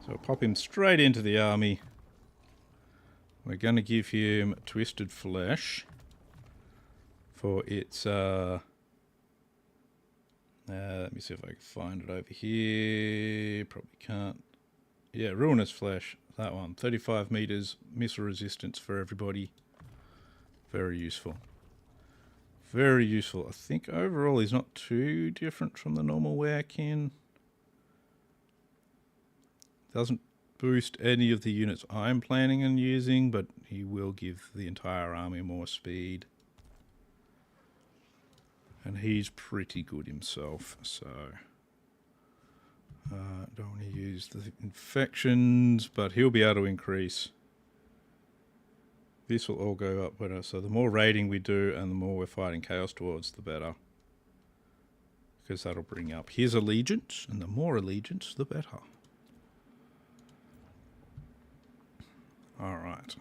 So I'll pop him straight into the army. We're going to give him Twisted Flesh. for its let me see if I can find it over here. Probably can't. Yeah, Ruinous Flesh, that one. 35 meters missile resistance for everybody. Very useful. Very useful. I think overall he's not too different from the normal Werkin. Doesn't boost any of the units I'm planning on using, but he will give the entire army more speed. And he's pretty good himself, so... don't want to use the infections, but he'll be able to increase. This will all go up better, so the more raiding we do and the more we're fighting Chaos Dwarves, the better. Because that'll bring up his allegiance, and the more allegiance, the better. Alright.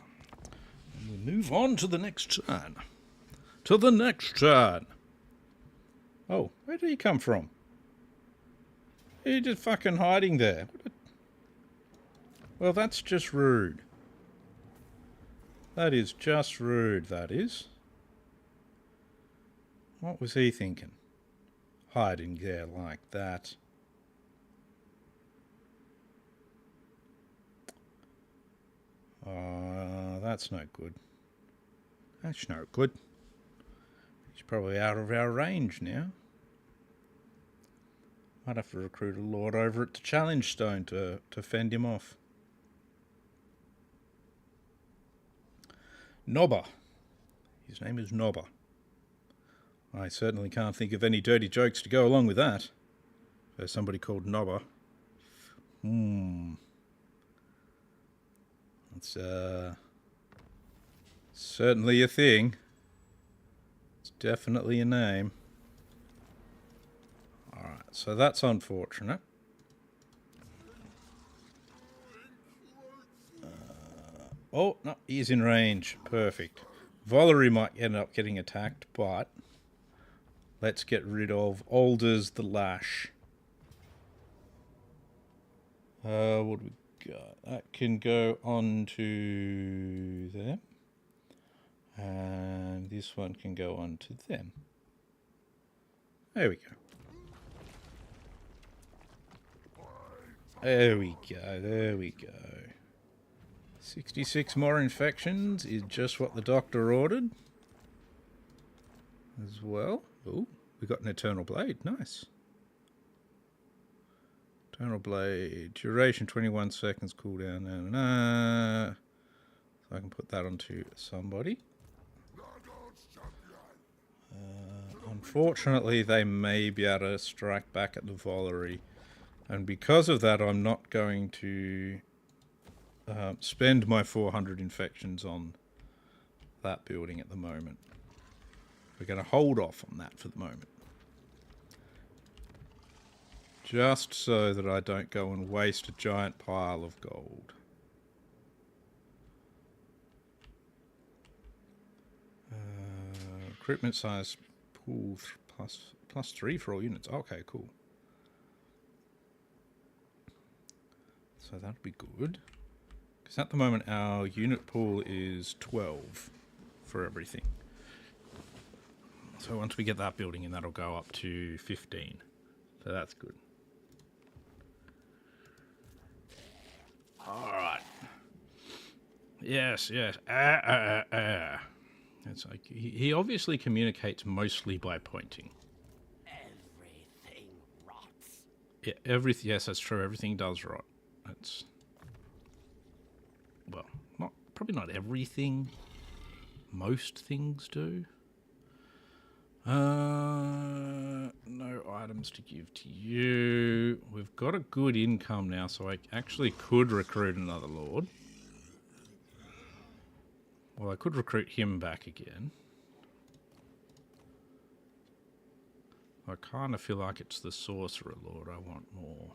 We move on to the next turn. To the next turn! Oh, where did he come from? He's just fucking hiding there. Well, that's just rude. That is just rude, that is. What was he thinking? Hiding there like that. That's no good. That's no good. He's probably out of our range now. Might have to recruit a lord over at the Challenge Stone to fend him off. Nobber. His name is Nobber. I certainly can't think of any dirty jokes to go along with that. There's somebody called Nobber. That's certainly a thing. It's definitely a name. Alright, so that's unfortunate. Oh, no, he's in range. Perfect. Valerie might end up getting attacked, but let's get rid of Alders the Lash. What do we got? That can go on to them. And this one can go on to them. There we go. There we go, there we go. 66 more infections is just what the doctor ordered. As well. Oh, we got an Eternal Blade, nice. Eternal Blade, duration 21 seconds, cooldown, so I can put that onto somebody. Unfortunately, they may be able to strike back at the Valerie. And because of that, I'm not going to spend my 400 infections on that building at the moment. We're going to hold off on that for the moment. Just so that I don't go and waste a giant pile of gold. Recruitment size pool plus 3 for all units. Okay, cool. So that'll be good. Because at the moment our unit pool is 12 for everything. So once we get that building in, that'll go up to 15. So that's good. Alright. Yes, yes. It's like he obviously communicates mostly by pointing. Everything rots. Yeah, yes, that's true. Everything does rot. That's, well, probably not everything. Most things do. No items to give to you. We've got a good income now, so I actually could recruit another lord. Well, I could recruit him back again. I kind of feel like it's the sorcerer lord I want more.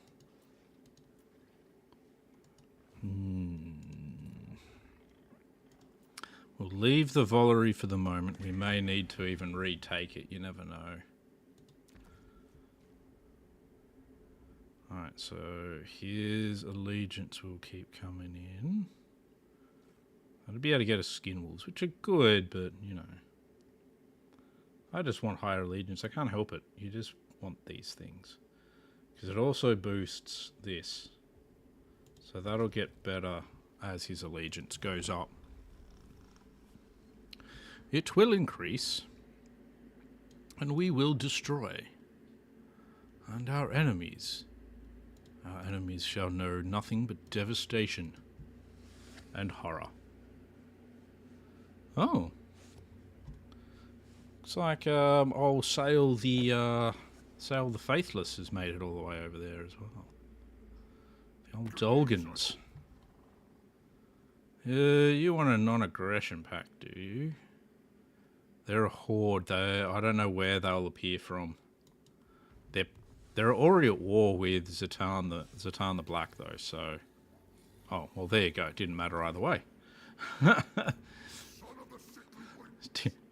We'll leave the Valerie for the moment. We may need to even retake it. You never know. Alright, so his allegiance will keep coming in. I'd be able to get a skin wolves, which are good, but, you know. I just want higher allegiance. I can't help it. You just want these things. Because it also boosts this. So that'll get better as his allegiance goes up. It will increase. And we will destroy. And our enemies shall know nothing but devastation and horror. Oh. Looks like old Sail the Faithless has made it all the way over there as well. The old Dolgans. You want a non-aggression pact, do you? They're a horde. I don't know where they'll appear from. They're already at war with Zatan the Black, though. So, oh well, there you go. It didn't matter either way.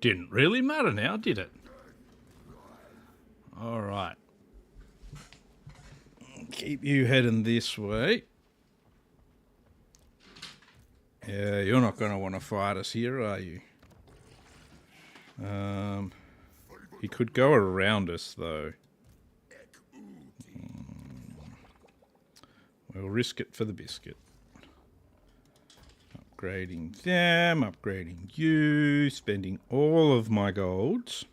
Didn't really matter now, did it? All right. Keep you heading this way. Yeah, you're not going to want to fight us here, are you? He could go around us, though. We'll risk it for the biscuit. Upgrading them, upgrading you, spending all of my golds.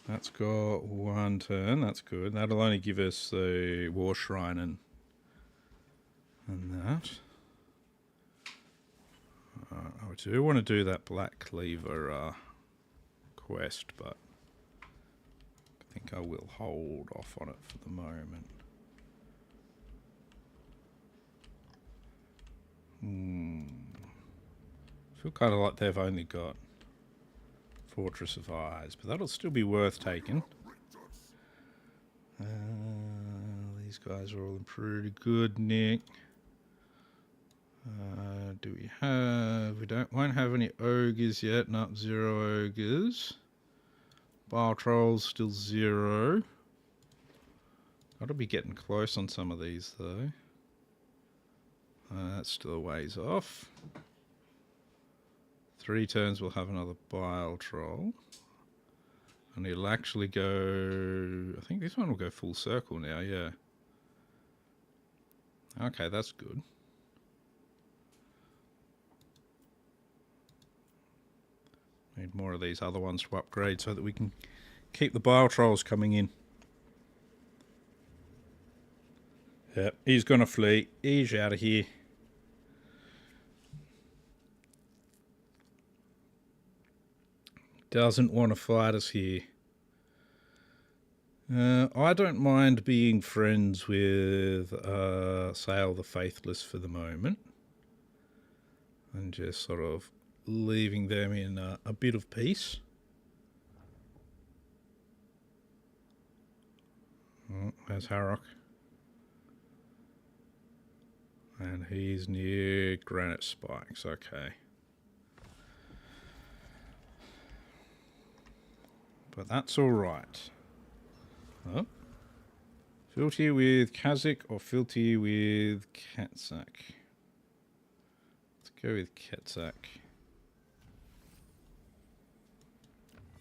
That's got one turn, that's good. That'll only give us the War Shrine and that. I do want to do that Black Cleaver quest, but I think I will hold off on it for the moment. I feel kind of like they've only got Fortress of Eyes, but that'll still be worth taking. These guys are all in pretty good nick. Do we have... won't have any ogres yet. Not 0 ogres. Bile Trolls still 0. Gotta be getting close on some of these though. That's still a ways off. 3 turns we'll have another Bile Troll. And it'll actually go... I think this one will go full circle now, yeah. Okay, that's good. Need more of these other ones to upgrade so that we can keep the Bile Trolls coming in. Yep, he's gonna flee. He's out of here. Doesn't want to fight us here. I don't mind being friends with Sail the Faithless for the moment. And just sort of leaving them in a bit of peace. Oh, there's Harrock. And he's near Granite Spikes, okay. But that's alright. Oh. Filthy with Kazakh or filthy with Katzak? Let's go with Katzak.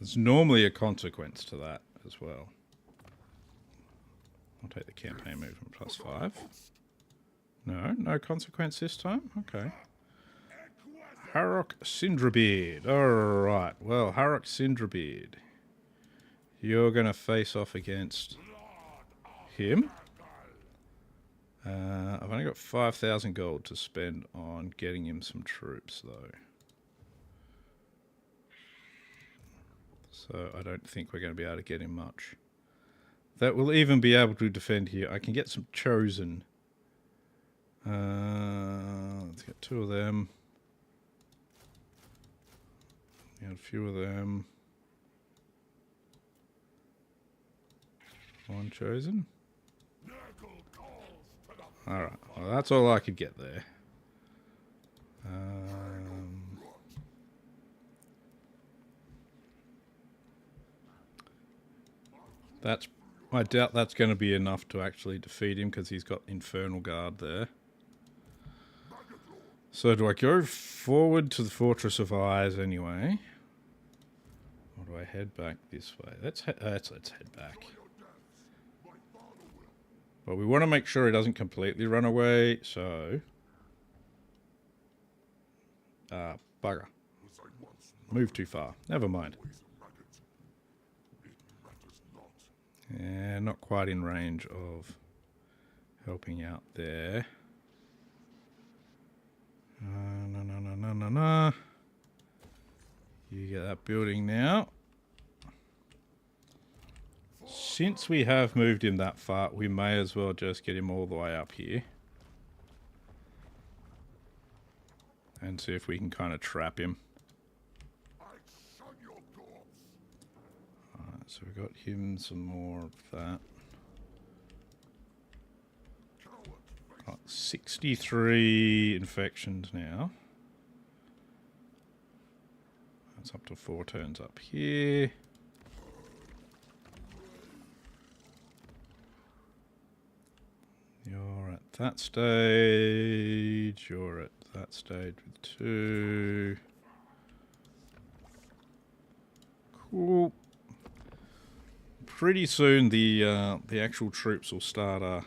There's normally a consequence to that as well. I'll take the campaign movement +5. No consequence this time? Okay. Harrock Cinderbeard. Alright, well, Harrock Cinderbeard. You're going to face off against him. I've only got 5,000 gold to spend on getting him some troops, though. So I don't think we're going to be able to get him much. That will even be able to defend here. I can get some Chosen. Let's get 2 of them. Get a few of them. 1 Chosen. Alright, well that's all I could get there. I doubt that's going to be enough to actually defeat him because he's got Infernal Guard there. So do I go forward to the Fortress of Eyes anyway? Or do I head back this way? Let's head back. But we want to make sure he doesn't completely run away, so... bugger. Move too far. Never mind. Yeah, not quite in range of helping out there. No. You get that building now. Since we have moved him that far, we may as well just get him all the way up here. And see if we can kind of trap him. Alright, so we got him some more of that. Got 63 infections now. That's up to 4 turns up here. You're at that stage. You're at that stage with 2. Cool. Pretty soon the actual troops will start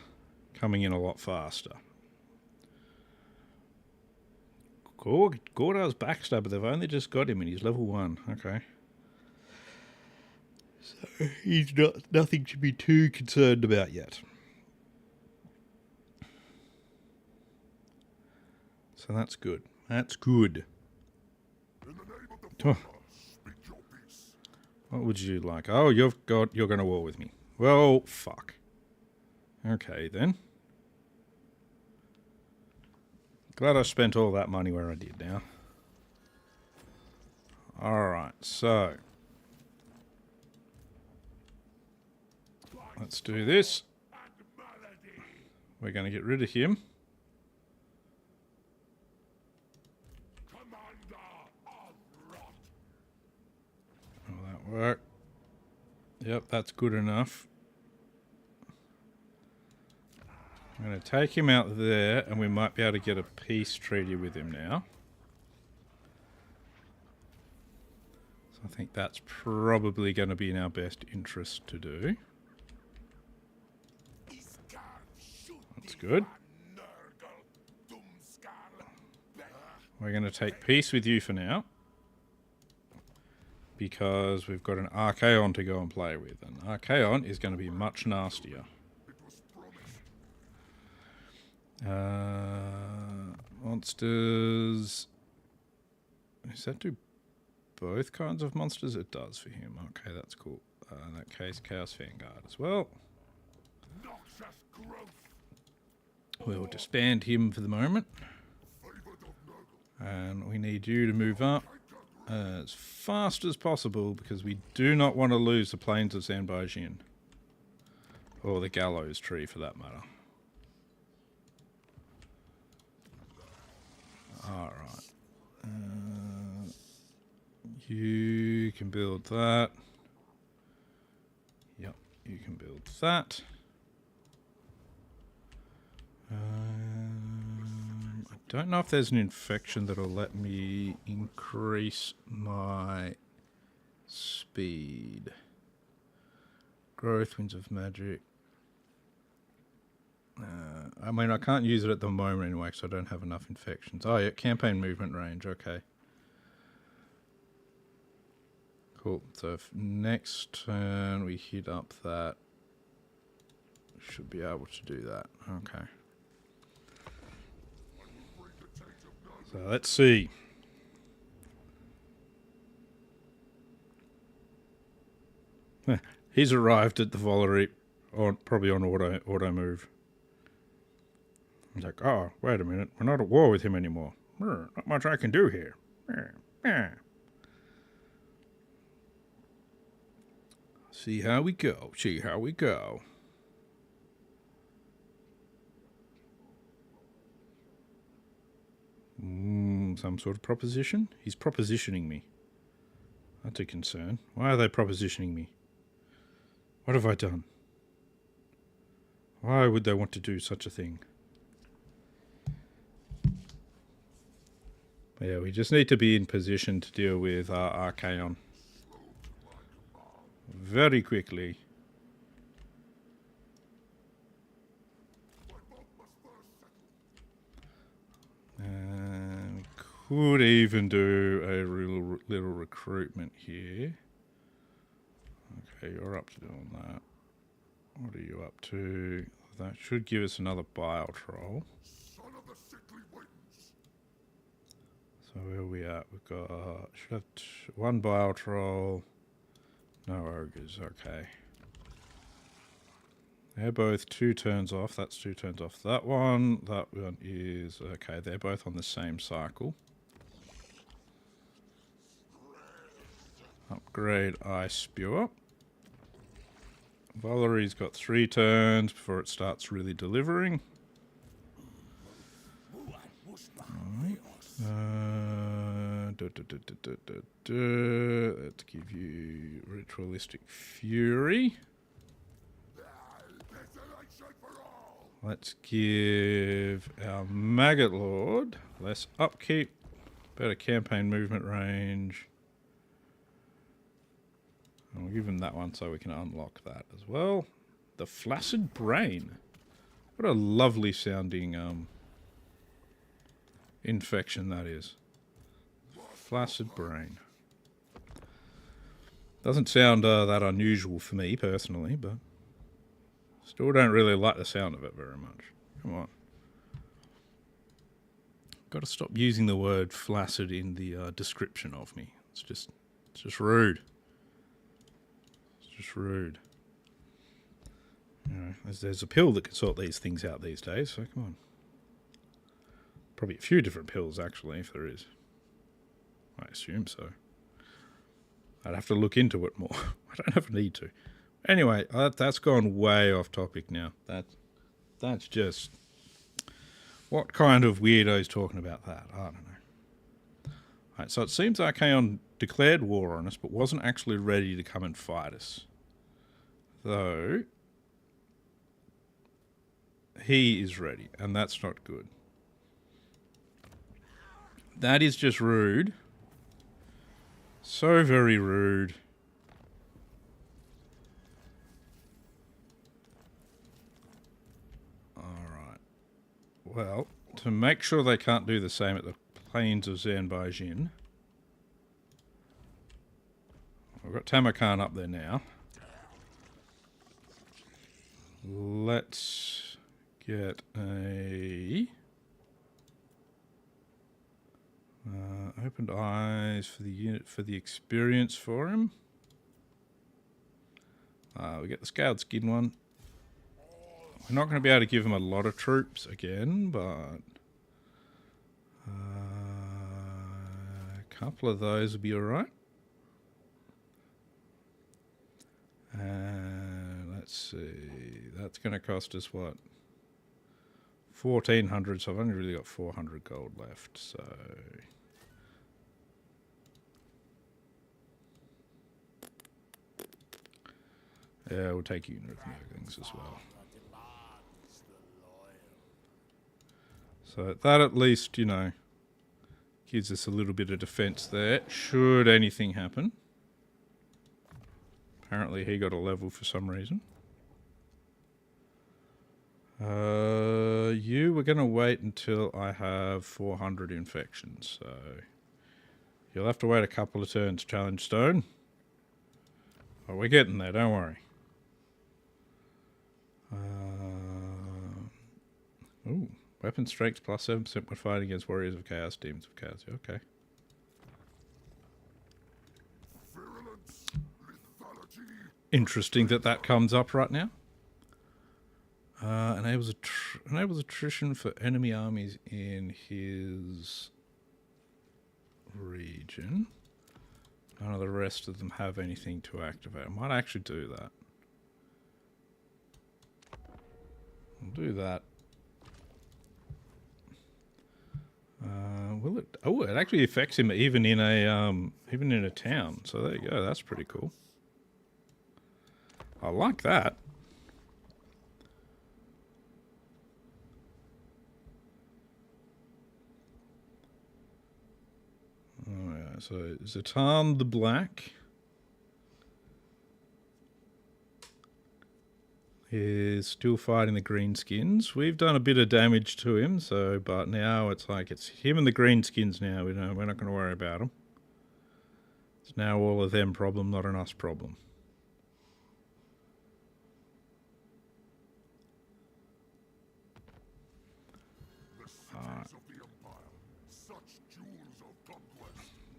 coming in a lot faster. Cool. Gordow's backstabber. They've only just got him and he's level 1. Okay. So he's nothing to be too concerned about yet. So that's good. That's good. Oh. What would you like? Oh, you're going to war with me. Well, fuck. Okay, then. Glad I spent all that money where I did now. Alright, so. Let's do this. We're going to get rid of him. Will that work? Yep, that's good enough. I'm going to take him out there, and we might be able to get a peace treaty with him now. So I think that's probably going to be in our best interest to do. That's good. We're going to take peace with you for now. Because we've got an Archaon to go and play with. And Archaon is going to be much nastier. Monsters. Does that do both kinds of monsters? It does for him. Okay, that's cool. In that case, Chaos Vanguard as well. We'll disband him for the moment. And we need you to move up as fast as possible because we do not want to lose the plains of Zanbaijin. Or the Gallows Tree for that matter. Alright. You can build that. Yep, you can build that. I don't know if there's an infection that'll let me increase my speed. Growth, Winds of Magic. I mean, I can't use it at the moment anyway because I don't have enough infections. Oh, yeah, campaign movement range, okay. Cool, so if next turn we hit up that, we should be able to do that, okay. So let's see. He's arrived at the Valerie, probably on auto move. He's like, oh, wait a minute, we're not at war with him anymore. Not much I can do here. See how we go, see how we go. Some sort of proposition? He's propositioning me. That's a concern. Why are they propositioning me? What have I done? Why would they want to do such a thing? Yeah, we just need to be in position to deal with Archaon very quickly. And could even do a little recruitment here. Okay, you're up to doing that. What are you up to? That should give us another bile troll. Son of the sickly winds. So where are we at? We've got should have one bile troll. No ogres. Okay. They're both 2 turns off. That's 2 turns off. That one is okay. They're both on the same cycle. Upgrade Ice Spewer. Valerie's got 3 turns before it starts really delivering. Alright. Let's give you Ritualistic Fury. Let's give our Maggot Lord less upkeep, better campaign movement range. And we'll give him that one so we can unlock that as well. The Flaccid Brain. What a lovely sounding infection that is. Flaccid Brain. Doesn't sound that unusual for me personally, but still don't really like the sound of it very much. Come on. Got to stop using the word flaccid in the description of me. It's just rude. It's just rude. You know, there's a pill that can sort these things out these days, so come on. Probably a few different pills, actually, if there is. I assume so. I'd have to look into it more. I don't have a need to. Anyway, that's gone way off topic now. That's just... What kind of weirdo is talking about that? I don't know. Alright, so it seems Archaon declared war on us, but wasn't actually ready to come and fight us. Though... he is ready, and that's not good. That is just rude. So very rude. Alright. Well, to make sure they can't do the same at the plains of Zanbajin, I've got Tamurkhan up there now. Let's get a... opened eyes for the unit for the experience for him. We get the scaled skin one. We're not going to be able to give him a lot of troops again, but a couple of those will be alright. And let's see, that's going to cost us what? 1,400, so I've only really got 400 gold left, so... yeah, we'll take unit of Nurglings as well. So that at least, you know, gives us a little bit of defense there, should anything happen. Apparently he got a level for some reason. We're going to wait until I have 400 infections, so you'll have to wait a couple of turns, Challenge Stone. Oh, we're getting there, don't worry. Ooh, weapon strength plus 7% when fighting against warriors of chaos, demons of chaos. Okay. Virulence, lethality. Interesting that comes up right now. Enables attrition for enemy armies in his region. None of the rest of them have anything to activate. I might actually do that. I'll do that. Will it? Oh, it actually affects him even in a town. So there you go. That's pretty cool. I like that. So Zatan the Black is still fighting the Greenskins. We've done a bit of damage to him, but now it's like it's him and the Greenskins now. We're not going to worry about them. It's now all of them problem, not an us problem.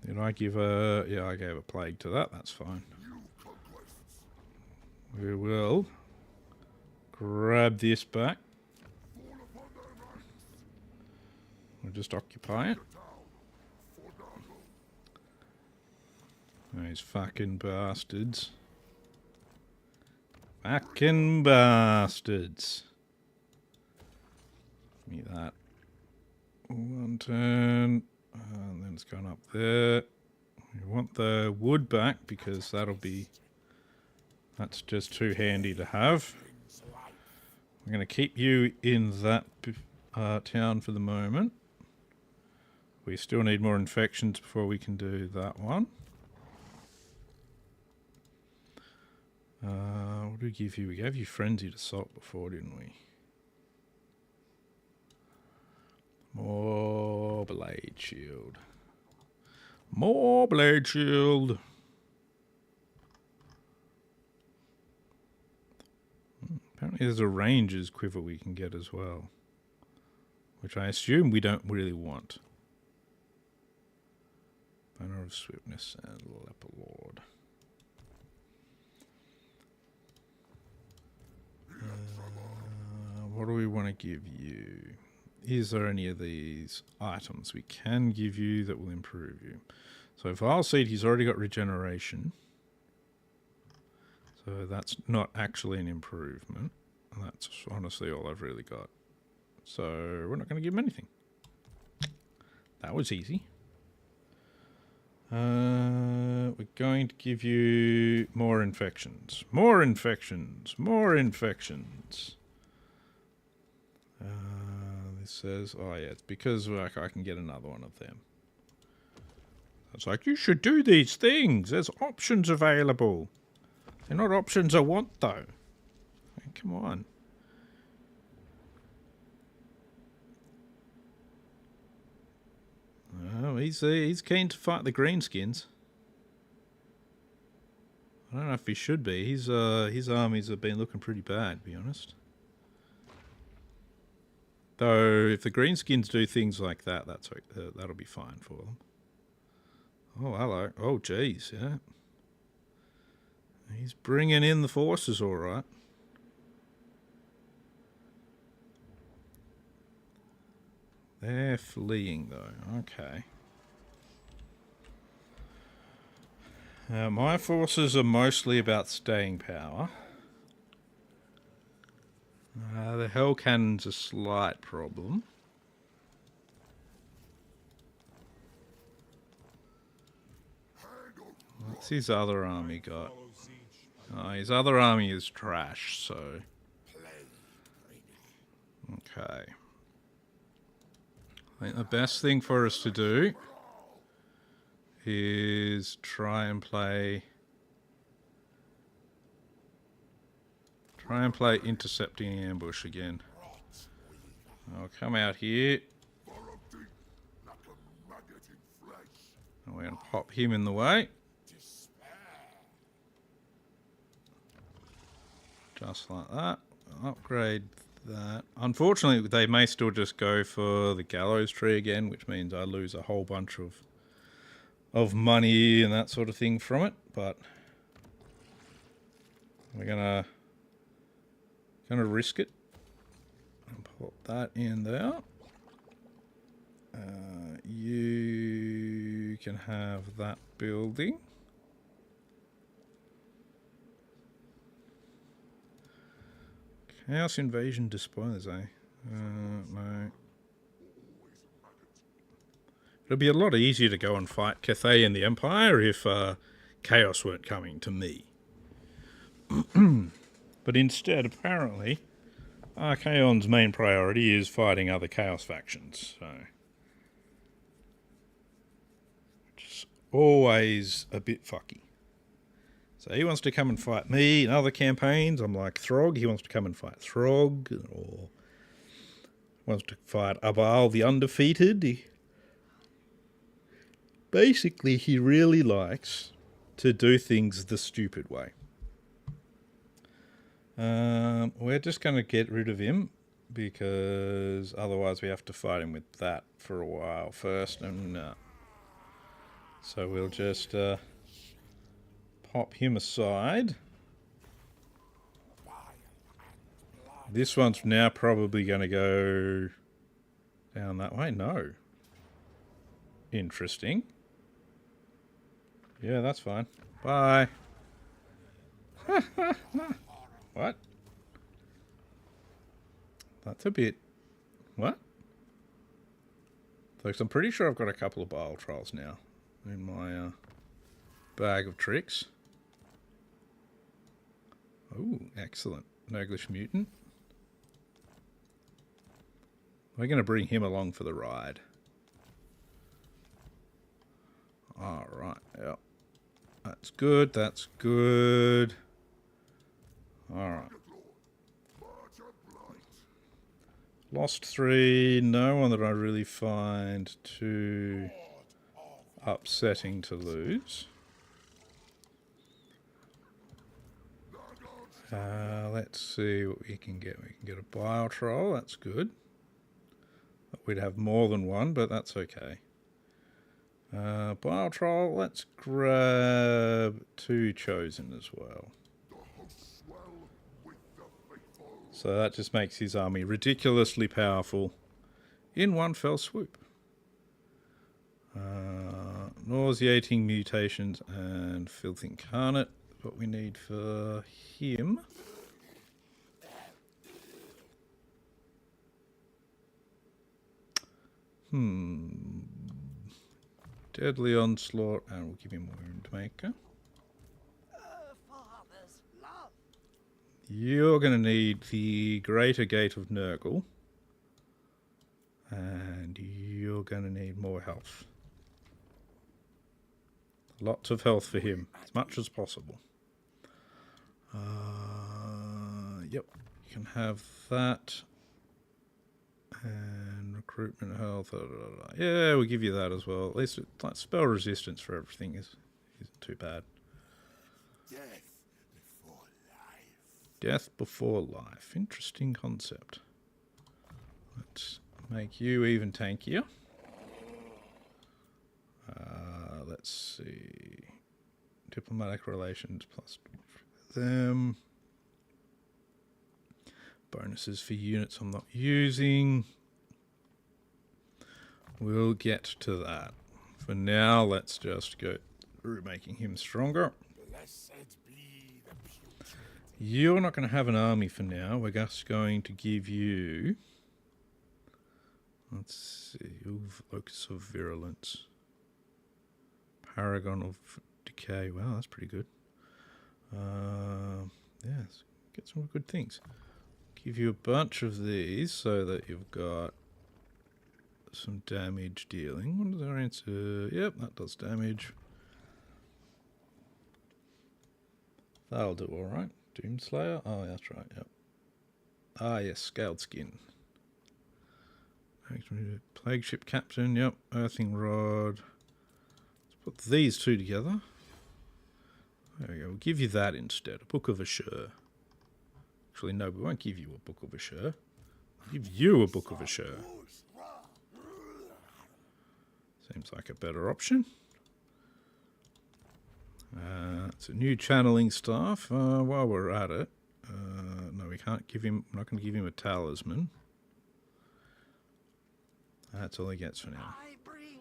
Did I give a... Yeah, I gave a plague to that. That's fine. We will grab this back. We'll just occupy it. These fucking bastards. Fucking bastards. Give me that. One turn. And then it's gone up there. We want the wood back because that's just too handy to have. We're going to keep you in that town for the moment. We still need more infections before we can do that one. What did we give you? We gave you frenzied assault before, didn't we? More blade shield. More blade shield. Apparently there's a ranger's quiver we can get as well, which I assume we don't really want. Banner of Swiftness and Leper Lord. What do we want to give you? Is there any of these items we can give you that will improve you? So Vile Seed, he's already got regeneration. So that's not actually an improvement. And that's honestly all I've really got. So we're not going to give him anything. That was easy. We're going to give you more infections. More infections. More infections. This says, oh yeah, it's because like I can get another one of them. It's like, you should do these things. There's options available. They're not options I want, though. I mean, come on. Oh, he's keen to fight the Greenskins. I don't know if he should be. His armies have been looking pretty bad, to be honest. Though, if the Greenskins do things like that, that'll be fine for them. Oh, hello. Oh, geez, yeah. He's bringing in the forces, all right. They're fleeing, though. Okay. My forces are mostly about staying power. The Hell Cannon's a slight problem. What's his other army got? Oh, his other army is trash, so... Okay. I think the best thing for us to do is try and play intercepting ambush again. I'll come out here. And we're going to pop him in the way. Just like that. Upgrade that. Unfortunately, they may still just go for the gallows tree again, which means I lose a whole bunch of money and that sort of thing from it. But we're gonna risk it and put that in there. You can have that building. Chaos Invasion Despoilers, eh? No. It'd be a lot easier to go and fight Cathay and the Empire if Chaos weren't coming to me. But instead, apparently, Archaon's main priority is fighting other Chaos factions. So, which is always a bit fucky. So he wants to come and fight me. In other campaigns, I'm like Throg. He wants to come and fight Throg, or wants to fight Abal the Undefeated. Basically, he really likes to do things the stupid way. We're just going to get rid of him, because otherwise we have to fight him with that for a while first. And so we'll just pop him aside. This one's now probably going to go down that way. No. Interesting. Yeah, that's fine. Bye. What? That's a bit... What? Folks, I'm pretty sure I've got a couple of bile trials now in my bag of tricks. Oh, excellent. Noglish Mutant. We're going to bring him along for the ride. Alright, yep. That's good, that's good. Alright. Lost 3, no one that I really find too upsetting to lose. Let's see what we can get. We can get a bile troll, that's good. We'd have more than one, but that's okay. Bile troll, let's grab 2 chosen as well. So that just makes his army ridiculously powerful in one fell swoop. Nauseating mutations and filth incarnate. What we need for him. Deadly onslaught, and we'll give him wound maker. Father's love. You're going to need the Greater Gate of Nurgle. And you're going to need more health. Lots of health for him, as much as possible. Yep, you can have that. And recruitment health. Yeah, we'll give you that as well. At least like spell resistance for everything isn't too bad. Death before life. Death before life. Interesting concept. Let's make you even tankier. Let's see. Diplomatic relations plus them. Bonuses for units I'm not using. We'll get to that. For now, let's just go through making him stronger. Blessed be the putrid. You're not going to have an army for now. We're just going to give you... Let's see. Locus of Virulence. Paragon of Decay. Wow, that's pretty good. Yes, get some good things. Give you a bunch of these so that you've got some damage dealing. What is our answer? Yep, that does damage. That'll do alright. Doomslayer? Oh, that's right, yep. Ah, yes, Scaled Skin. Plague Ship Captain, yep. Earthing Rod. Let's put these 2 together. There we go. We'll give you that instead. A Book of Assure. Actually, no, we won't give you a Book of Assure. We'll give you a Book of Assure. Seems like a better option. It's a new channeling staff. While we're at it, no, we can't give him. I'm not going to give him a talisman. That's all he gets for now. I bring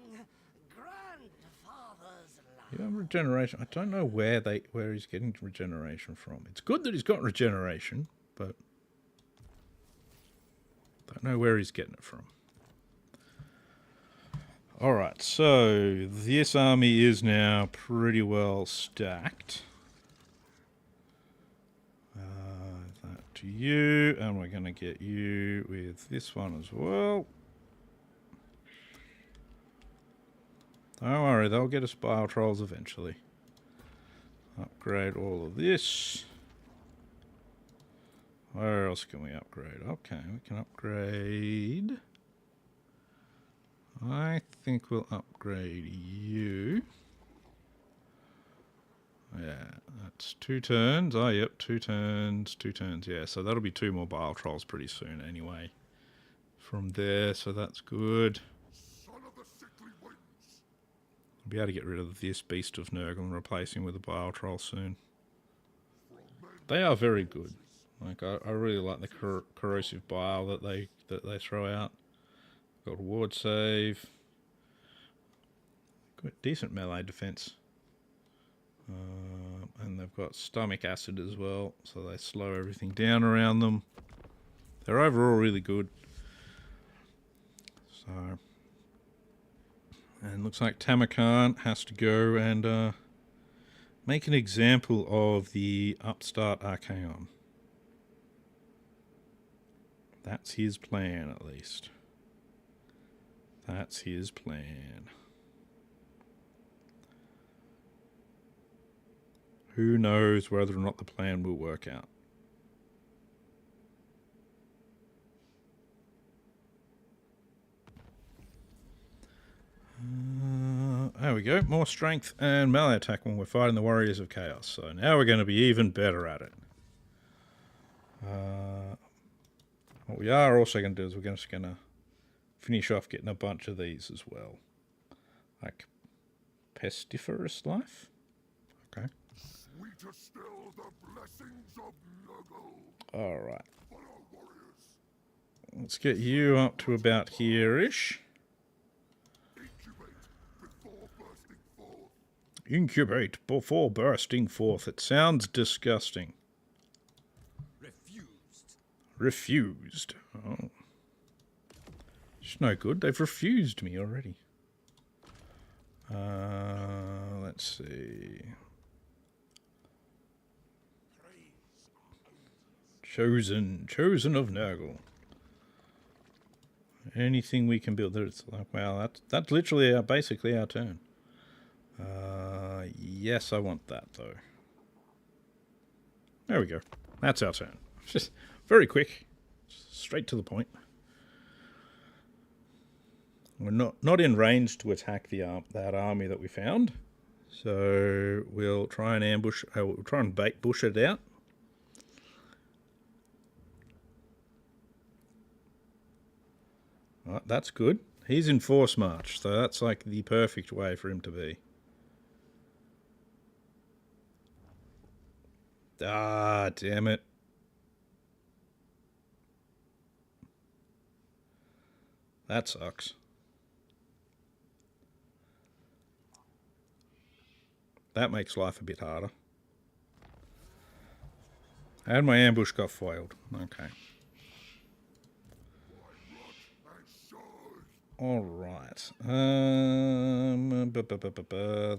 grandfather's love. Yeah, regeneration. I don't know where he's getting regeneration from. It's good that he's got regeneration, but don't know where he's getting it from. Alright, so this army is now pretty well stacked. That to you, and we're going to get you with this one as well. Don't worry, they'll get us bile trolls eventually. Upgrade all of this. Where else can we upgrade? Okay, we can upgrade. I think we'll upgrade you. Yeah, that's 2 turns. Oh, yep, 2 turns, 2 turns. Yeah, so that'll be 2 more bile trolls pretty soon anyway. From there, so that's good. Son of the sickly winds. I'll be able to get rid of this beast of Nurgle and replace him with a bile troll soon. They are very good. Like I really like the corrosive bile that they throw out. Got a ward save. Got decent melee defense. And they've got stomach acid as well, so they slow everything down around them. They're overall really good. So, and looks like Tamurkhan has to go and make an example of the upstart Archaon. That's his plan, at least. That's his plan. Who knows whether or not the plan will work out. There we go. More strength and melee attack when we're fighting the Warriors of Chaos. So now we're going to be even better at it. What we are also going to do is we're just going to finish off getting a bunch of these as well. Like Pestiferous Life. Okay. Sweeter still the blessings of Nurgle. Alright. For our warriors. Let's get you up to about here-ish. Incubate before bursting forth. Incubate before bursting forth. It sounds disgusting. Refused. Oh. It's no good. They've refused me already. Let's see. Chosen of Nurgle. Anything we can build. It's like, well, that's literally basically our turn. Yes, I want that though. There we go. That's our turn. Just very quick, straight to the point. We're not in range to attack that army that we found, so we'll try and ambush. We'll try and bush it out. Right, that's good. He's in force march, so that's like the perfect way for him to be. Ah, damn it. That sucks. That makes life a bit harder. And my ambush got foiled. Okay. Alright.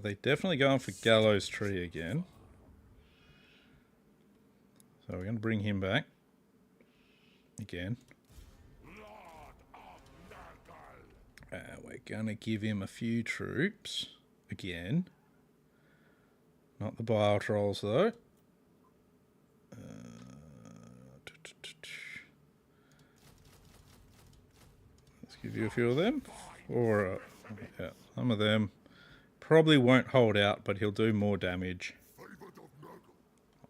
They definitely going for Gallows Tree again. So we're going to bring him back. Again. We're going to give him a few troops. Again. Not the bile trolls though. Let's give you a few of them. Or yeah, some of them probably won't hold out, but he'll do more damage.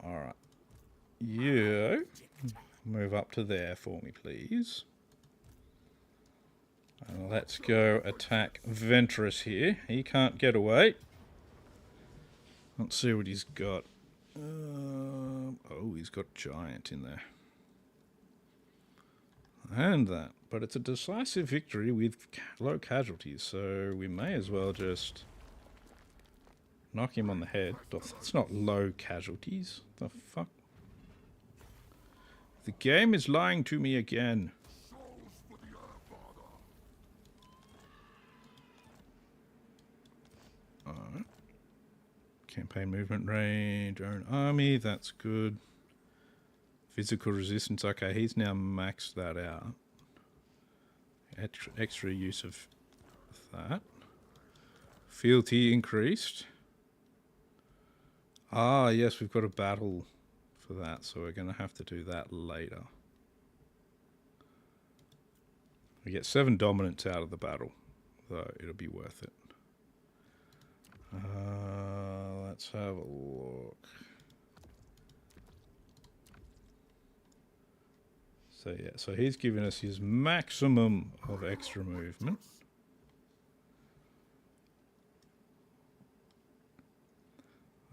Alright. You move up to there for me, please. And let's go attack Ventress here. He can't get away. Let's see what he's got. Oh, he's got Giant in there. And that. But it's a decisive victory with low casualties, so we may as well just knock him on the head. That's not low casualties. The fuck? The game is lying to me again. Alright. Campaign movement range, own army, that's good. Physical resistance, okay, he's now maxed that out. Extra use of that. Fealty increased. Ah, yes, we've got a battle for that, so we're going to have to do that later. We get 7 dominance out of the battle, though it'll be worth it. Let's have a look. So yeah, so he's giving us his maximum of extra movement.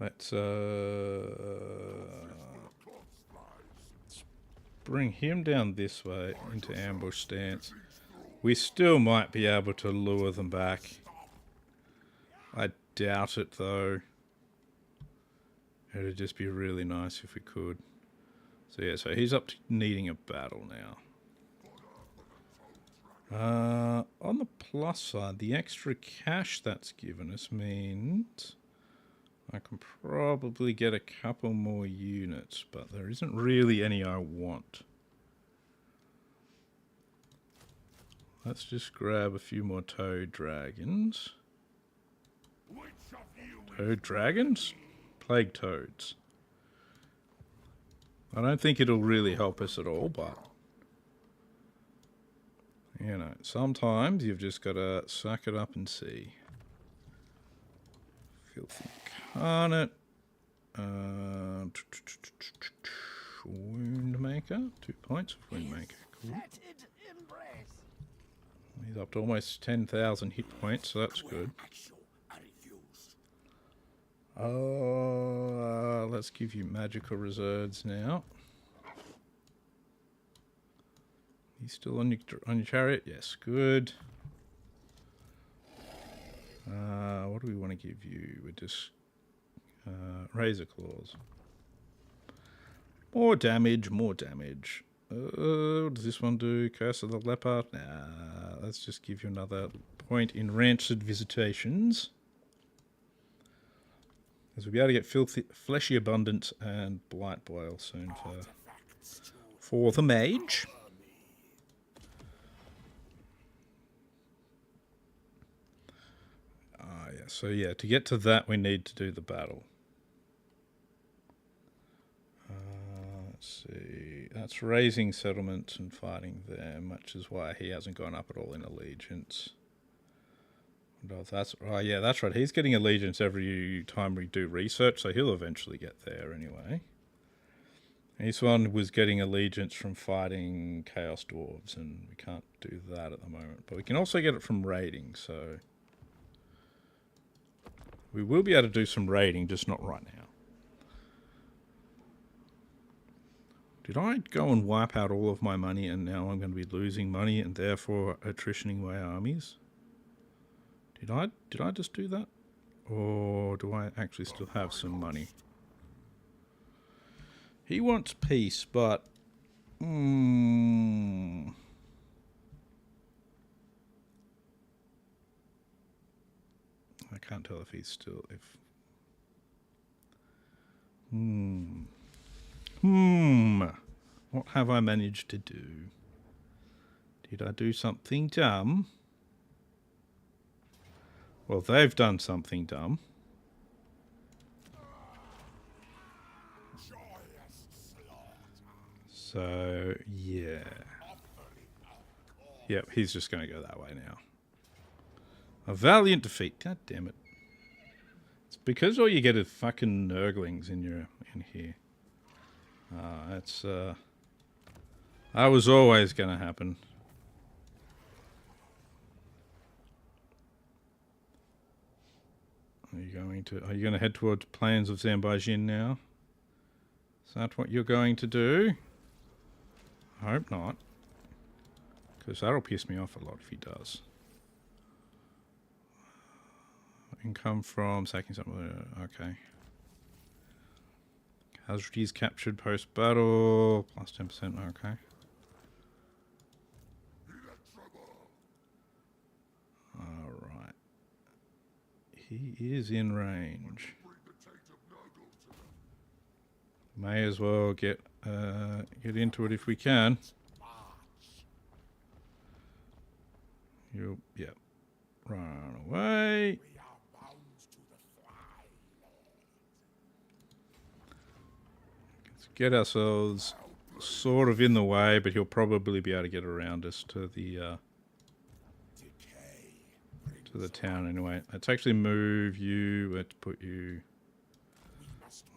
Let's bring him down this way into ambush stance. We still might be able to lure them back. I doubt it though. It'd just be really nice if we could. So yeah, so he's up to needing a battle now. On the plus side, the extra cash that's given us means I can probably get a couple more units, but there isn't really any I want. Let's just grab a few more toad dragons. Toad dragons? Plague toads. I don't think it'll really help us at all, but you know, sometimes you've just got to suck it up and see. Filthy Carnate. Woundmaker. 2 points of Woundmaker. Cool. He's up to almost 10,000 hit points, so that's good. Let's give you magical reserves now. You still on your chariot? Yes, good. What do we want to give you? We're just razor claws. More damage, more damage. What does this one do? Curse of the Leopard? Nah, let's just give you another point in rancid visitations. As we'll be able to get filthy, fleshy abundance and blight boil soon for the mage. Yeah. So yeah, to get to that, we need to do the battle. Let's see. That's raising settlements and fighting them, which is why he hasn't gone up at all in allegiance. Oh yeah, that's right. He's getting allegiance every time we do research, so he'll eventually get there anyway. This one was getting allegiance from fighting Chaos Dwarves, and we can't do that at the moment. But we can also get it from raiding, so we will be able to do some raiding, just not right now. Did I go and wipe out all of my money, and now I'm going to be losing money and therefore attritioning my armies? Did I just do that? Or do I actually still have some money? He wants peace, but I can't tell if he's still What have I managed to do? Did I do something dumb? Well, they've done something dumb. So, yeah. Yep, he's just going to go that way now. A valiant defeat. God damn it. It's because all you get is fucking nurglings in here. That's, that was always going to happen. Are you going to head towards plains of Zambajin now? Is that what you're going to do? I hope not. Because that'll piss me off a lot if he does. Income from sacking something. Okay. Casualties captured post-battle. Plus 10%. Okay. Alright. He is in range. May as well get into it if we can. Yep. Run away. get ourselves sort of in the way, but he'll probably be able to get around us to the town anyway. Let's actually move you. Let's put you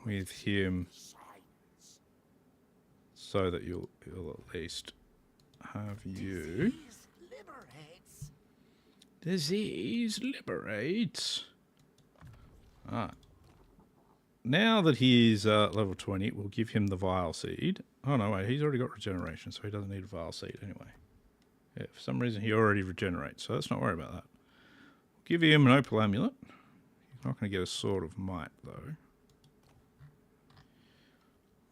with him so that you'll at least have you. Disease liberates. Ah. Now that he's level 20, we'll give him the Vile Seed. Oh no, wait, he's already got regeneration, so he doesn't need a Vile Seed anyway. Yeah, for some reason he already regenerates, so let's not worry about that. Give him an Opal Amulet. He's not going to get a Sword of Might, though.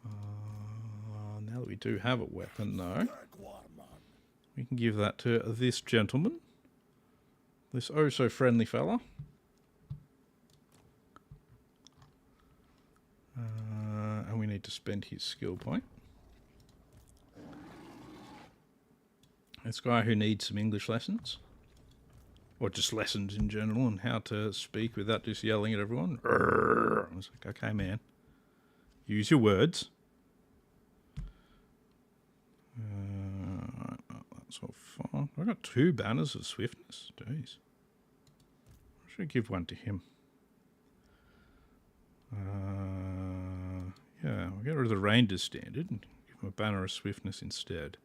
Now that we do have a weapon, though, we can give that to this gentleman. This oh-so-friendly fella. And we need to spend his skill point. This guy who needs some English lessons. Or just lessons in general on how to speak without just yelling at everyone. I was like, okay, man. Use your words. That's all fine. I got 2 banners of swiftness. Jeez. I should give one to him. Yeah, we'll get rid of the Ranger's standard and give him a banner of swiftness instead.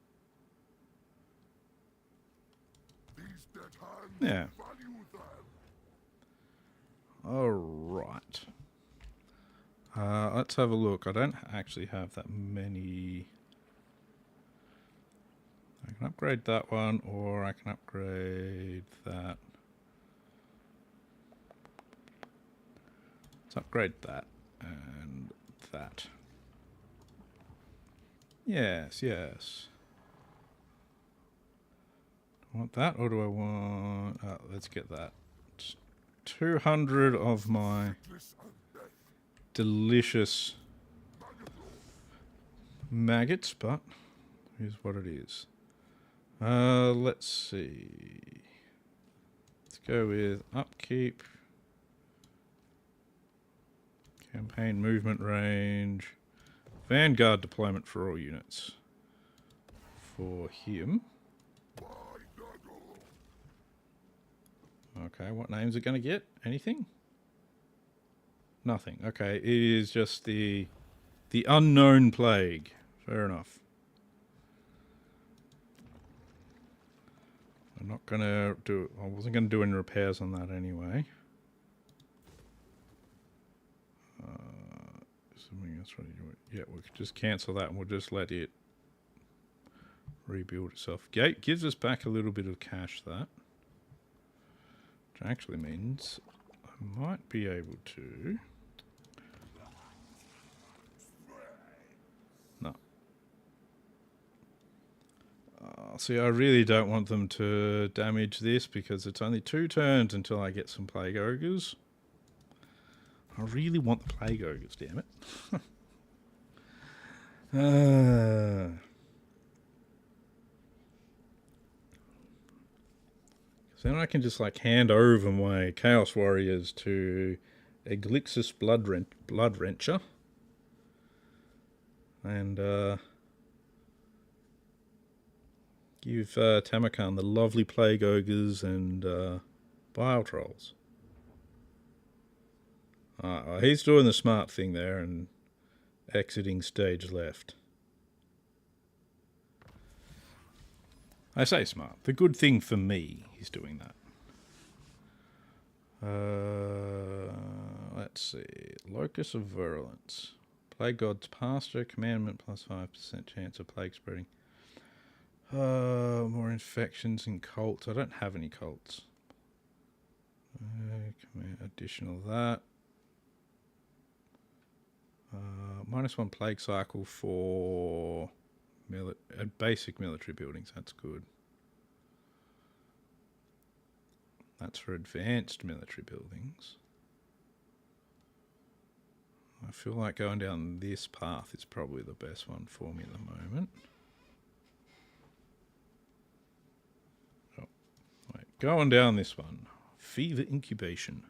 Yeah. Alright. Let's have a look. I don't actually have that many. I can upgrade that one, or I can upgrade that. Let's upgrade that and that. Yes, yes. Do I want that, or do I want... let's get that. 200 of my delicious maggots, but here's what it is. Let's see. Let's go with upkeep. Campaign movement range. Vanguard deployment for all units. For him. Okay, what name's it going to get? Anything? Nothing. Okay, it is just the unknown plague. Fair enough. I'm not going to do... I wasn't going to do any repairs on that anyway. Something else ready to do it. Yeah, we could just cancel that and we'll just let it rebuild itself. Gate gives us back a little bit of cash, that. Which actually means I might be able to... No. See, I really don't want them to damage this because it's only 2 turns until I get some Plague Ogres. I really want the Plague Ogres, damn it. Then I can just like hand over my Chaos Warriors to Eglixis Bloodwrencher. And give Tamurkhan the lovely Plague Ogres and Bile Trolls. He's doing the smart thing there and exiting stage left. I say smart. The good thing for me, he's doing that. Let's see. Locus of Virulence. Plague God's Pasture. Commandment plus 5% chance of plague spreading. More infections in cults. I don't have any cults. Additional that. -1 plague cycle for basic military buildings. That's good. That's for advanced military buildings. I feel like going down this path is probably the best one for me at the moment. Oh, wait. Going down this one. Fever incubation.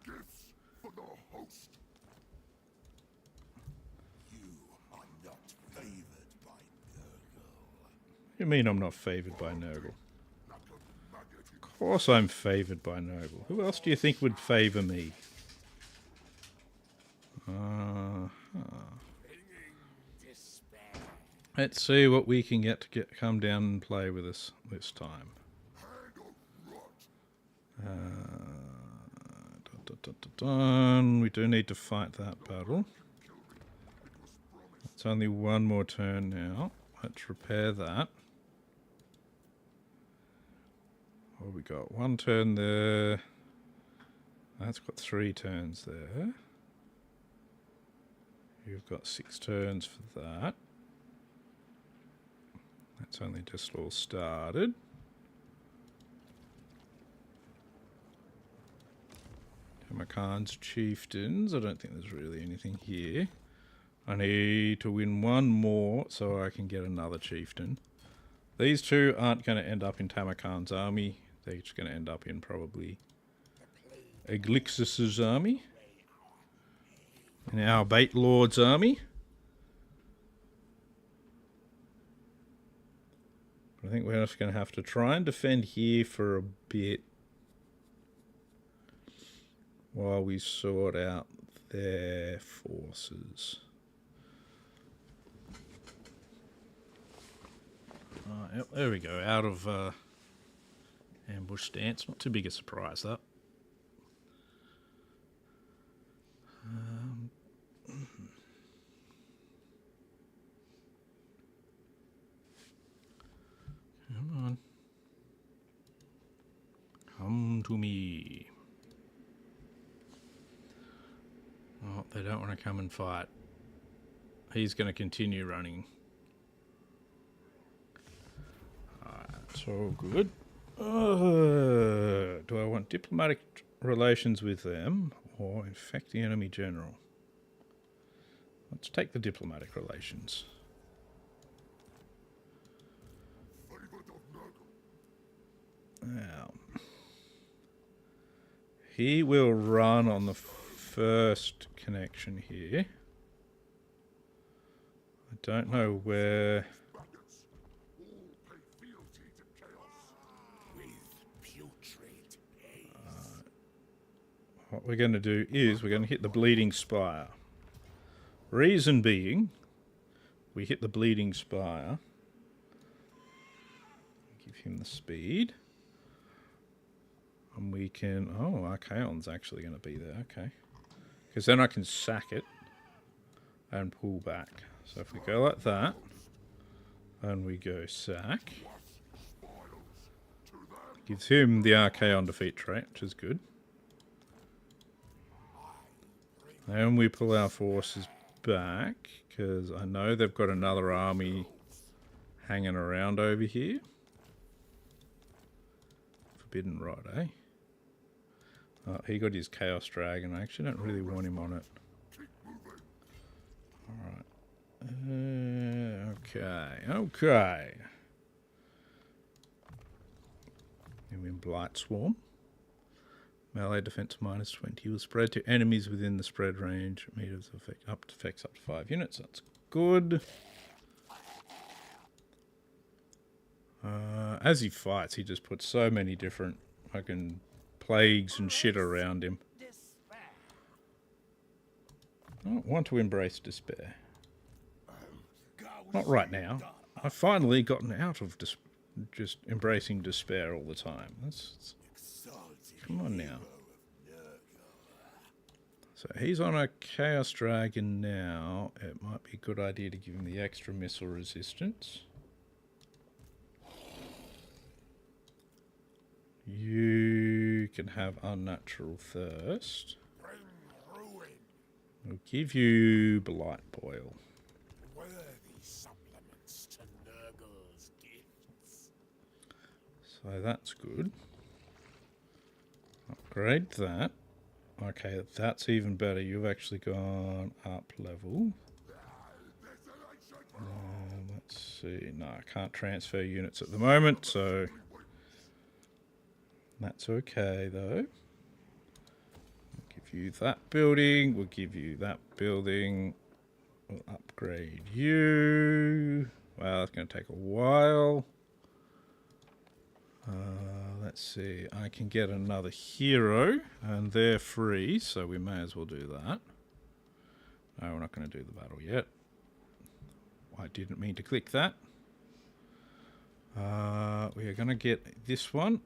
you mean I'm not favoured by Nurgle? Of course I'm favoured by Nurgle. Who else do you think would favour me? Let's see what we can get to come down and play with us this time. We do need to fight that battle. It's only one more turn now. Let's repair that. What have we got? One turn there. That's got 3 turns there. You've got 6 turns for that. That's only just all started. Tamurkhan's chieftains. I don't think there's really anything here. I need to win one more so I can get another chieftain. These two aren't going to end up in Tamurkhan's army. They're just going to end up in probably Eglixus's army. In our Bait Lord's army. I think we're just going to have to try and defend here for a bit while we sort out their forces. Yep, there we go. Out of ambush stance. Not too big a surprise, that. Come on. Come to me. Oh, they don't want to come and fight. He's going to continue running. Alright, it's all good. Do I want diplomatic relations with them or infect the enemy general? Let's take the diplomatic relations. Now, he will run on the first connection here. I don't know where. What we're going to do is we're going to hit the Bleeding Spire. Reason being, we hit the Bleeding Spire. Give him the speed. And we can... Oh, Archaon's actually going to be there. Okay. Because then I can sack it and pull back. So if we go like that, and we go sack, gives him the Archaon defeat trait, which is good. And we pull our forces back, because I know they've got another army hanging around over here. Forbidden Rod, eh? Oh, he got his Chaos Dragon. I actually don't really want him on it. Alright. Okay. And we Blight Swarm. Melee defense minus 20 will spread to enemies within the spread range. Meters effects up to 5 units. That's good. As he fights, he just puts so many different fucking plagues and shit around him. I don't want to embrace despair. Not right now. I've finally gotten out of just embracing despair all the time. Come on now. So he's on a Chaos Dragon now. It might be a good idea to give him the extra missile resistance. You can have Unnatural Thirst. We'll give you Blight Boil. So that's good. Upgrade that. Okay, that's even better. You've actually gone up level. Let's see. No, I can't transfer units at the moment, so that's okay though. We'll give you that building. We'll give you that building. We'll upgrade you. Wow, that's going to take a while. Let's see. I can get another hero, and they're free, so we may as well do that. No, we're not going to do the battle yet. I didn't mean to click that. We are going to get this one.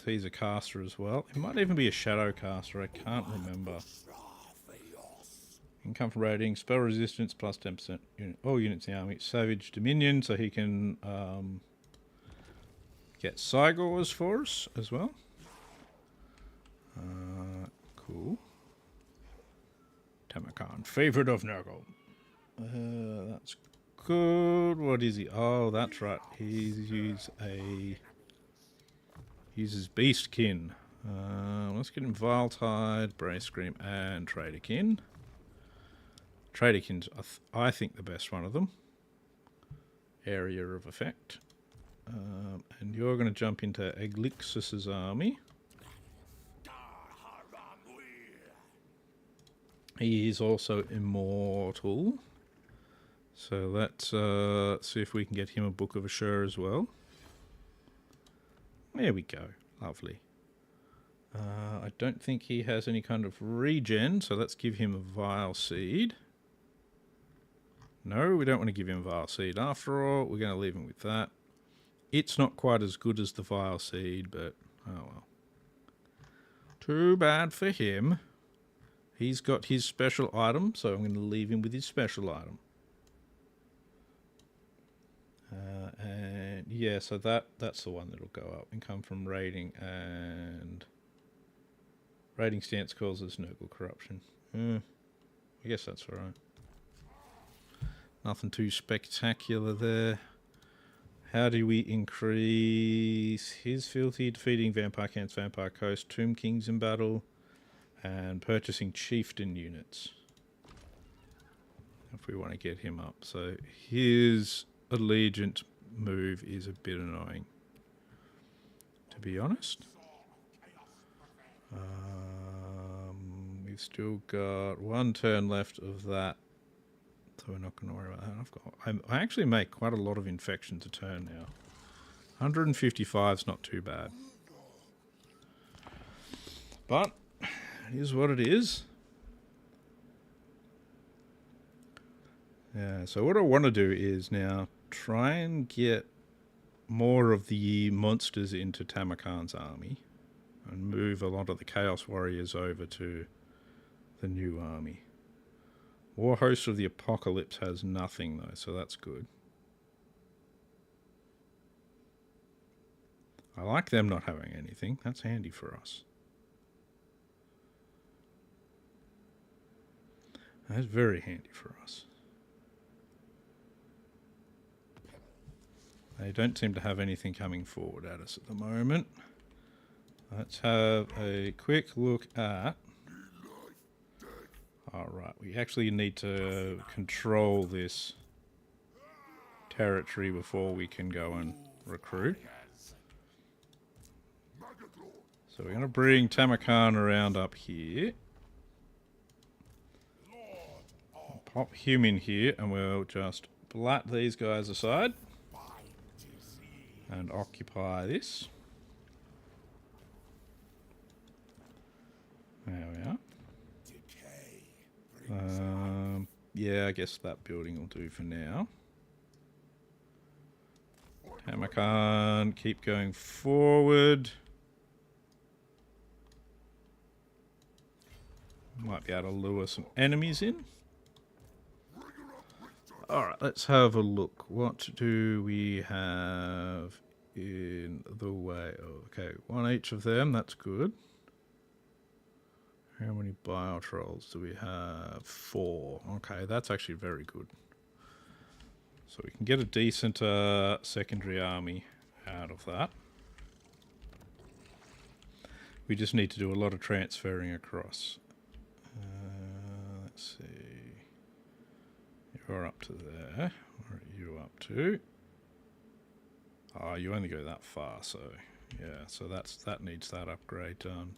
He's a caster as well. It might even be a shadow caster. I can't remember. Income from rating, spell resistance plus 10%. All units in the army. Savage Dominion, so he can get Cygors for us as well. Cool. Tamurkhan, favourite of Nurgle. That's good. What is he? Oh, that's right. He's uses Beastkin. Let's get him Viletide, Brave Scream, and Traderkin. Traderkin's, I think, the best one of them. Area of effect. And you're going to jump into Eglixus's army. He is also immortal. So let's see if we can get him a Book of Assure as well. There we go. Lovely. I don't think he has any kind of regen, so let's give him a Vile Seed. No, we don't want to give him a Vile Seed. After all, we're going to leave him with that. It's not quite as good as the Vile Seed, but oh well. Too bad for him. He's got his special item, so I'm going to leave him with his special item. And yeah, so that's the one that'll go up. Income from raiding, and raiding stance causes Nurgle corruption. I guess that's alright. Nothing too spectacular there. How do we increase his fealty? Defeating Vampire Camps, Vampire Coast, Tomb Kings in battle, and purchasing Chieftain units. If we want to get him up. So his Allegiant move is a bit annoying, to be honest. We've still got one turn left of that, so we're not going to worry about that. I actually make quite a lot of infections a turn now. 155 is not too bad, but it is what it is. Yeah, so what I want to do is now try and get more of the monsters into Tamurkhan's army and move a lot of the Chaos Warriors over to the new army. War Host of the Apocalypse has nothing though, so that's good. I like them not having anything. That's handy for us. That's very handy for us. They don't seem to have anything coming forward at us at the moment. Let's have a quick look at... Alright, we actually need to control this territory before we can go and recruit. So we're going to bring Tamurkhan around up here. Pop him in here and we'll just blat these guys aside. And occupy this. There we are. Yeah, I guess that building will do for now. Tamurkhan, keep going forward. Might be able to lure some enemies in. Alright, let's have a look. What do we have in the way? Okay, one each of them, that's good. How many bio trolls do we have? 4. Okay, that's actually very good. So we can get a decent secondary army out of that. We just need to do a lot of transferring across. Let's see. You're up to there. Where are you up to? Oh, you only go that far, so yeah. So that needs that upgrade done.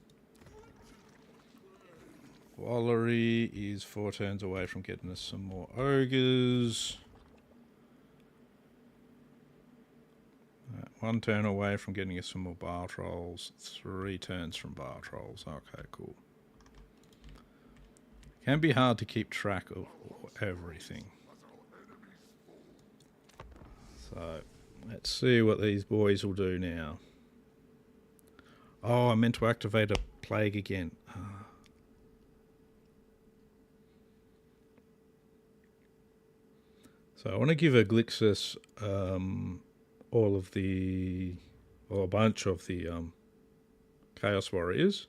Wallery is 4 turns away from getting us some more ogres. That 1 turn away from getting us some more bar trolls. 3 turns from bar trolls. Okay, cool. Can be hard to keep track of everything. So, let's see what these boys will do now. Oh, I meant to activate a plague again. So I want to give a Glixus all of the, or a bunch of the Chaos Warriors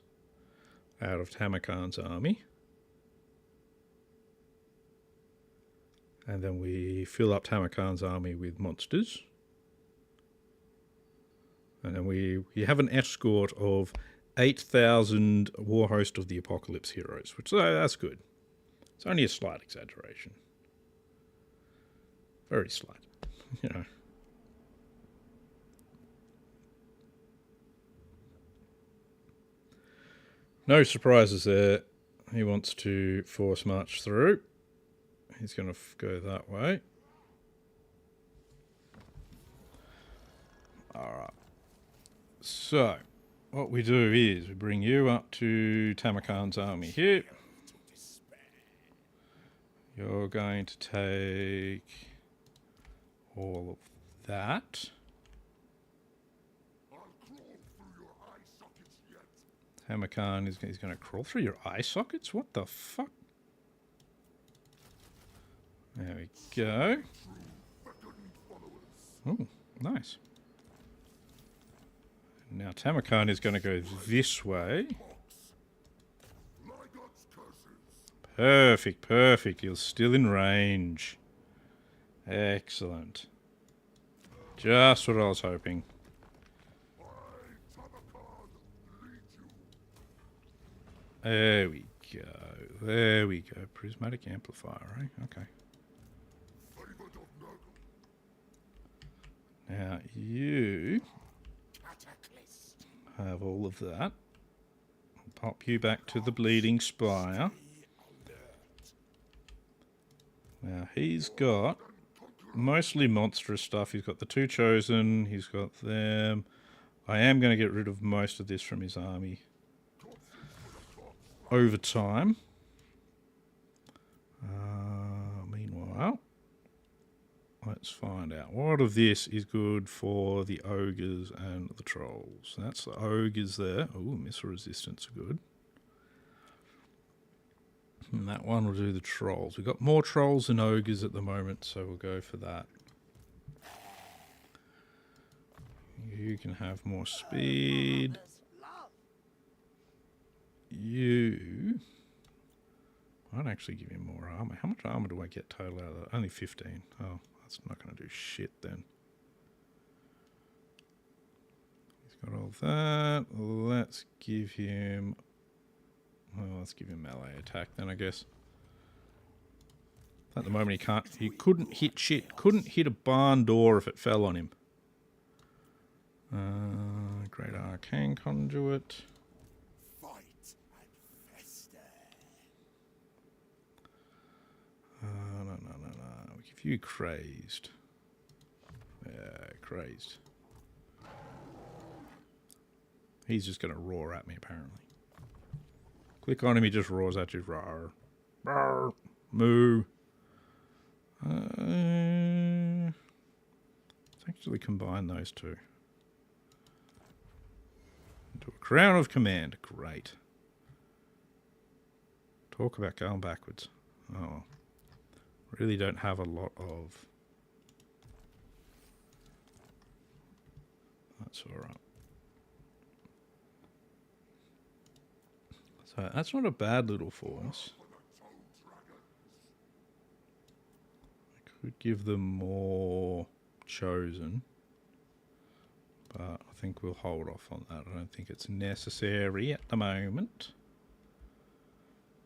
out of Tamurkhan's army. And then we fill up Tamurkhan's army with monsters. And then we have an escort of 8,000 Warhost of the Apocalypse heroes, which that's good. It's only a slight exaggeration. Very slight, you know. No surprises there. He wants to force march through. He's going to go that way. Alright. So, what we do is we bring you up to Tamurkhan's army here. You're going to take all of that. Tamurkhan is he's going to crawl through your eye sockets? What the fuck? There we go. Oh, nice. Now Tamurkhan is going to go this way. Perfect, perfect. You're still in range. Excellent. Just what I was hoping. There we go. There we go. Prismatic amplifier, right? Okay. Now you have all of that. I'll pop you back to the Bleeding Spire. Now he's got mostly monstrous stuff. He's got the 2 Chosen. He's got them. I am going to get rid of most of this from his army over time. Meanwhile, let's find out what of this is good for the ogres and the trolls. That's the ogres there. Oh, missile resistance are good. And that one will do the trolls. We've got more trolls than ogres at the moment, so we'll go for that. You can have more speed. You... I'd actually give him more armor. How much armor do I get total out of that? Only 15. Oh, that's not going to do shit then. He's got all that. Let's give him... Well, let's give him melee attack then, I guess. At the moment he can't... He couldn't hit shit. Couldn't hit a barn door if it fell on him. Great Arcane Conduit. No. We give you Crazed. Yeah, Crazed. He's just going to roar at me, apparently. Click on him, he just roars at you. Roar. Roar. Moo. Let's actually combine those two. Into a Crown of Command. Great. Talk about going backwards. Oh. Really don't have a lot of... That's alright. So that's not a bad little force. I could give them more Chosen. But I think we'll hold off on that. I don't think it's necessary at the moment.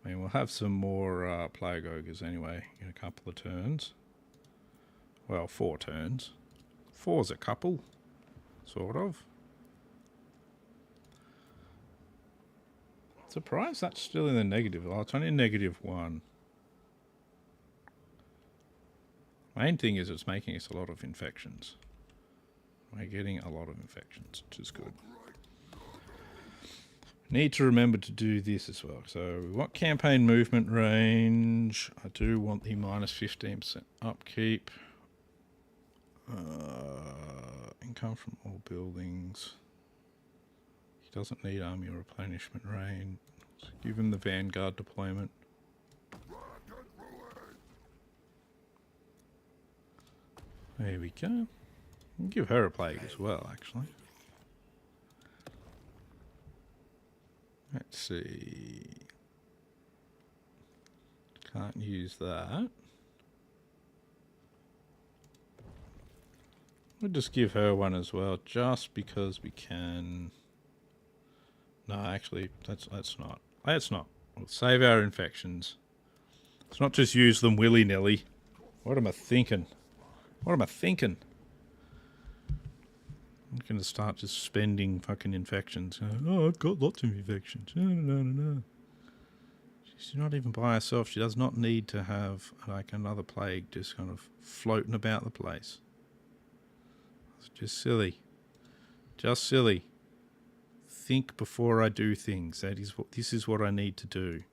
I mean, we'll have some more Plague Ogres anyway in a couple of turns. Well, 4 turns. 4's a couple, sort of. Surprised that's still in the negative. Oh, it's only -1. Main thing is it's making us a lot of infections. We're getting a lot of infections, which is good. Need to remember to do this as well. So we want campaign movement range. I do want the minus 15% upkeep. Income from all buildings. He doesn't need army replenishment range. So give him the Vanguard deployment. There we go. We'll give her a plague as well, actually. Let's see. Can't use that. We'll just give her one as well, just because we can. No, actually, let's not. Let's not. We'll save our infections. Let's not just use them willy-nilly. What am I thinking? What am I thinking? I'm going to start just spending fucking infections. Oh, I've got lots of infections. No. She's not even by herself. She does not need to have like another plague just kind of floating about the place. It's just silly. Just silly. Think before I do things. This is what I need to do.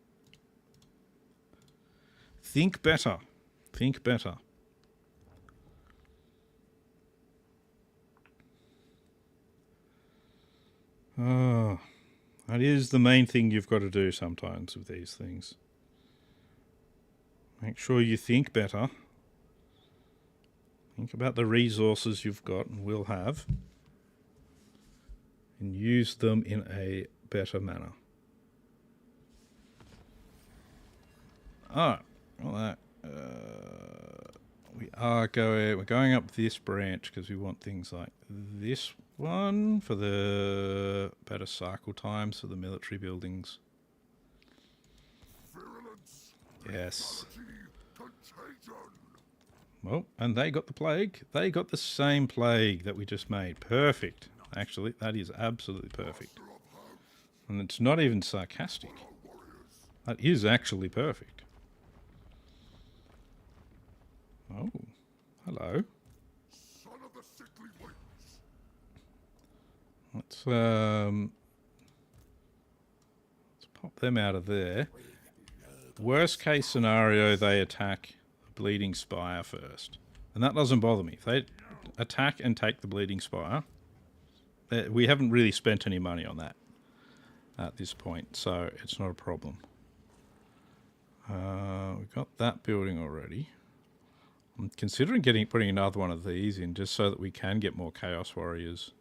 Think better. Think better. Oh, that is the main thing you've got to do sometimes with these things. Make sure you think better. Think about the resources you've got and will have. And use them in a better manner. Alright, well we're going up this branch because we want things like this one for the better cycle times for the military buildings. Yes. Well, and they got the plague. They got the same plague that we just made. Perfect. Actually, that is absolutely perfect. And it's not even sarcastic. That is actually perfect. Oh, hello. Let's pop them out of there. Worst case scenario, they attack the Bleeding Spire first. And that doesn't bother me. If they attack and take the Bleeding Spire, we haven't really spent any money on that at this point, so it's not a problem. We've got that building already. I'm considering putting another one of these in just so that we can get more Chaos Warriors.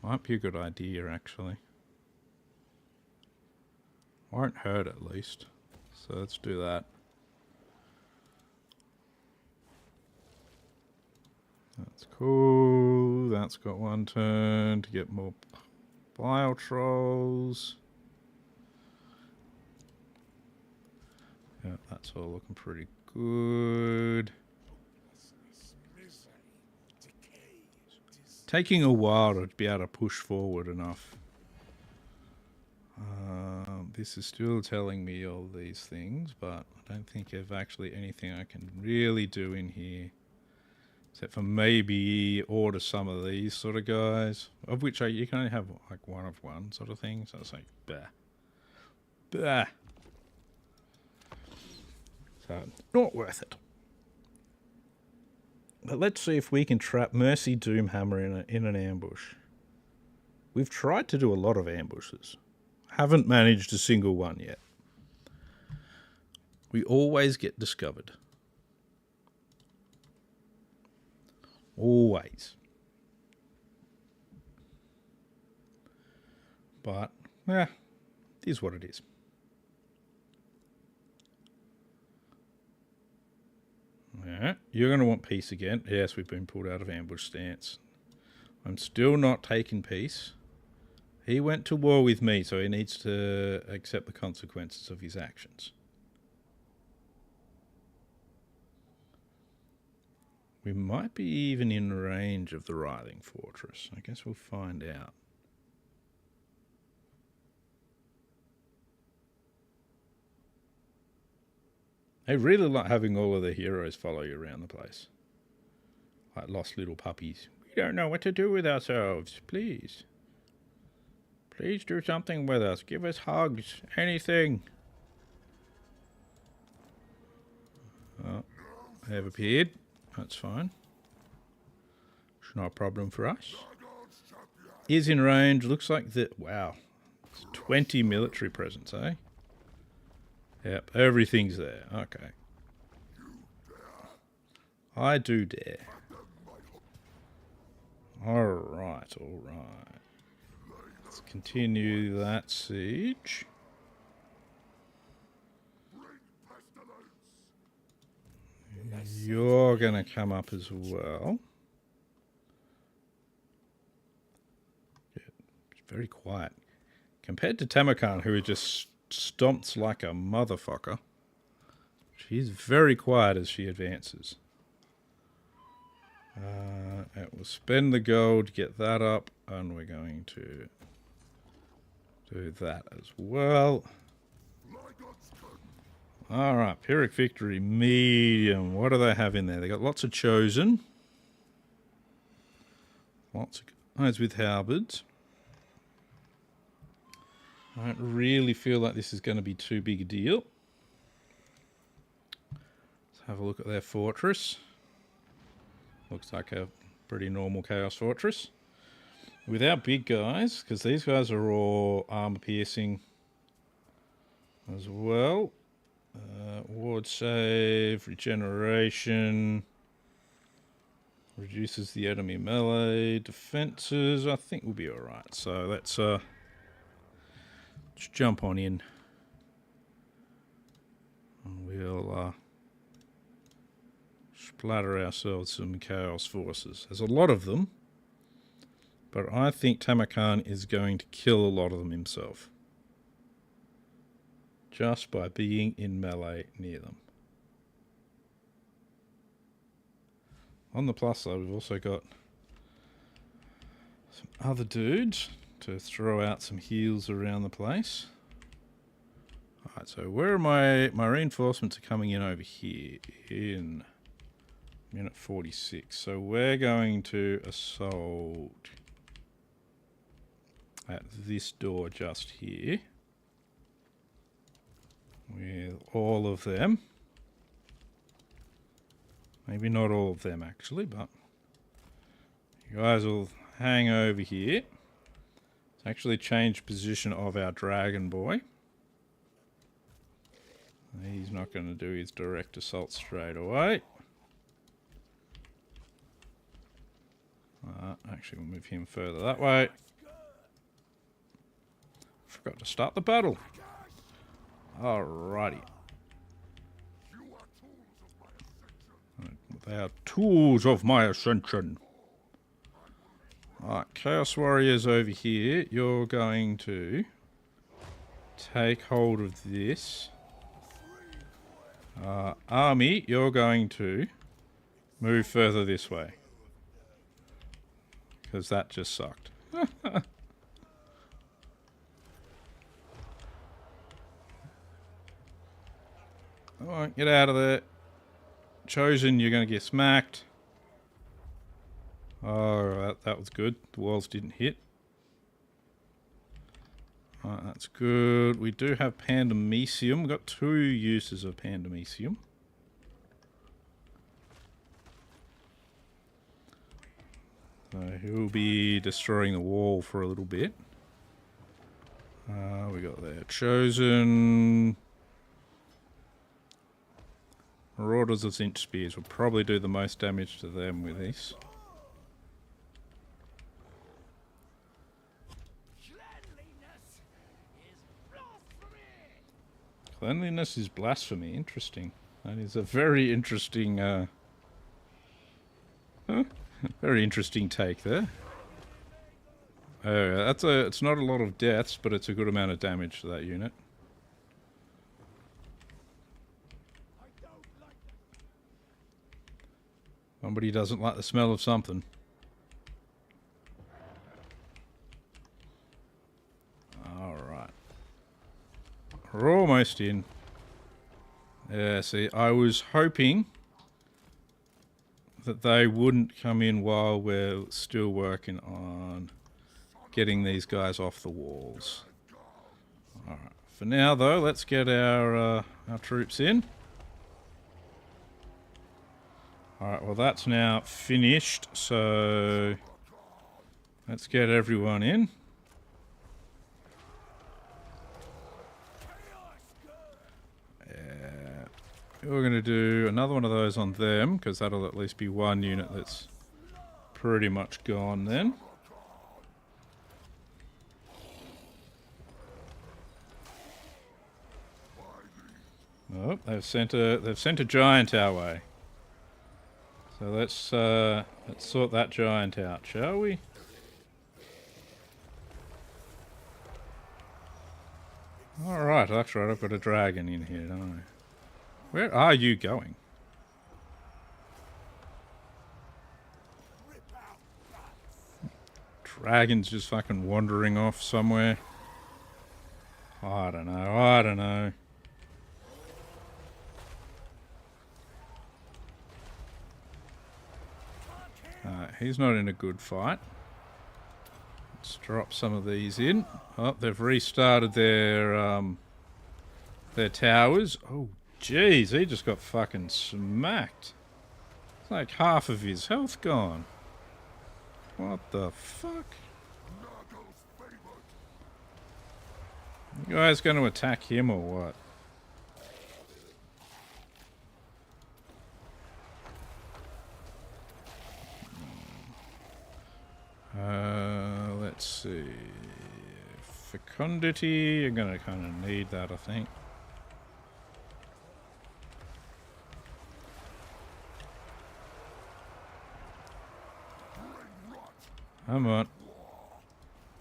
Might be a good idea, actually. Won't hurt, at least. So let's do that. That's cool. That's got one turn to get more Bile Trolls. Yeah, that's all looking pretty good. Taking a while to be able to push forward enough. This is still telling me all these things, but I don't think there's actually anything I can really do in here. Except for maybe order some of these sort of guys. Of which you can only have like one of one sort of thing. So it's like, bah. Bah. So, not worth it. But let's see if we can trap Mercy Doomhammer in an ambush. We've tried to do a lot of ambushes. Haven't managed a single one yet. We always get discovered. Always. But, it is what it is. Yeah, you're going to want peace again. Yes, we've been pulled out of ambush stance. I'm still not taking peace. He went to war with me, so he needs to accept the consequences of his actions. We might be even in range of the Writhing Fortress. I guess we'll find out. They really like having all of the heroes follow you around the place. Like lost little puppies. We don't know what to do with ourselves. Please. Please do something with us. Give us hugs. Anything. Oh, they have appeared. That's fine. It's not a problem for us. Is in range. Looks like that. Wow. It's 20 military presence, eh? Yep, everything's there. Okay. I do dare. Alright, alright. Let's continue that siege. You're going to come up as well. Yeah, it's very quiet. Compared to Tamurkhan, who just stomps like a motherfucker. She's very quiet as she advances. We'll spend the gold to get that up, and we're going to do that as well. Alright, Pyrrhic Victory, medium. What do they have in there? They got lots of Chosen. Lots of guys with halberds. I don't really feel like this is going to be too big a deal. Let's have a look at their fortress. Looks like a pretty normal Chaos Fortress. With our big guys, because these guys are all armor piercing as well. Ward save, regeneration, reduces the enemy melee, defenses, I think we'll be alright. So let's jump on in. And we'll splatter ourselves some Chaos Forces. There's a lot of them, but I think Tamurkhan is going to kill a lot of them himself. Just by being in melee near them. On the plus side, we've also got some other dudes to throw out some heals around the place. Alright, so where are my reinforcements are coming in over here in minute 46. So we're going to assault at this door just here. With all of them. Maybe not all of them actually, but you guys will hang over here. It's actually changed position of our dragon boy. He's not going to do his direct assault straight away. Actually, we'll move him further that way. Forgot to start the battle. Alrighty. They are tools of my ascension. Alright, Chaos Warriors over here. You're going to take hold of this. Army, you're going to move further this way. Because that just sucked. Alright, get out of there. Chosen, you're going to get smacked. Oh, that was good. The walls didn't hit. Alright, that's good. We do have Pandemicium. We've got 2 uses of Pandemicium. So he'll be destroying the wall for a little bit. We got there. Chosen. Marauders of Zinch Spears will probably do the most damage to them with this. Cleanliness is blasphemy. Interesting. That is a very interesting, very interesting take there. Oh, it's not a lot of deaths, but it's a good amount of damage to that unit. Somebody doesn't like the smell of something. Alright. We're almost in. Yeah, see, I was hoping that they wouldn't come in while we're still working on getting these guys off the walls. Alright, for now though, let's get our troops in. Alright, well that's now finished, so let's get everyone in. We're going to do another one of those on them, because that'll at least be one unit that's pretty much gone then. Oh, they've sent a giant our way. So let's sort that giant out, shall we? All right, that's right. I've got a dragon in here, don't I? Where are you going? Dragon's just fucking wandering off somewhere. I don't know. I don't know. He's not in a good fight. Let's drop some of these in. Oh, they've restarted their towers. Oh, jeez, he just got fucking smacked. It's like half of his health gone. What the fuck? You guys going to attack him or what? Let's see. Fecundity, you're going to kind of need that, I think. Come on.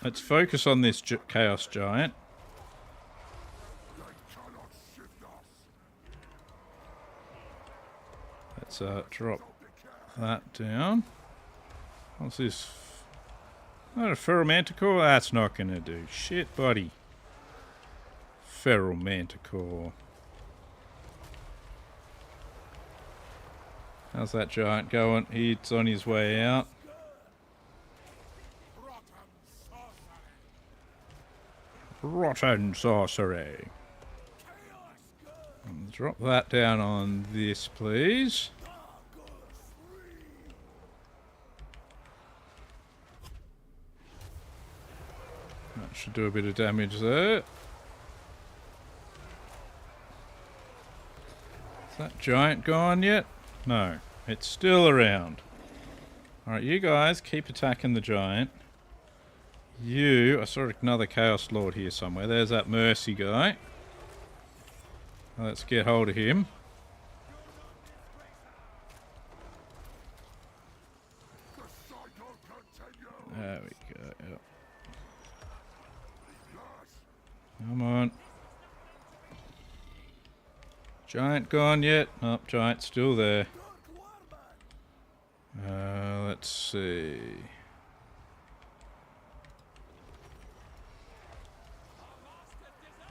Let's focus on this Chaos Giant. Let's drop that down. What's this? Not a Feral Manticore? That's not going to do shit, buddy. Feral Manticore. How's that giant going? He's on his way out. Rotten sorcery. Drop that down on this, please. That should do a bit of damage there. Is that giant gone yet? No, it's still around. Alright, you guys keep attacking the giant. I saw another Chaos Lord here somewhere. There's that Mercy guy. Let's get hold of him. There we go. Yep. Come on. Giant gone yet? Nope, giant's still there. Let's see.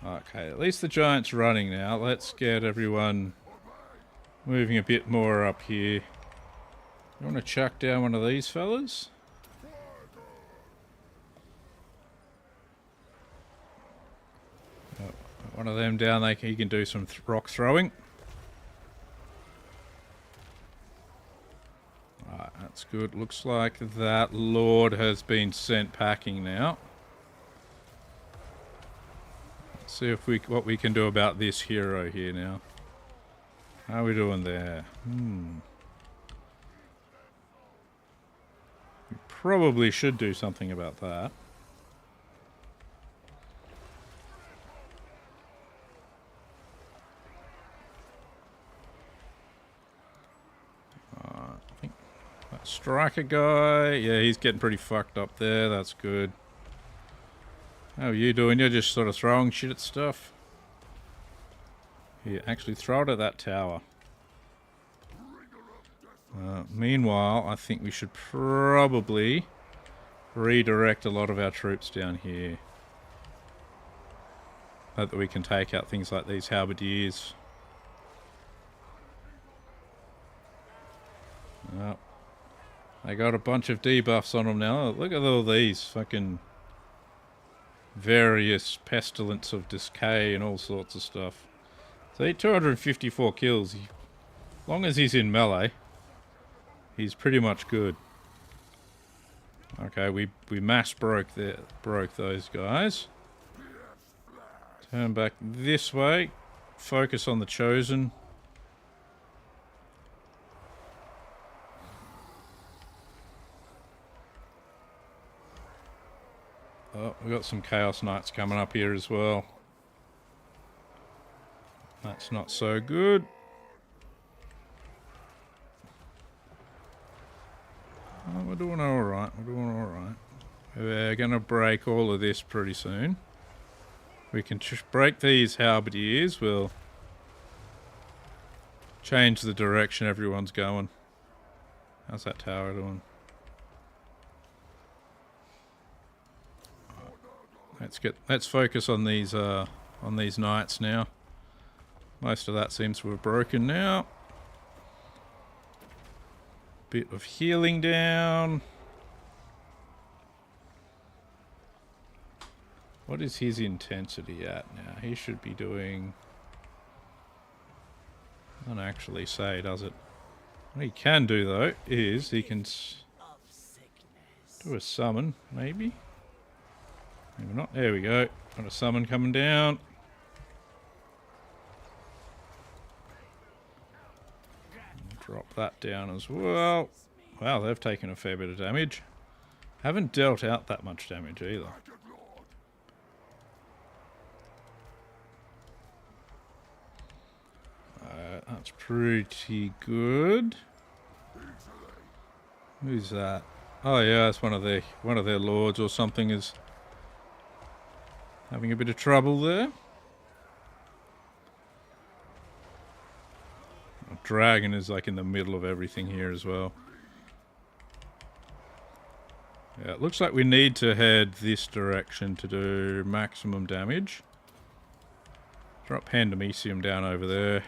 Okay, at least the giant's running now. Let's get everyone moving a bit more up here. You want to chuck down one of these fellas? Oh, one of them down, he can do some rock throwing. Alright, that's good. Looks like that lord has been sent packing now. See if what we can do about this hero here now. How are we doing there? We probably should do something about that. I think that striker guy, yeah, he's getting pretty fucked up there. That's good. How are you doing? You're just sort of throwing shit at stuff. Here, actually throw it at that tower. Meanwhile, I think we should probably redirect a lot of our troops down here. So that we can take out things like these halberdiers. Oh, they got a bunch of debuffs on them now. Look at all these fucking various pestilence of decay and all sorts of stuff. So 254 kills. As long as he's in melee, he's pretty much good. Okay, we mass broke those guys. Turn back this way. Focus on the chosen. Oh, we got some Chaos Knights coming up here as well. That's not so good. Oh, we're doing alright. We're doing alright. We're going to break all of this pretty soon. We can just break these halberdiers. We'll change the direction everyone's going. How's that tower doing? Let's focus on these knights now. Most of that seems to have broken now. Bit of healing down. What is his intensity at now? He should be doing... Doesn't actually say, does it? What he can do though is he can do a summon, maybe? Maybe not. There we go. Got a summon coming down. Drop that down as well. Wow, they've taken a fair bit of damage. Haven't dealt out that much damage either. That's pretty good. Who's that? Oh yeah, it's one of their lords or something is having a bit of trouble there. Dragon is like in the middle of everything here as well. Yeah, it looks like we need to head this direction to do maximum damage. Drop Pandemicium down over there.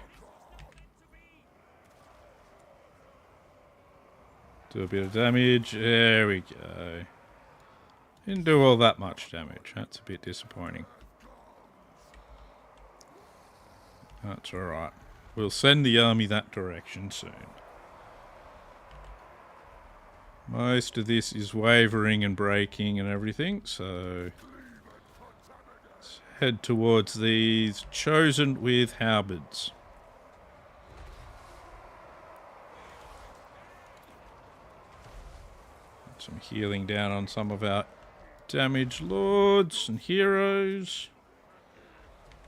Do a bit of damage. There we go. Didn't do all that much damage. That's a bit disappointing. That's alright. We'll send the army that direction soon. Most of this is wavering and breaking and everything, so let's head towards these chosen with halberds. Some healing down on some of our damaged lords and heroes.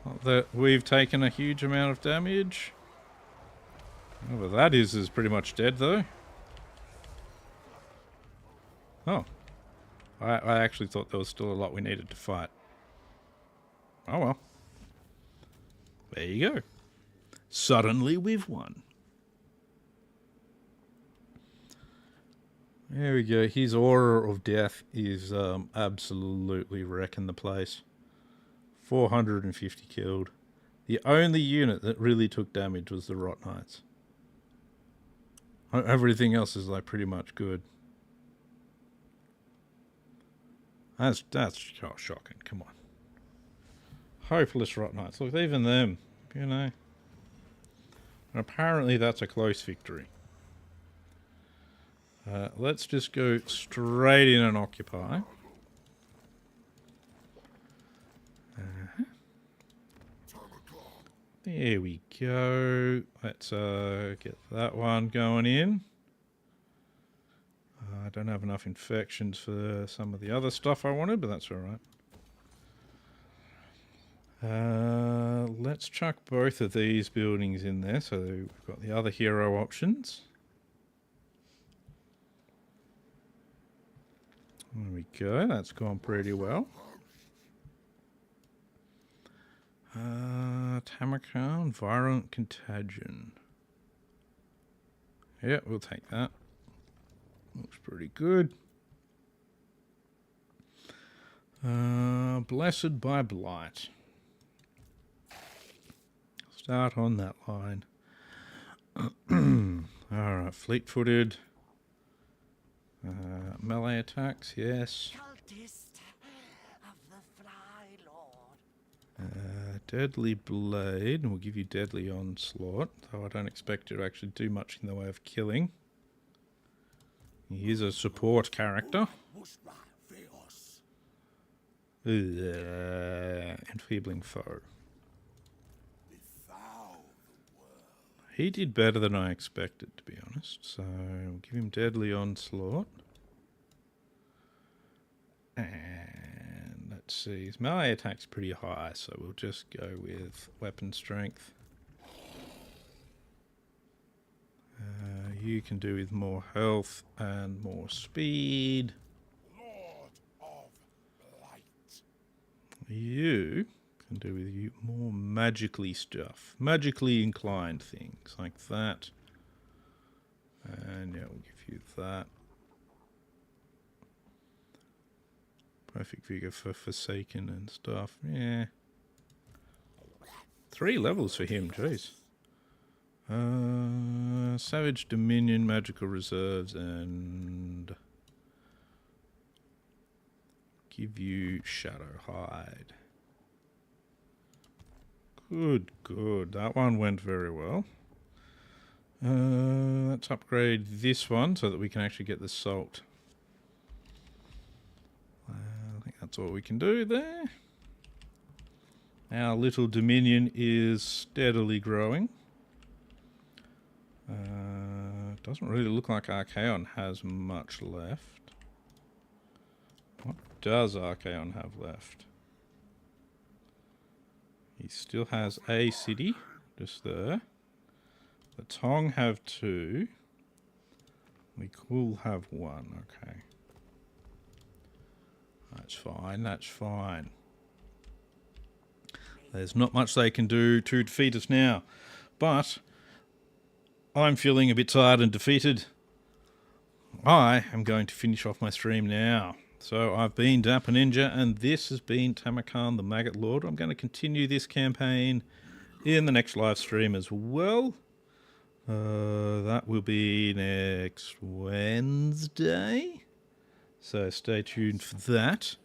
Not that we've taken a huge amount of damage. Whatever that is pretty much dead though. Oh. I actually thought there was still a lot we needed to fight. Oh well. There you go. Suddenly we've won. There we go. His aura of death is absolutely wrecking the place. 450 killed. The only unit that really took damage was the Rot Knights. Everything else is like pretty much good. That's shocking. Come on. Hopeless Rot Knights. Look, even them, you know. And apparently that's a close victory. Let's just go straight in and occupy. There we go. Let's get that one going in. I don't have enough infections for some of the other stuff I wanted, but that's alright. Let's chuck both of these buildings in there so we've got the other hero options. There we go, that's gone pretty well. Tamurkhan, Virulent Contagion. Yeah, we'll take that. Looks pretty good. Blessed by Blight. Start on that line. Alright, fleet-footed. Melee attacks, yes. Cultist of the Fly Lord. Deadly Blade, and we'll give you Deadly Onslaught, though I don't expect you to actually do much in the way of killing. He is a support character. Enfeebling Foe. He did better than I expected, to be honest. So we'll give him Deadly Onslaught. And let's see, his melee attack's pretty high, so we'll just go with Weapon Strength. You can do with more health and more speed. Lord of Light. You can do with you more magically stuff. Magically inclined things like that. And yeah, we'll give you that. Perfect vigor for Forsaken and stuff. Yeah. 3 levels for him, jeez. Savage Dominion, Magical Reserves, and give you Shadow Hide. Good, good. That one went very well. Let's upgrade this one so that we can actually get the Salt. I think that's all we can do there. Our little Dominion is steadily growing. Doesn't really look like Archaon has much left. What does Archaon have left? He still has a city, just there. The Tong have 2. We cool have 1, okay. That's fine, that's fine. There's not much they can do to defeat us now. But I'm feeling a bit tired and defeated. I am going to finish off my stream now. So I've been Dapper Ninja, and this has been Tamurkhan, the Maggot Lord. I'm going to continue this campaign in the next live stream as well. That will be next Wednesday. So stay tuned for that,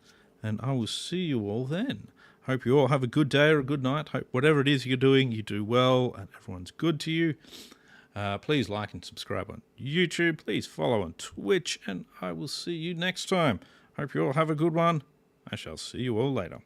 and I will see you all then. Hope you all have a good day or a good night. Hope whatever it is you're doing, you do well, and everyone's good to you. Please like and subscribe on YouTube. Please follow on Twitch, and I will see you next time. Hope you all have a good one. I shall see you all later.